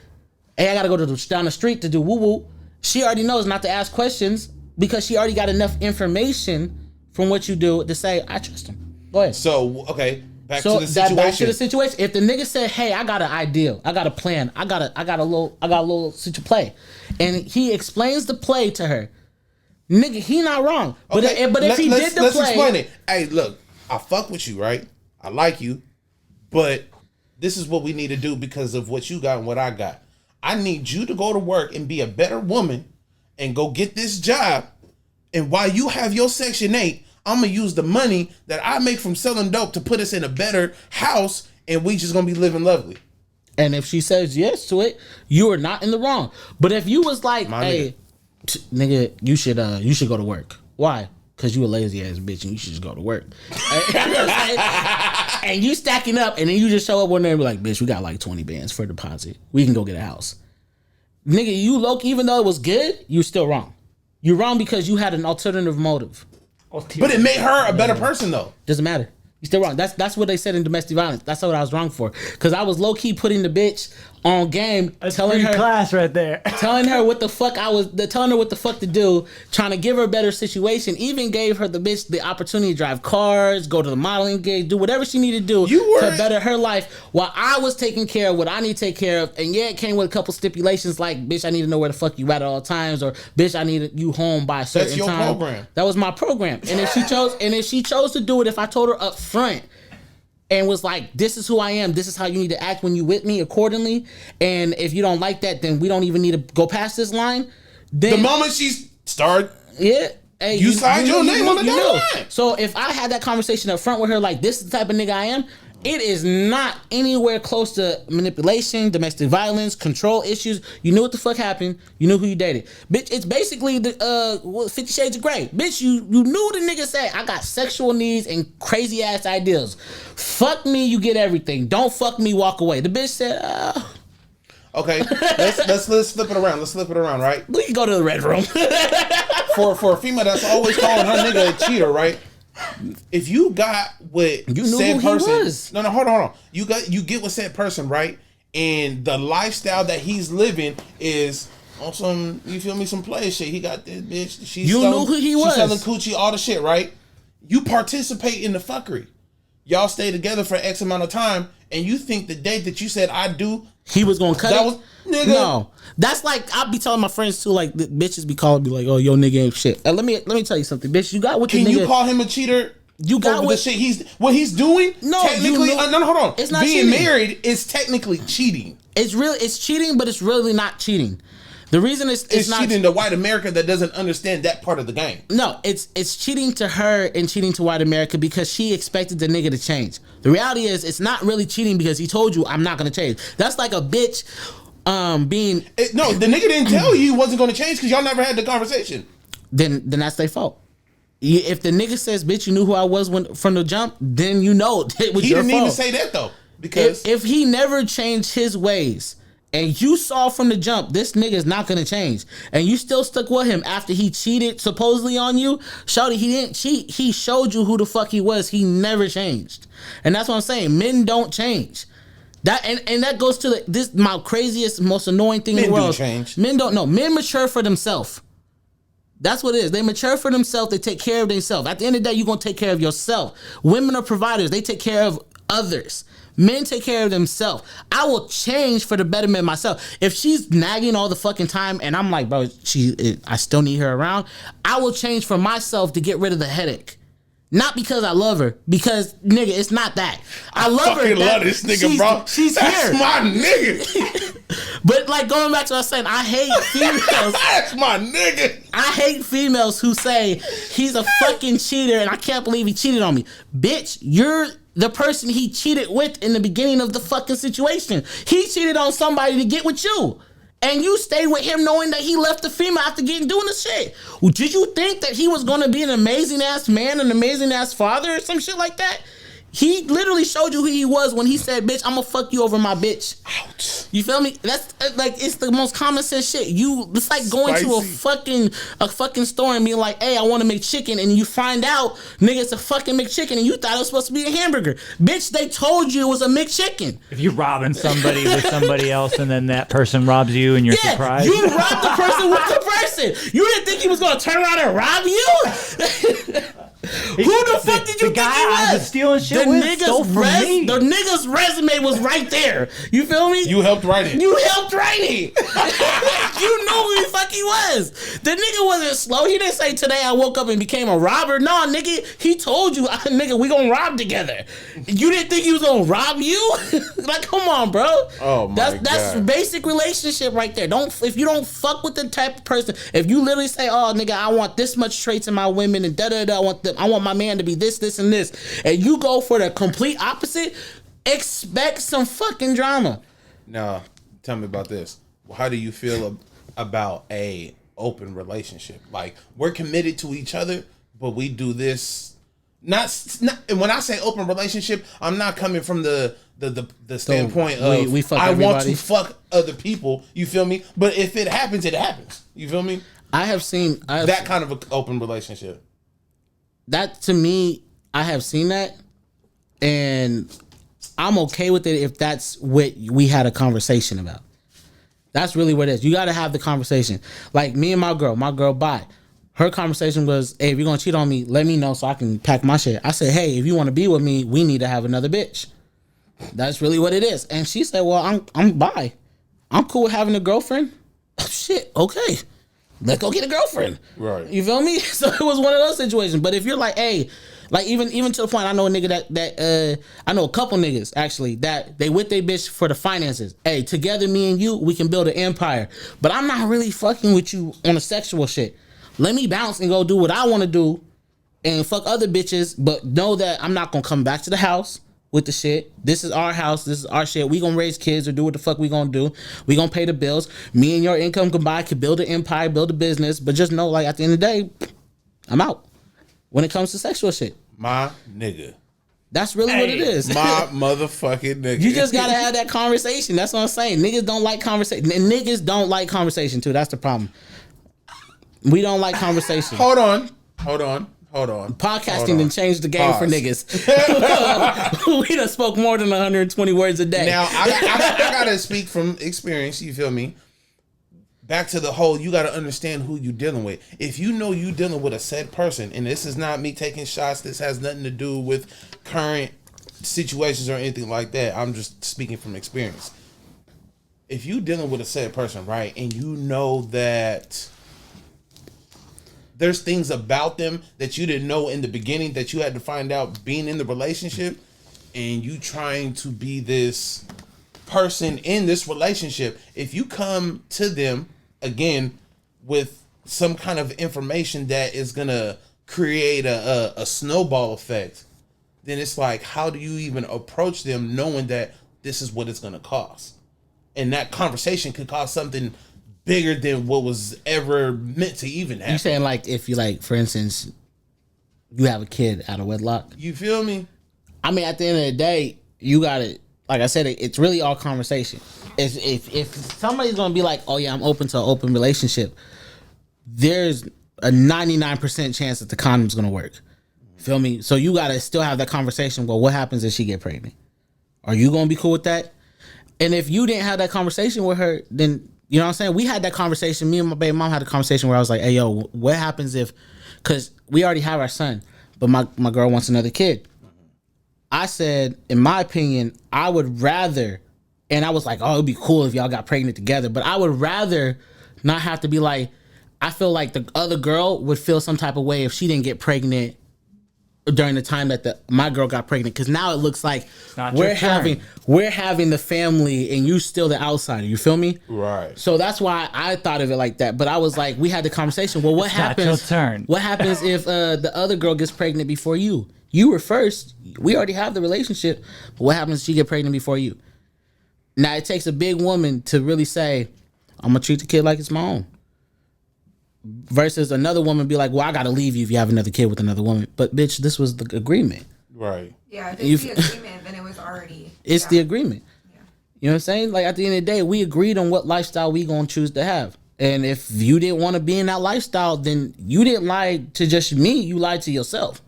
hey, I gotta go down the street to do woo-woo, she already knows not to ask questions because she already got enough information from what you do to say, I trust him. Go ahead. So, okay. Back to the situation. If the nigga said, "Hey, I got an ideal, I got a plan, I got a little to play," and he explains the play to her, nigga, he not wrong. But okay, if he did the play, let's explain it. Hey, look, I fuck with you, right? I like you, but this is what we need to do because of what you got and what I got. I need you to go to work and be a better woman and go get this job. And while you have your Section 8, I'm going to use the money that I make from selling dope to put us in a better house, and we just going to be living lovely. And if she says yes to it, you are not in the wrong. But if you was like, hey, nigga, you should go to work. Why? Because you a lazy ass bitch and you should just go to work. And you stacking up, and then you just show up one day and be like, bitch, we got like 20 bands for a deposit. We can go get a house. Nigga, you low, even though it was good, you're still wrong. You're wrong because you had an alternative motive. But it made her a better person, though. Doesn't matter. You're still wrong. That's what they said in domestic violence. That's what I was wrong for. Because I was low key putting the bitch on game, telling her class right there, telling her what the fuck telling her what the fuck to do, trying to give her a better situation. Even gave her the bitch the opportunity to drive cars, go to the modeling gig, do whatever she needed to do to better her life, while I was taking care of what I need to take care of. And yeah, it came with a couple stipulations like, bitch, I need to know where the fuck you at all times, or bitch, I need you home by a certain time. That's your program. That was my program. And if she chose to do it, if I told her up front and was like, this is who I am, this is how you need to act when you with me accordingly, and if you don't like that, then we don't even need to go past this line. Then the moment she started, yeah, hey, you signed your name on the line. So if I had that conversation up front with her, like, this is the type of nigga I am, it is not anywhere close to manipulation, domestic violence, control issues. You knew what the fuck happened. You knew who you dated. Bitch, it's basically the 50 Shades of Grey. Bitch, you knew the nigga said, I got sexual needs and crazy ass ideas. Fuck me, you get everything. Don't fuck me, walk away. The bitch said, okay, let's flip it around. Let's flip it around, right? We can go to the red room. for a female that's always calling her nigga a cheater, right? If you got with said person, no, hold on. You get with said person, right? And the lifestyle that he's living is on some, you feel me, some play shit. He got this bitch. You knew who he was. She's selling coochie, all the shit, right? You participate in the fuckery. Y'all stay together for X amount of time, and you think the date that you said I do, he was gonna cut it. Nigga. No, that's like I be telling my friends too. Like the bitches be calling me like, "Oh, yo, nigga ain't shit." Let me tell you something, bitch. You got what the nigga. Can you call him a cheater? You got what the shit what he's doing. No, technically, no, hold on. It's not being cheating. Married is technically cheating. It's cheating, but it's really not cheating. The reason it's not cheating to white America that doesn't understand that part of the game. No, it's cheating to her and cheating to white America because she expected the nigga to change. The reality is it's not really cheating because he told you I'm not gonna change. That's like a bitch being no, the nigga didn't tell you he wasn't gonna change because y'all never had the conversation. Then that's their fault. If the nigga says, bitch, you knew who I was from the jump, then you know it was your fault. He didn't even say that though. Because if he never changed his ways and you saw from the jump, this nigga's not gonna change, and you still stuck with him after he cheated supposedly on you, shawty, he didn't cheat. He showed you who the fuck he was. He never changed. And that's what I'm saying. Men don't change. That and that goes to this my craziest, most annoying thing in the world. Men don't know. Men mature for themselves. That's what it is. They mature for themselves. They take care of themselves. At the end of the day, you're going to take care of yourself. Women are providers. They take care of others. Men take care of themselves. I will change for the betterment of myself. If she's nagging all the fucking time and I'm like, bro, I still need her around, I will change for myself to get rid of the headache. Not because I love her, because nigga, it's not that. I love her. I love this nigga, bro. She's That's here. my nigga. But like going back to what I was saying, I hate females. That's my nigga. I hate females who say he's a fucking cheater and I can't believe he cheated on me. Bitch, you're the person he cheated with in the beginning of the fucking situation. He cheated on somebody to get with you. And you stayed with him knowing that he left the female after doing the shit. Well, did you think that he was going to be an amazing ass man, an amazing ass father or some shit like that? He literally showed you who he was when he said, bitch, I'm gonna fuck you over my bitch. Ouch. You feel me? That's like, it's the most common sense shit. It's like going to a fucking store and being like, hey, I want to make chicken, and you find out, nigga, it's a fucking McChicken, and you thought it was supposed to be a hamburger. Bitch, they told you it was a McChicken. If you're robbing somebody with somebody else and then that person robs you and you're surprised. You robbed the person with the person. You didn't think he was gonna turn around and rob you? Who the fuck did you the guy think he I was? was stealing shit with stole from me. The nigga's resume was right there. You feel me? You helped write it. You helped write it. You knew who the fuck he was. The nigga wasn't slow. He didn't say today I woke up and became a robber. No, nigga, he told you, nigga, we gonna rob together. You didn't think he was gonna rob you? Like, come on, bro. Oh my That's God. basic relationship right there. If you don't fuck with the type of person, if you literally say, oh nigga, I want this much traits in my women and I want my man to be this, and this, and you go for the complete opposite, expect some fucking drama. Now, tell me about this. How do you feel about a open relationship? Like, we're committed to each other, but we do this. Not and when I say open relationship, I'm not coming from the standpoint of we fuck I want everybody. to fuck other people. You feel me? But if it happens, it happens. You feel me? I have seen That kind of an open relationship. that to me, I have seen that, and I'm okay with it if that's what we had a conversation about. That's really what it is. You got to have the conversation. Like me and my girl Bye. Her conversation was, hey, if you're going to cheat on me, let me know so I can pack my shit. I said, hey, if you want to be with me, we need to have another bitch. That's really what it is. And she said, well, I'm bi. I'm cool with having a girlfriend. Oh, shit, okay. Let's go get a girlfriend. Right. You feel me? So it was one of those situations. But if you're like, hey, like even to the point, I know a nigga that I know a couple niggas actually that they with their bitch for the finances. Hey, together, me and you, we can build an empire. But I'm not really fucking with you on a sexual shit. Let me bounce and go do what I want to do and fuck other bitches, but know that I'm not gonna come back to the house with the shit. This is our house. This is our shit. We gonna raise kids or do what the fuck we gonna do. We gonna pay the bills. Me and your income combined can build an empire, build a business, but just know, like, at the end of the day, I'm out when it comes to sexual shit. My nigga. That's really what it is. My motherfucking nigga. You just gotta have that conversation. That's what I'm saying. Niggas don't like conversation. And niggas don't like conversation too. That's the problem. We don't like conversation. Hold on. Podcasting done changed the game for niggas. We done spoke more than 120 words a day. Now, I gotta speak from experience, you feel me? Back to the whole, you gotta understand who you dealing with. If you know you dealing with a said person, and this is not me taking shots, this has nothing to do with current situations or anything like that. I'm just speaking from experience. If you dealing with a said person, right, and you know that there's things about them that you didn't know in the beginning that you had to find out being in the relationship, and you trying to be this person in this relationship, if you come to them again with some kind of information that is gonna create a snowball effect, then it's like, how do you even approach them knowing that this is what it's gonna cost? And that conversation could cost something bigger than what was ever meant to even happen. You saying, like, if you, like, for instance, you have a kid out of wedlock? You feel me? I mean, at the end of the day, you gotta, like I said, it's really all conversation. If somebody's gonna be like, oh yeah, I'm open to an open relationship, there's a 99% chance that the condom's gonna work. Feel me? So you gotta still have that conversation. Well, what happens if she get pregnant? Are you gonna be cool with that? And if you didn't have that conversation with her, then, you know what I'm saying? We had that conversation. Me and my baby mom had a conversation where I was like, hey, yo, what happens if, because we already have our son, but my girl wants another kid. I said, in my opinion, I would rather, and I was like, oh, it'd be cool if y'all got pregnant together, but I would rather not have to be like, I feel like the other girl would feel some type of way if she didn't get pregnant during the time that my girl got pregnant, because now it looks like we're having the family and you still the outsider. You feel me? Right. So that's why I thought of it like that. But I was like, we had the conversation. Well, what happens? Not your turn. What happens if the other girl gets pregnant before you? You were first. We already have the relationship. But what happens if she get pregnant before you? Now it takes a big woman to really say, I'm gonna treat the kid like it's my own. Versus another woman be like, well, I gotta leave you if you have another kid with another woman. But bitch, this was the agreement. Right. Yeah, if it's the agreement, then it was already. It's the agreement. Yeah. You know what I'm saying? Like, at the end of the day, we agreed on what lifestyle we gonna choose to have. And if you didn't want to be in that lifestyle, then you didn't lie to just me, you lied to yourself.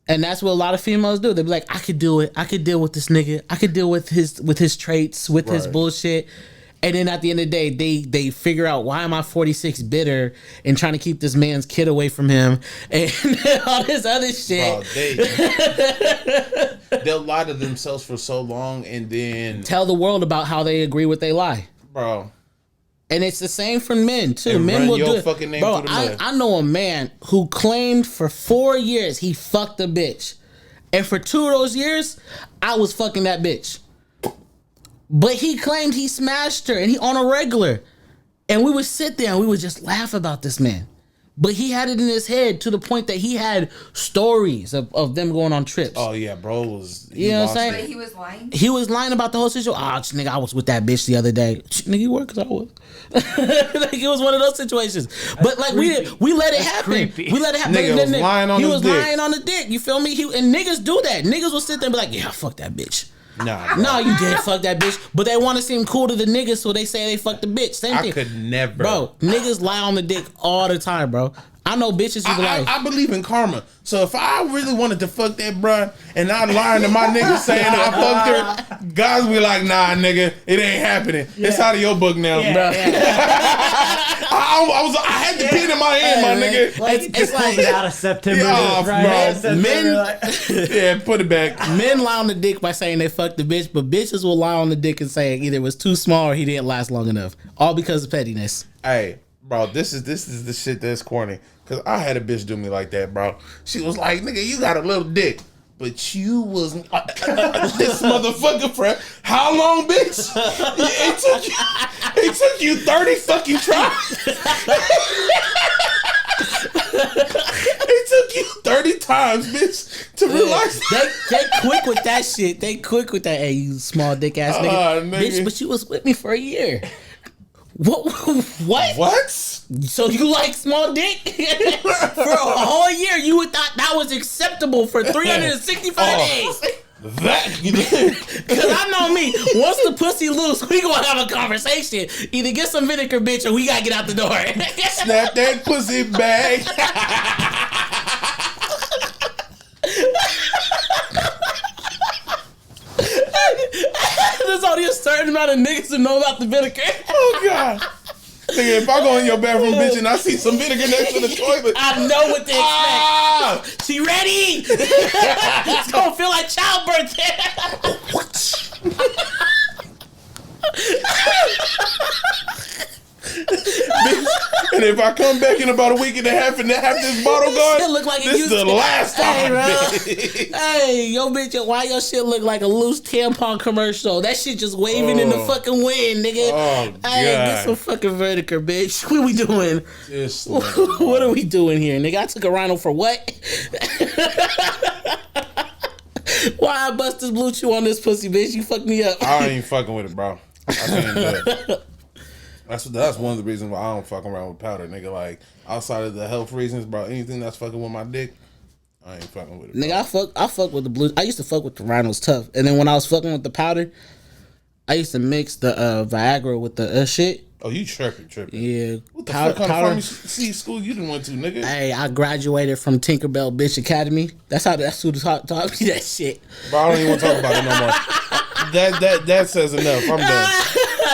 And that's what a lot of females do. They be like, I could do it. I could deal with this nigga. I could deal with his traits, with his bullshit. And then at the end of the day, they figure out, why am I 46 bitter and trying to keep this man's kid away from him and all this other shit. Bro, they'll lie to themselves for so long and then tell the world about how they agree with they lie. Bro. And it's the same for men too. And Men run will your do it. fucking name Bro, through the mud. I know a man who claimed for 4 years he fucked a bitch. And for 2 of those years, I was fucking that bitch. But he claimed he smashed her and he on a regular. And we would sit there and we would just laugh about this man. But he had it in his head to the point that he had stories of them going on trips. Oh yeah, bro was You know what I'm saying? But he was lying. He was lying about the whole situation. Oh, nigga, I was with that bitch the other day. Nigga, you were, because I was. Like, it was one of those situations. But like we let it happen. creepy. We let it happen. Nigga was lying on he his was dick. lying on the dick. You feel me? And niggas do that. Niggas will sit there and be like, yeah, fuck that bitch. Nah, No, you didn't fuck that bitch. But they want to seem cool to the niggas, so they say they fucked the bitch. Same I thing. could never. Bro, niggas lie on the dick all the time, bro. I know bitches who be like, I believe in karma. So if I really wanted to fuck that bruh and I lying to my nigga saying I fucked her, guys be like, nah, nigga, it ain't happening. It's out of your book now. bro. I had the pen in my hand, my nigga. Like, It's like out of September, Yeah, right? bro. September, Men- like- Yeah, put it back. Men lie on the dick by saying they fucked the bitch, but bitches will lie on the dick and say either it was too small or he didn't last long enough. All because of pettiness. Hey, bro, this is the shit that's corny. Cause I had a bitch do me like that, bro. She was like, "Nigga, you got a little dick, but you was this motherfucker for how long, bitch? It took you 30 fucking tries. It took you 30 times, bitch, to realize." They quick with that shit. They quick with that. Hey, you small dick ass nigga. Nigga. Bitch, but you was with me for a year. What? What? So you like small dick? For a whole year, you would thought that was acceptable for 365 days. That Cause I know me. Once the pussy loose, we gonna have a conversation. Either get some vinegar, bitch, or we gotta get out the door. snap that pussy back. There's only a certain amount of niggas who know about the vinegar. Oh God. Nigga, if I go in your bathroom, bitch, and I see some vinegar next to the toilet, I know what to expect. ah! She ready? It's gonna feel like childbirth. And if I come back in about a week and a half and have this bottle gone, Shit look like it this used is the to. last Hey, time. bro. bitch. Hey, yo, bitch, why your shit look like a loose tampon commercial? That shit just waving in the fucking wind, nigga. Oh, Hey, get God. some fucking vinegar, bitch. What we doing? This What are we doing here, nigga? I took a rhino for what? Why I bust this blue chew on this pussy, bitch? You fucked me up. I ain't fucking with it, bro. I can't do it. That's one of the reasons why I don't fuck around with powder, nigga. Like, outside of the health reasons, bro, anything that's fucking with my dick, I ain't fucking with it. Bro. Nigga, I fuck with the blue. I used to fuck with the rhinos tough, and then when I was fucking with the powder, I used to mix the Viagra with the shit. Oh, you tripping. Yeah, What the fuck kind of pharmacy school you done went to, nigga? Hey, I graduated from Tinkerbell Bitch Academy. That's who taught me that shit. Bro, I don't even want to talk about it no more. That says enough. I'm done.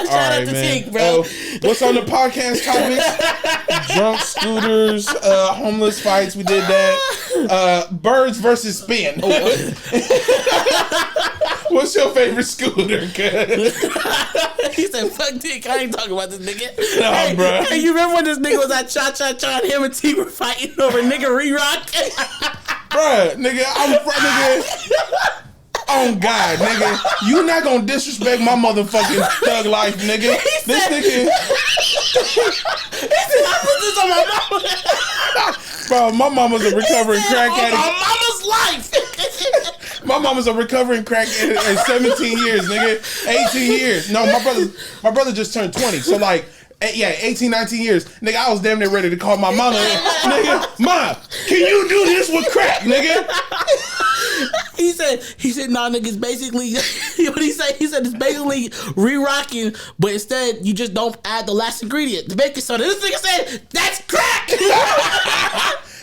Shout out to Tink, bro. What's on the podcast topics? Drunk scooters, homeless fights. We did that. Birds versus spin. What's your favorite scooter? He said, "Fuck Dick, I ain't talking about this nigga." Nah, hey, bro. Hey, you remember when this nigga was at Cha Cha Cha and him and T were fighting over nigga re-rock? Bruh, nigga, nigga. Oh God, nigga, you not gonna disrespect my motherfucking thug life, nigga. This nigga. I put this on my mama. Bro, my mama's a recovering crack On addict. my mama's life. My mama's a recovering crack addict at 17 years, nigga. 18 years. No, my brother just turned 20. So like, 18, 19 years. Nigga, I was damn near ready to call my mama. Nigga, Ma, can you do this with crack, nigga? He said, nah, nigga, it's basically, what he said? He said it's basically re-rocking, but instead you just don't add the last ingredient, the baking soda. This nigga said, that's crack!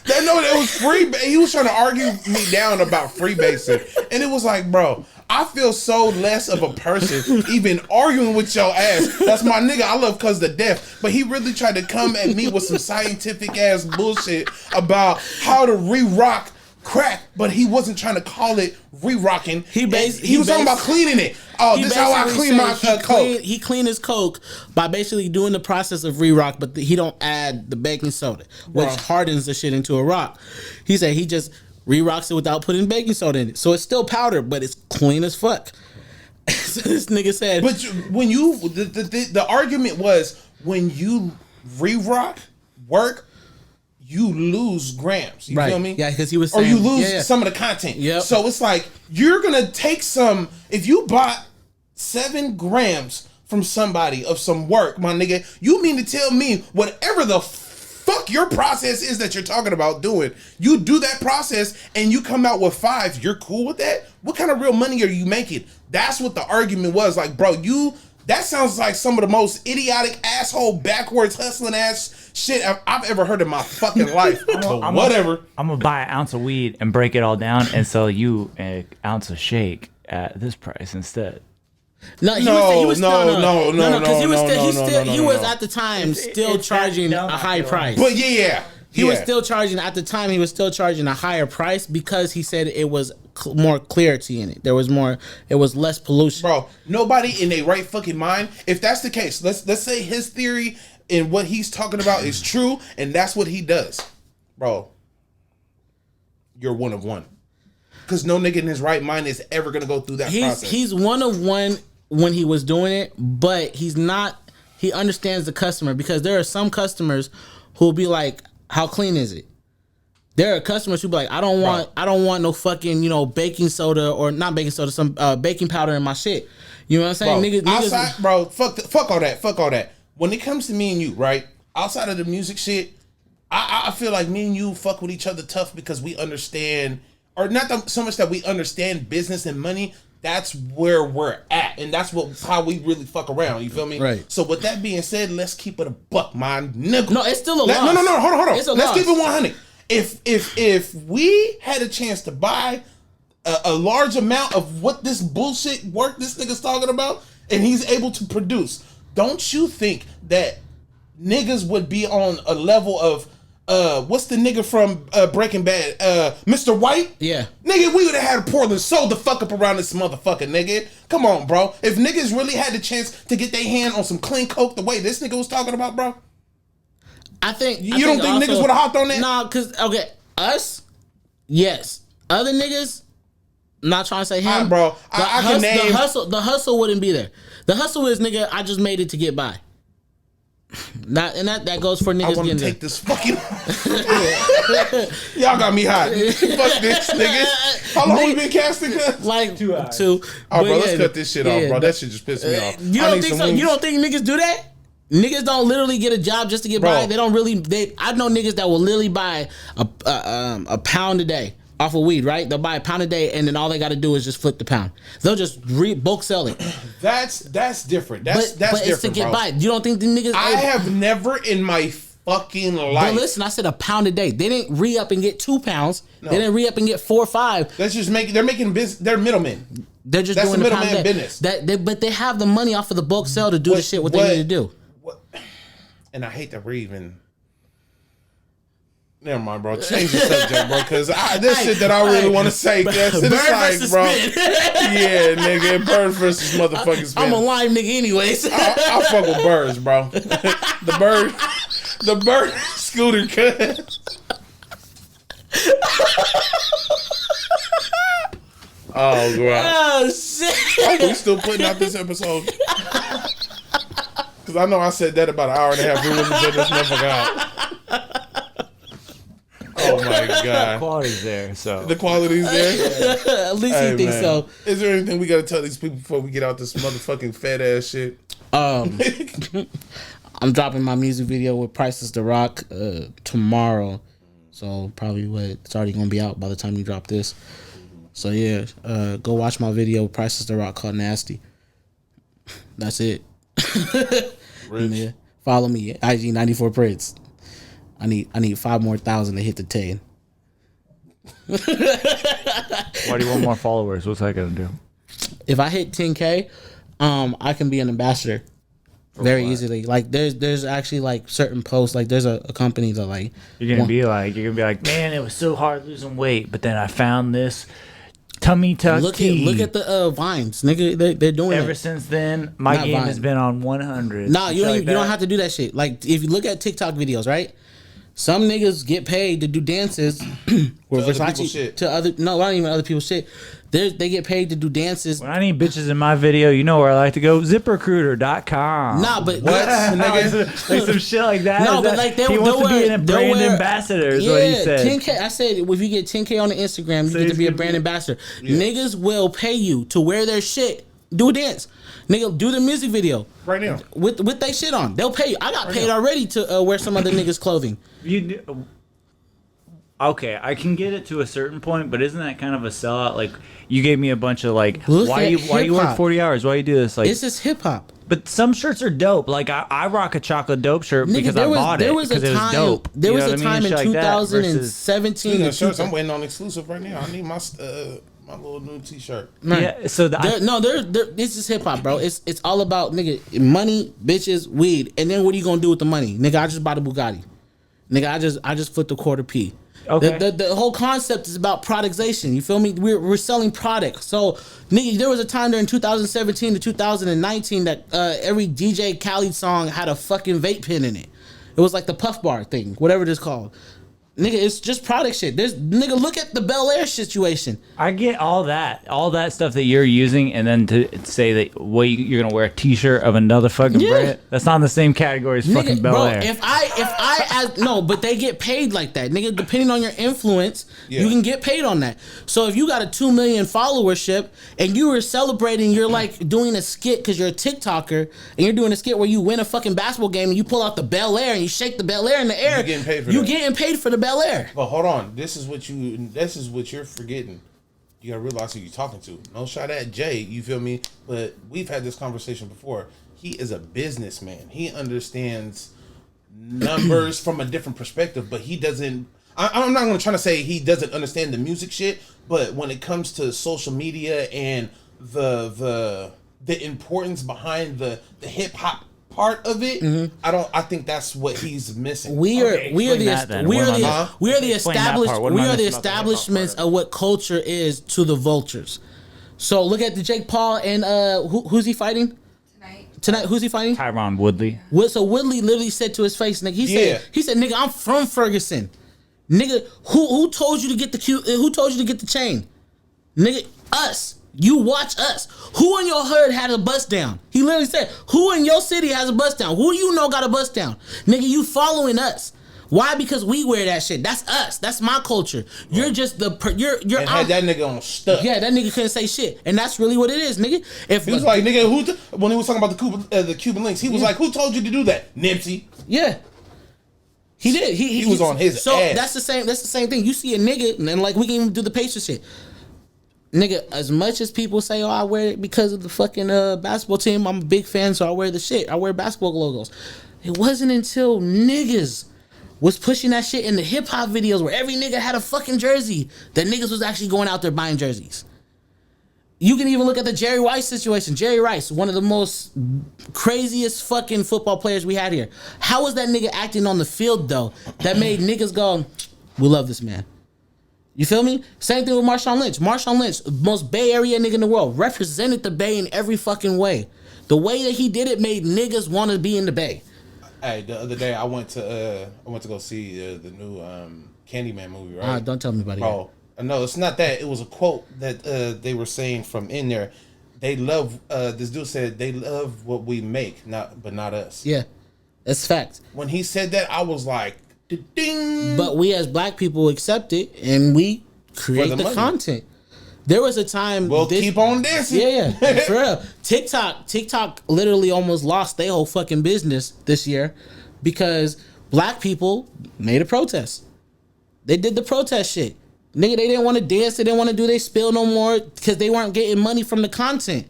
That no, it was free. He was trying to argue me down about freebasing, and it was like, bro, I feel so less of a person even arguing with your ass. That's my nigga. I love Cuz to death. But he really tried to come at me with some scientific ass bullshit about how to re-rock crack, but he wasn't trying to call it re-rocking. He was talking about cleaning it. Oh, this is how I clean my coke. He cleaned his coke by basically doing the process of re-rock, but he don't add the baking soda, which hardens the shit into a rock. He said he just re-rocks it without putting baking soda in it. So it's still powder, but it's clean as fuck. So this nigga said... But when you... The argument was, when you re-rock work, you lose grams. You feel me? Yeah, because he was saying... Or you lose some of the content. Yep. So it's like, you're going to take some... If you bought 7 grams from somebody of some work, my nigga, you mean to tell me whatever the fuck your process is that you're talking about doing, you do that process and you come out with 5, you're cool with that? What kind of real money are you making? That's what the argument was. Like, bro, that sounds like some of the most idiotic, asshole, backwards, hustling ass shit I've ever heard in my fucking life. Whatever. I'm gonna buy an ounce of weed and break it all down and sell you an ounce of shake at this price instead. No, he was at the time still charging a high price. But he was still charging at the time. He was still charging a higher price because he said it was more clarity in it. There was more. It was less pollution. Bro, nobody in their right fucking mind. If that's the case, let's say his theory and what he's talking about is true, and that's what he does, bro. You're one of one. Because no nigga in his right mind is ever gonna go through that process. He's one of one when he was doing it, but he's not. He understands the customer, because there are some customers who will be like, "How clean is it?" There are customers who be like, I don't want no fucking, baking soda, or not baking soda, some baking powder in my shit. You know what I'm saying? Bro, outside, bro, fuck all that. When it comes to me and you, right? Outside of the music shit, I feel like me and you fuck with each other tough because we understand, or not so much that we understand business and money. That's where we're at, and that's how we really fuck around. You feel me? Right. So with that being said, let's keep it a buck, my nigga. No, it's still a loss. No, hold on. It's a let's loss. keep it 100. If we had a chance to buy a large amount of what this bullshit work this nigga's talking about, and he's able to produce, don't you think that niggas would be on a level of what's the nigga from Breaking Bad, Mr. White? Yeah. Nigga, we would have had Portland sold the fuck up around this motherfucker, nigga. Come on, bro. If niggas really had the chance to get their hand on some clean coke the way this nigga was talking about, bro, I think you don't think niggas would have hopped on that? Nah, because us, yes. Other niggas, not trying to say him, bro. I can name the hustle wouldn't be there. The hustle is, nigga, I just made it to get by. That goes for niggas. I want to take this fucking. Y'all got me hot. Fuck this, nigga. How long we been casting? Like 2 hours. 2. Oh, bro, let's cut this shit off, bro. That shit just pissed me off. You don't think so? You don't think niggas do that? Niggas don't literally get a job just to get by. They don't really. I know niggas that will literally buy a pound a day off of weed. Right? They'll buy a pound a day, and then all they got to do is just flip the pound. They'll just bulk sell it. That's different. That's but different, it's to get bro. by. You don't think the niggas? I have never in my fucking life. But listen, I said a pound a day. They didn't re-up and get 2 pounds. No. They didn't re-up and get 4 or 5. That's just they're making business. They're middlemen. They're just doing the middleman business. But they have the money off of the bulk sell to do the shit what they need to do. And I hate that we're even. Never mind, bro. Change the subject, bro. Because this shit that I really want to say. That's Bird like, bro. Spin. Yeah, nigga. Bird versus motherfucking Spin. I'm a lime nigga, anyways. I fuck with birds, bro. the bird scooter cut. Oh, God. Oh, shit. Are we still putting out this episode? Because I know I said that about an hour and a half. We wasn't putting this motherfucker out. Oh, my God. The quality's there, so. The quality's there? At least he thinks so. Is there anything we got to tell these people before we get out this motherfucking fat ass shit? I'm dropping my music video with Prices to Rock tomorrow. So probably it's already going to be out by the time you drop this. So yeah, go watch my video with Prices to Rock called Nasty. That's it. Yeah. Follow me, IG94 Prince. I need 5 more thousand to hit the 10. Why do you want more followers? What's that gonna do? if I hit 10K, I can be an ambassador very easily. Like there's actually like certain posts. Like there's a company that like you're gonna be like, man, it was so hard losing weight, but then I found this tummy tuck tea. Look at the vines, nigga. They're doing Ever it. since then, my game has been on 100. Nah, you don't have to do that shit. Like if you look at TikTok videos, right? Some niggas get paid to do dances with Versace to other. No, not even other people's shit. They get paid to do dances. When I need bitches in my video, you know where I like to go? ZipRecruiter.com. Nah, but what? like some shit like that. No, but like he wants to be a brand ambassador. Is what he said. 10K. I said if you get 10K on the Instagram, you get to be a brand ambassador. Yeah. Niggas will pay you to wear their shit, do a dance. Nigga, do the music video right now with they shit on. They'll pay you. I got paid already to wear some other niggas' clothing. Okay, I can get it to a certain point, but isn't that kind of a sellout? Like, you gave me a bunch of like, why you work 40 hours? Why you do this? Like, it's just hip hop. But some shirts are dope. Like I rock a chocolate dope shirt because I bought it because it was dope. There was a time in 2017. Like shirts, I'm waiting on exclusive right now. I need my little new T-shirt. Right. Yeah. So this is hip hop, bro. It's all about nigga money, bitches, weed, and then what are you gonna do with the money, nigga? I just bought a Bugatti, nigga. I just flipped a quarter P. Okay. The whole concept is about productization. You feel me? We're selling products. So, nigga, there was a time during 2017 to 2019 that every DJ Khaled song had a fucking vape pen in it. It was like the Puff Bar thing, whatever it is called. Nigga, it's just product shit. Nigga, look at the Bel Air situation. I get all that stuff that you're using, and then to say that you're gonna wear a T-shirt of another fucking brand. That's not in the same category as fucking Bel Air. But they get paid like that, nigga. Depending on your influence, you can get paid on that. So if you got a 2 million followership and you were celebrating, you're like doing a skit because you're a TikToker, and you're doing a skit where you win a fucking basketball game and you pull out the Bel Air and you shake the Bel Air in the air. You're getting paid for you getting paid for the Bel Air. But hold on, this is what you're forgetting. You gotta realize who you're talking to. No shot at Jay, you feel me? But we've had this conversation before. He is a businessman. He understands numbers from a different perspective, but he doesn't. I'm not gonna try to say he doesn't understand the music shit, but when it comes to social media and the importance behind the hip hop part of it, I think that's what he's missing. We are the establishments of what culture is to the vultures. So look at the Jake Paul and who's he fighting tonight? Who's he fighting? Tyron Woodley. So Woodley literally said to his face, nigga, he said, nigga, I'm from Ferguson. Nigga, who told you to get who told you to get the chain? Nigga, us. You watch us. Who in your hood had a bust down? He literally said, who in your city has a bust down? Who you know got a bust down? Nigga, you following us. Why? Because we wear that shit. That's us. That's my culture. You're just you're and had that nigga on stuck. Yeah, that nigga couldn't say shit. And that's really what it is, nigga. If he was like, nigga, when he was talking about the Cuban links, he was like, who told you to do that? Nipsey. Yeah. He did. He was on his ass. That's the same thing. You see a nigga, and like we can even do the Pacer shit. Nigga, as much as people say, oh, I wear it because of the fucking basketball team, I'm a big fan, so I wear the shit. I wear basketball logos. It wasn't until niggas was pushing that shit in the hip-hop videos where every nigga had a fucking jersey that niggas was actually going out there buying jerseys. You can even look at the Jerry Rice situation. Jerry Rice, one of the most craziest fucking football players we had here. How was that nigga acting on the field, though, that made niggas go, we love this man? You feel me? Same thing with Marshawn Lynch. Marshawn Lynch, most Bay Area nigga in the world, represented the Bay in every fucking way. The way that he did it made niggas want to be in the Bay. Hey, the other day I went to go see the new Candyman movie, right? Don't tell me about it. Bro, no, it's not that. It was a quote that they were saying from in there. They love. This dude said they love what we make, but not us. Yeah, that's fact. When he said that, I was like, ding. But we as black people accept it and we create the content. There was a time. We'll keep on dancing. Yeah, for real. TikTok literally almost lost their whole fucking business this year because black people made a protest. They did the protest shit. Nigga, they didn't want to dance. They didn't want to do their spill no more because they weren't getting money from the content.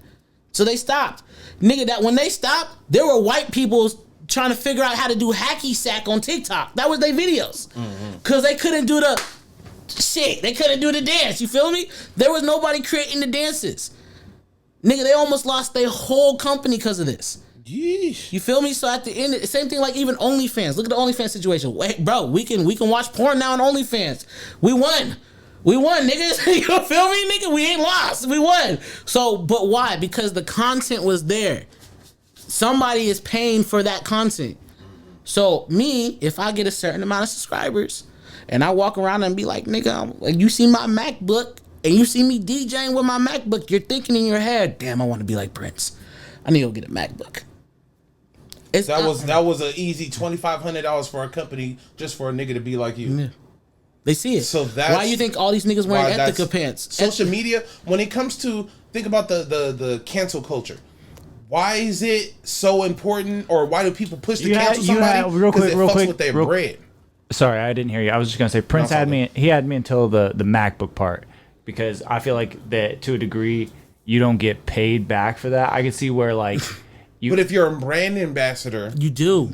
So they stopped. Nigga, that when they stopped, there were white people trying to figure out how to do hacky sack on TikTok. That was their videos. Because they couldn't do the shit. They couldn't do the dance. You feel me? There was nobody creating the dances. Nigga, they almost lost their whole company because of this. Yeesh. You feel me? So at the end, same thing like even OnlyFans. Look at the OnlyFans situation. Wait, bro, we can watch porn now on OnlyFans. We won. We won, niggas. You feel me, nigga? We ain't lost. We won. So, but why? Because the content was there. Somebody is paying for that content. So me, if I get a certain amount of subscribers and I walk around and be like, nigga, you see my MacBook and you see me DJing with my MacBook, you're thinking in your head, damn, I want to be like Prince. I need to go get a MacBook. That was an easy $2,500 for a company just for a nigga to be like you. Yeah. They see it. So that's why you think all these niggas wearing Ethika pants? Social media, when it comes to think about the cancel culture. Why is it so important, or why do people push to cancel somebody? Real quick, with their bread. Sorry, I didn't hear you. I was just gonna say Prince had me. He had me until the MacBook part, because I feel like that to a degree you don't get paid back for that. I could see where like you. But if you're a brand ambassador, you do.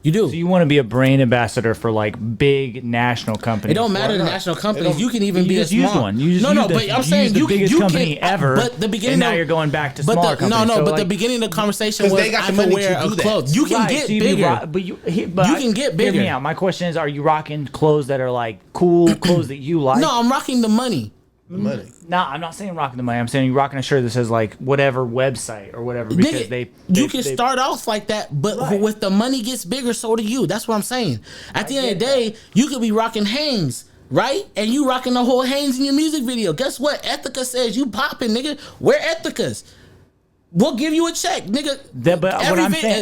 You do. So you want to be a brand ambassador for like big national companies. It don't matter the national companies. You can even be a small small one. You just but I'm saying the biggest you company can, ever. But the beginning, and now you're going back to smaller companies. But like, the beginning of the conversation was I'm money aware to do of that. clothes. You can get bigger, but you can get bigger. Hear me out. My question is, are you rocking clothes that are like cool clothes that you like? No, I'm rocking the money. The money. No, I'm not saying rocking the money. I'm saying you're rocking a shirt that says like whatever website or whatever, because Nigga, you can start off like that, but with the money gets bigger, so do you. That's what I'm saying. At the end of the day, you could be rocking Hanes, right? And you rocking the whole Hanes in your music video. Guess what? Ethika says you popping, nigga. Wear Ethikas. We'll give you a check, nigga. But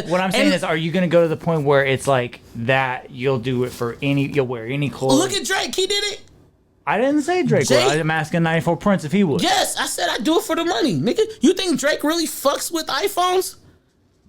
what I'm saying is, are you gonna go to the point where it's like that? You'll do it for you'll wear any clothes. Look at Drake. He did it. I didn't say Drake would. I'm asking 94 Prince if he would. Yes, I said I do it for the money, nigga. You think Drake really fucks with iPhones?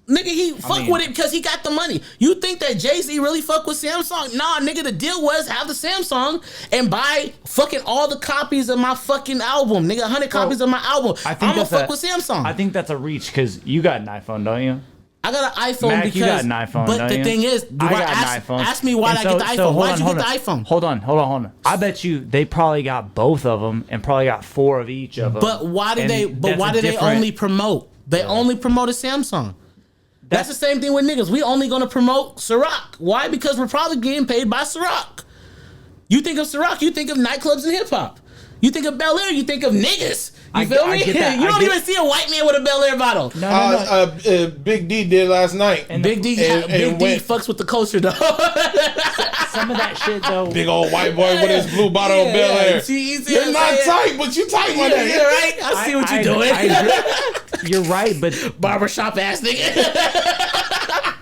Nigga, he fuck with it because he got the money. You think that Jay-Z really fuck with Samsung? Nah, nigga, the deal was have the Samsung and buy fucking all the copies of my fucking album. Nigga, 100 copies of my album. I'm gonna fuck with Samsung. I think that's a reach because you got an iPhone, don't you? I got an iPhone Mac, because... you got an iPhone, but the thing is... I got an iPhone. Ask me why I get the iPhone. Why'd you get the iPhone? Hold on. I bet you they probably got both of them and probably got 4 of each of them. But why did they only promote? They only promoted Samsung. That's the same thing with niggas. We only gonna promote Ciroc. Why? Because we're probably getting paid by Ciroc. You think of Ciroc, you think of nightclubs and hip hop. You think of Bel Air, you think of niggas. You feel me? You don't even see a white man with a Bel Air bottle. No. Big D did last night. And Big D fucks with the culture though. Some of that shit though. Big old white boy with his blue bottle of Bel Air. You're not tight, but you tight, my nigga. Right? I see what you're doing. You're right, but barbershop ass nigga.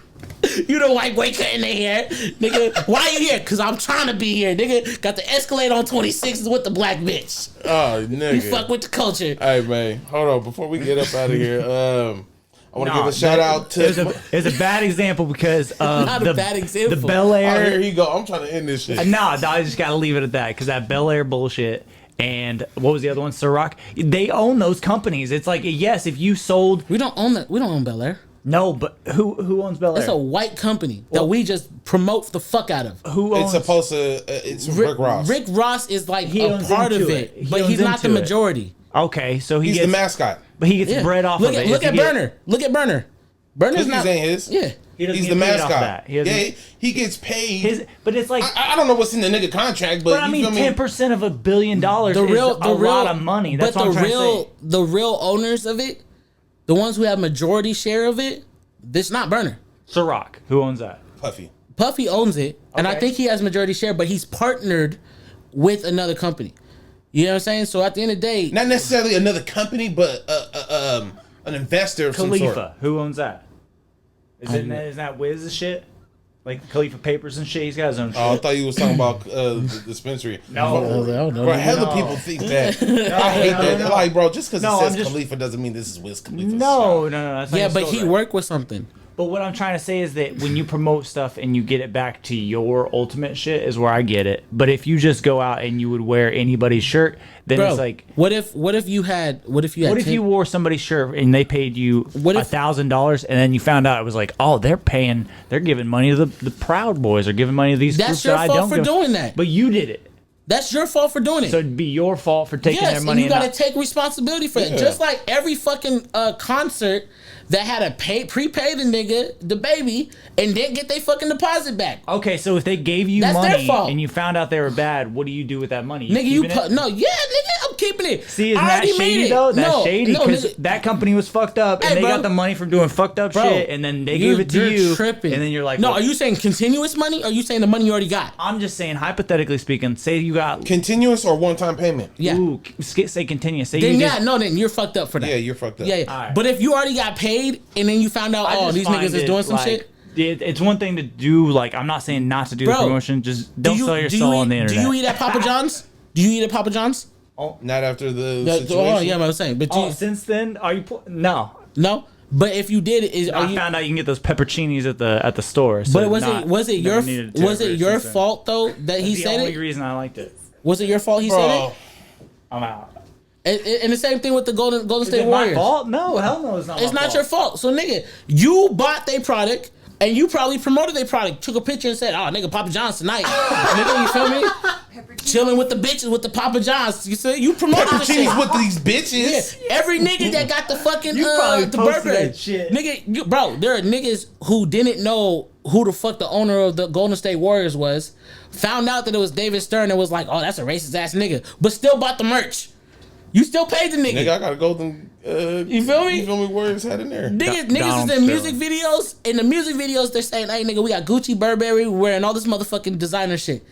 You the white boy cutting their hair, nigga. Why you here? Cause I'm trying to be here, nigga. Got the Escalade on 26s with the black bitch. Oh, nigga. You fuck with the culture. Hey man, hold on. Before we get up out of here, I want to give a shout out to. It's a bad example because of not a bad example. The Bel Air. Oh, here you go. I'm trying to end this shit. No, I just gotta leave it at that because that Bel Air bullshit. And what was the other one? Ciroc. They own those companies. It's like, yes, if you sold. We don't own that. We don't own Bel Air. No, but who owns Bel Air? It's a white company that we just promote the fuck out of. Who owns? It's supposed to. It's Rick Ross. Rick Ross is like a part of it, but he's not the majority. Okay, so he's the mascot, but he gets bread off of it. Look at Burner. Look at Burner. Burner's not ain't his. Yeah, he's the mascot. He gets paid. But it's like I don't know what's in the nigga contract, but I mean, 10% of $1 billion is a lot of money. That's what I'm trying to say. The real owners of it, the ones who have majority share of it. This not Burner. Ciroc. Who owns that? Puffy owns it, and I think he has majority share, but he's partnered with another company. You know what I'm saying? So at the end of the day, not necessarily another company, but an investor of Khalifa. some sort. Who owns that? Isn't that Wiz's shit? Like Khalifa Papers and shit. He's got his own shit. Oh, I thought you was talking about the dispensary. No. Bro, hella people think that. I hate that. Like, bro, just because it says Khalifa doesn't mean this is Wiz Khalifa. No. That's not but he worked with something. But what I'm trying to say is that when you promote stuff and you get it back to your ultimate shit is where I get it. But if you just go out and you would wear anybody's shirt, then it's like, what if you wore somebody's shirt and they paid you $1,000 and then you found out it was like, oh, they're giving money to the Proud Boys or giving money to these that's groups your that I fault don't for doing that. But you did it. That's your fault for doing it. So it'd be your fault for taking their money. And you gotta take responsibility for it. Just like every fucking concert that had to prepay the nigga, the baby, and didn't get their fucking deposit back. Okay, so if they gave you That's money their fault. and you found out they were bad, what do you do with that money? Nigga, nigga, I'm keeping it. See, isn't that shady though? That's shady because nigga, that company was fucked up and they got the money from doing fucked up shit, and then they gave it to you. Tripping. And then you're like, no, are you saying continuous money? Or are you saying the money you already got? I'm just saying, hypothetically speaking, say you got continuous or one-time payment. Yeah. Ooh, say continuous. Say then you then you're fucked up for that. Yeah, you're fucked up. Yeah. Right. But if you already got paid and then you found out, these niggas is doing some shit. It's one thing to do, like, I'm not saying not to do the promotion, just don't sell your soul on the internet. Do you eat at Papa John's? Do you eat at Papa John's? Oh, not after the situation. Oh, yeah, I was saying. But since then, are you? No. But if you did, I found out you can get those pepperoncinis at the store. So but was it your fault though that he said it? The only reason I liked it. Was it your fault he said it? I'm out. And the same thing with the Golden State Warriors. My fault? No, hell no, it's not. It's not your fault. So nigga, you bought their product. And you probably promoted their product, took a picture and said, "Oh, nigga, Papa John's tonight." Nigga, you feel me? Chilling with the bitches with the Papa John's. You see, you promoted the shit with these bitches. Yeah. Every nigga that got the fucking you probably the posted Burberry that shit. Nigga, bro, there are niggas who didn't know who the fuck the owner of the Golden State Warriors was. Found out that it was David Stern and was like, "Oh, that's a racist ass nigga," but still bought the merch. You still paid the nigga. Nigga, I got a golden. You feel me? You feel me? Warriors had in there. Niggas is in music videos. In the music videos, they're saying, "Hey, nigga, we got Gucci, Burberry, wearing all this motherfucking designer shit."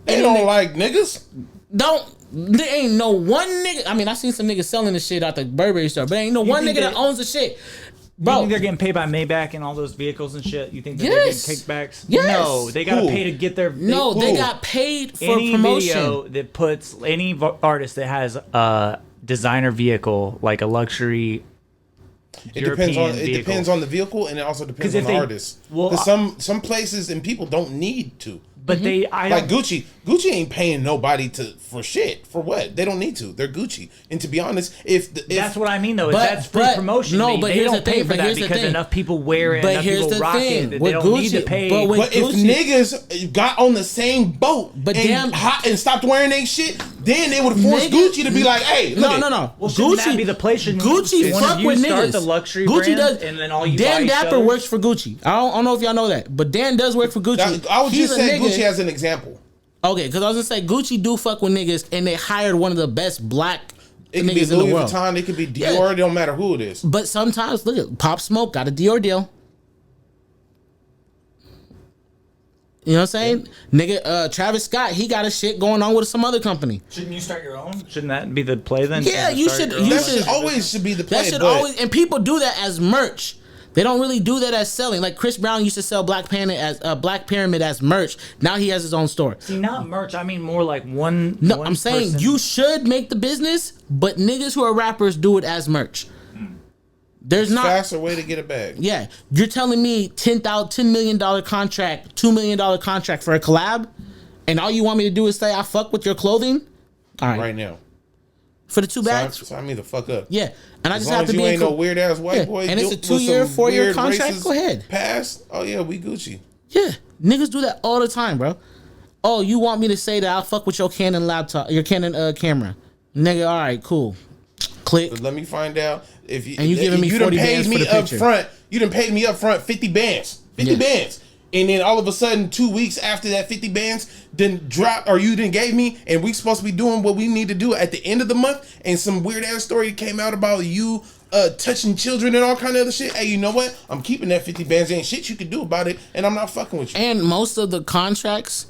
They don't like niggas. There ain't no one nigga. I mean, I seen some niggas selling the shit out the Burberry store, but ain't no one nigga that owns the shit. Bro, you think they're getting paid by Maybach and all those vehicles and shit? You think that they're getting kickbacks? Yes. No, they gotta pay to get their. They got paid for any promotion. Video that puts any artist that has a designer vehicle, like a luxury. It depends on the vehicle, and it also depends on the artist. Well, some places and people don't need to. But like Gucci ain't paying nobody for shit. For what? They don't need to. They're Gucci. And to be honest, if that's what I mean though. That's free promotion. No, but they here's don't the pay thing. for that because enough people wear it. Enough people rock it. They don't need to pay. But if niggas got on the same boat and stopped wearing their shit, then they would force Gucci to be like, "Hey, no. Well, shouldn't that be the place? Gucci fuck with niggas. The luxury Gucci brand, does, and then all you Dan buy Dapper works for Gucci. I don't know if y'all know that, but Dan does work for Gucci. I would just say Gucci as an example. Okay, because I was gonna say Gucci do fuck with niggas, and they hired one of the best black it could be niggas in the Louis world. Vuitton, it could be Dior. It don't matter who it is. But sometimes, look at Pop Smoke got a Dior deal. You know what I'm saying? Yeah. Nigga, Travis Scott, he got a shit going on with some other company. Shouldn't you start your own? Shouldn't that be the play then? Yeah, you should. That always be the play. That should always, and people do that as merch. They don't really do that as selling. Like Chris Brown used to sell Black Pyramid as merch. Now he has his own store. See, not merch. I mean more like one. No, one I'm saying person. you should make the business, but niggas who are rappers do it as merch. There's not faster way to get a bag. Yeah, you're telling me $10 million contract, $2 million contract for a collab, and all you want me to do is say I fuck with your clothing. All right now. For the 2 bags? Sign me the fuck up. Yeah. And I as just long have to as be you ain't no weird ass white boy. And it's a 2-year, 4-year contract. Go ahead. Pass. Oh yeah, we Gucci. Yeah. Niggas do that all the time, bro. Oh, you want me to say that I'll fuck with your Canon laptop, your Canon camera. Nigga, all right, cool. Click. But let me find out if you and you giving me 40 bands for the picture. Front. You done paid me up front 50 bands. 50 bands. And then all of a sudden, 2 weeks after that 50 bands didn't drop, or you didn't gave me, and we supposed to be doing what we need to do at the end of the month, and some weird ass story came out about you touching children and all kind of other shit. Hey, you know what? I'm keeping that 50 bands. There ain't shit you can do about it, and I'm not fucking with you. And most of the contracts,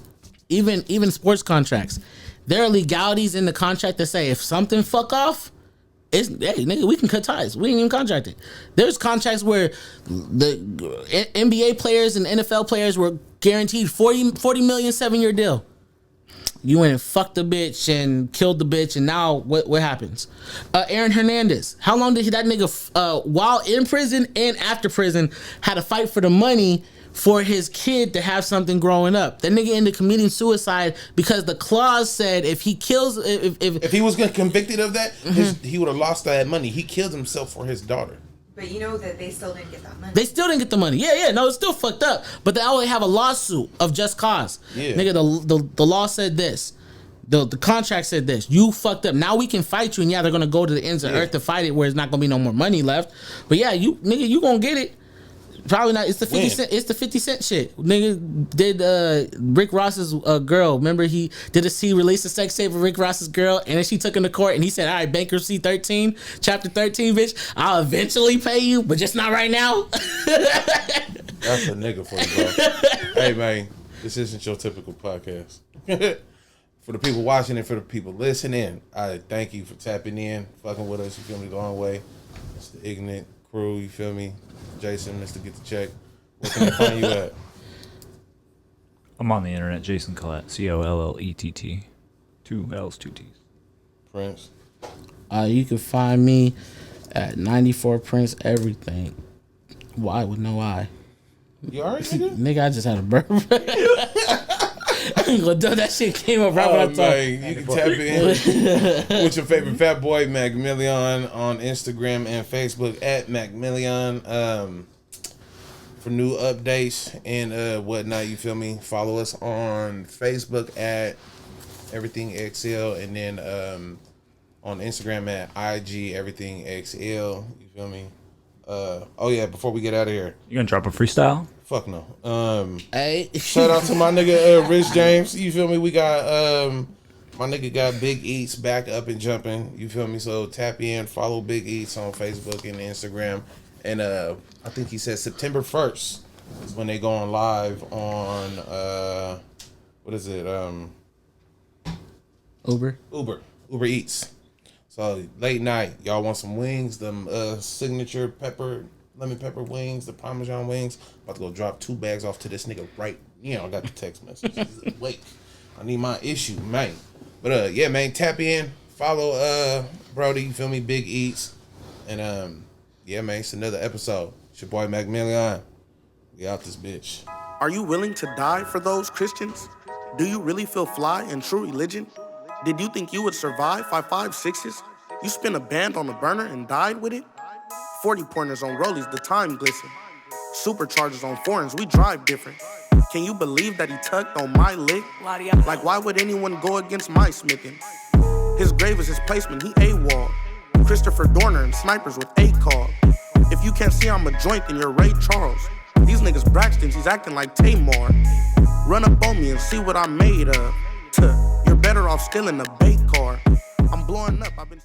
even sports contracts, there are legalities in the contract that say if something fuck off, hey nigga, we can cut ties. We ain't even contracted. There's contracts where the NBA players and NFL players were guaranteed 40 million 7-year deal. You went and fucked the bitch and killed the bitch, and now what happens? Aaron Hernandez, how long did that nigga while in prison and after prison had to fight for the money for his kid to have something growing up? That nigga ended up committing suicide because the clause said if he kills if he was convicted of that, he would have lost that money. He killed himself for his daughter. But you know that they still didn't get that money. They still didn't get the money. Yeah, no, it's still fucked up. But they always have a lawsuit of just cause. Yeah. Nigga, the law said this. The contract said this. You fucked up. Now we can fight you, and yeah, they're gonna go to the ends of earth to fight it, where it's not gonna be no more money left. But yeah, you nigga, you gonna get it. Probably not. It's the 50 cent. It's the 50 cent shit. Nigga did Rick Ross's girl. Remember he released a sex tape of Rick Ross's girl, and then she took him to court, and he said, "All right, bankruptcy 13, chapter 13, bitch. I'll eventually pay you, but just not right now." That's a nigga for you, bro. Hey man, this isn't your typical podcast. For the people watching and for the people listening, I thank you for tapping in, fucking with us. You feel me the long way. It's the ignorant crew. You feel me? Jason, Mr. Get the Check. Where can I find you at? I'm on the internet, Jason Collette, COLLETT. 2 L's, 2 T's. Prince. You can find me at 94 Prince Everything. Why with no I? You alright, nigga? Nigga, I just had a burp. I ain't gonna do that shit came up right when I talked. You can tap in with your favorite fat boy, Macc Milliaon, on Instagram and Facebook at Macc Milliaon. For new updates and whatnot, you feel me? Follow us on Facebook at Everything XL, and then on Instagram at IG Everything XL. You feel me? Oh yeah, before we get out of here, You gonna drop a freestyle? fuck no. Hey, Shout out to my nigga Rich James. You feel me? We got my nigga got Big Eats back up and jumping. You feel me? So tap in, follow Big Eats on Facebook and Instagram. And I think he said September 1st is when they going live on what is it? Uber Eats. So late night, y'all want some wings? Them signature lemon pepper wings, the Parmesan wings. About to go drop 2 bags off to this nigga right. I got the text message. Wait, I need my issue, man. But yeah, man, tap in, follow Brody. You feel me? Big Eats, and yeah, man, it's another episode. It's your boy Macc Milliaon. We out this bitch. Are you willing to die for those Christians? Do you really feel fly in true religion? Did you think you would survive 5 6s? You spin a band on a burner and died with it? 40 pointers on rollies, the time glisten. Superchargers on foreigns, we drive different. Can you believe that he tugged on my lick? Like, why would anyone go against my smithing? His grave is his placement, he AWOL. Christopher Dorner and snipers with A call. If you can't see I'm a joint, then you're Ray Charles. These niggas Braxtons, he's acting like Tamar. Run up on me and see what I'm made of. You're better off stealing a bait car. I'm blowing up, I've been...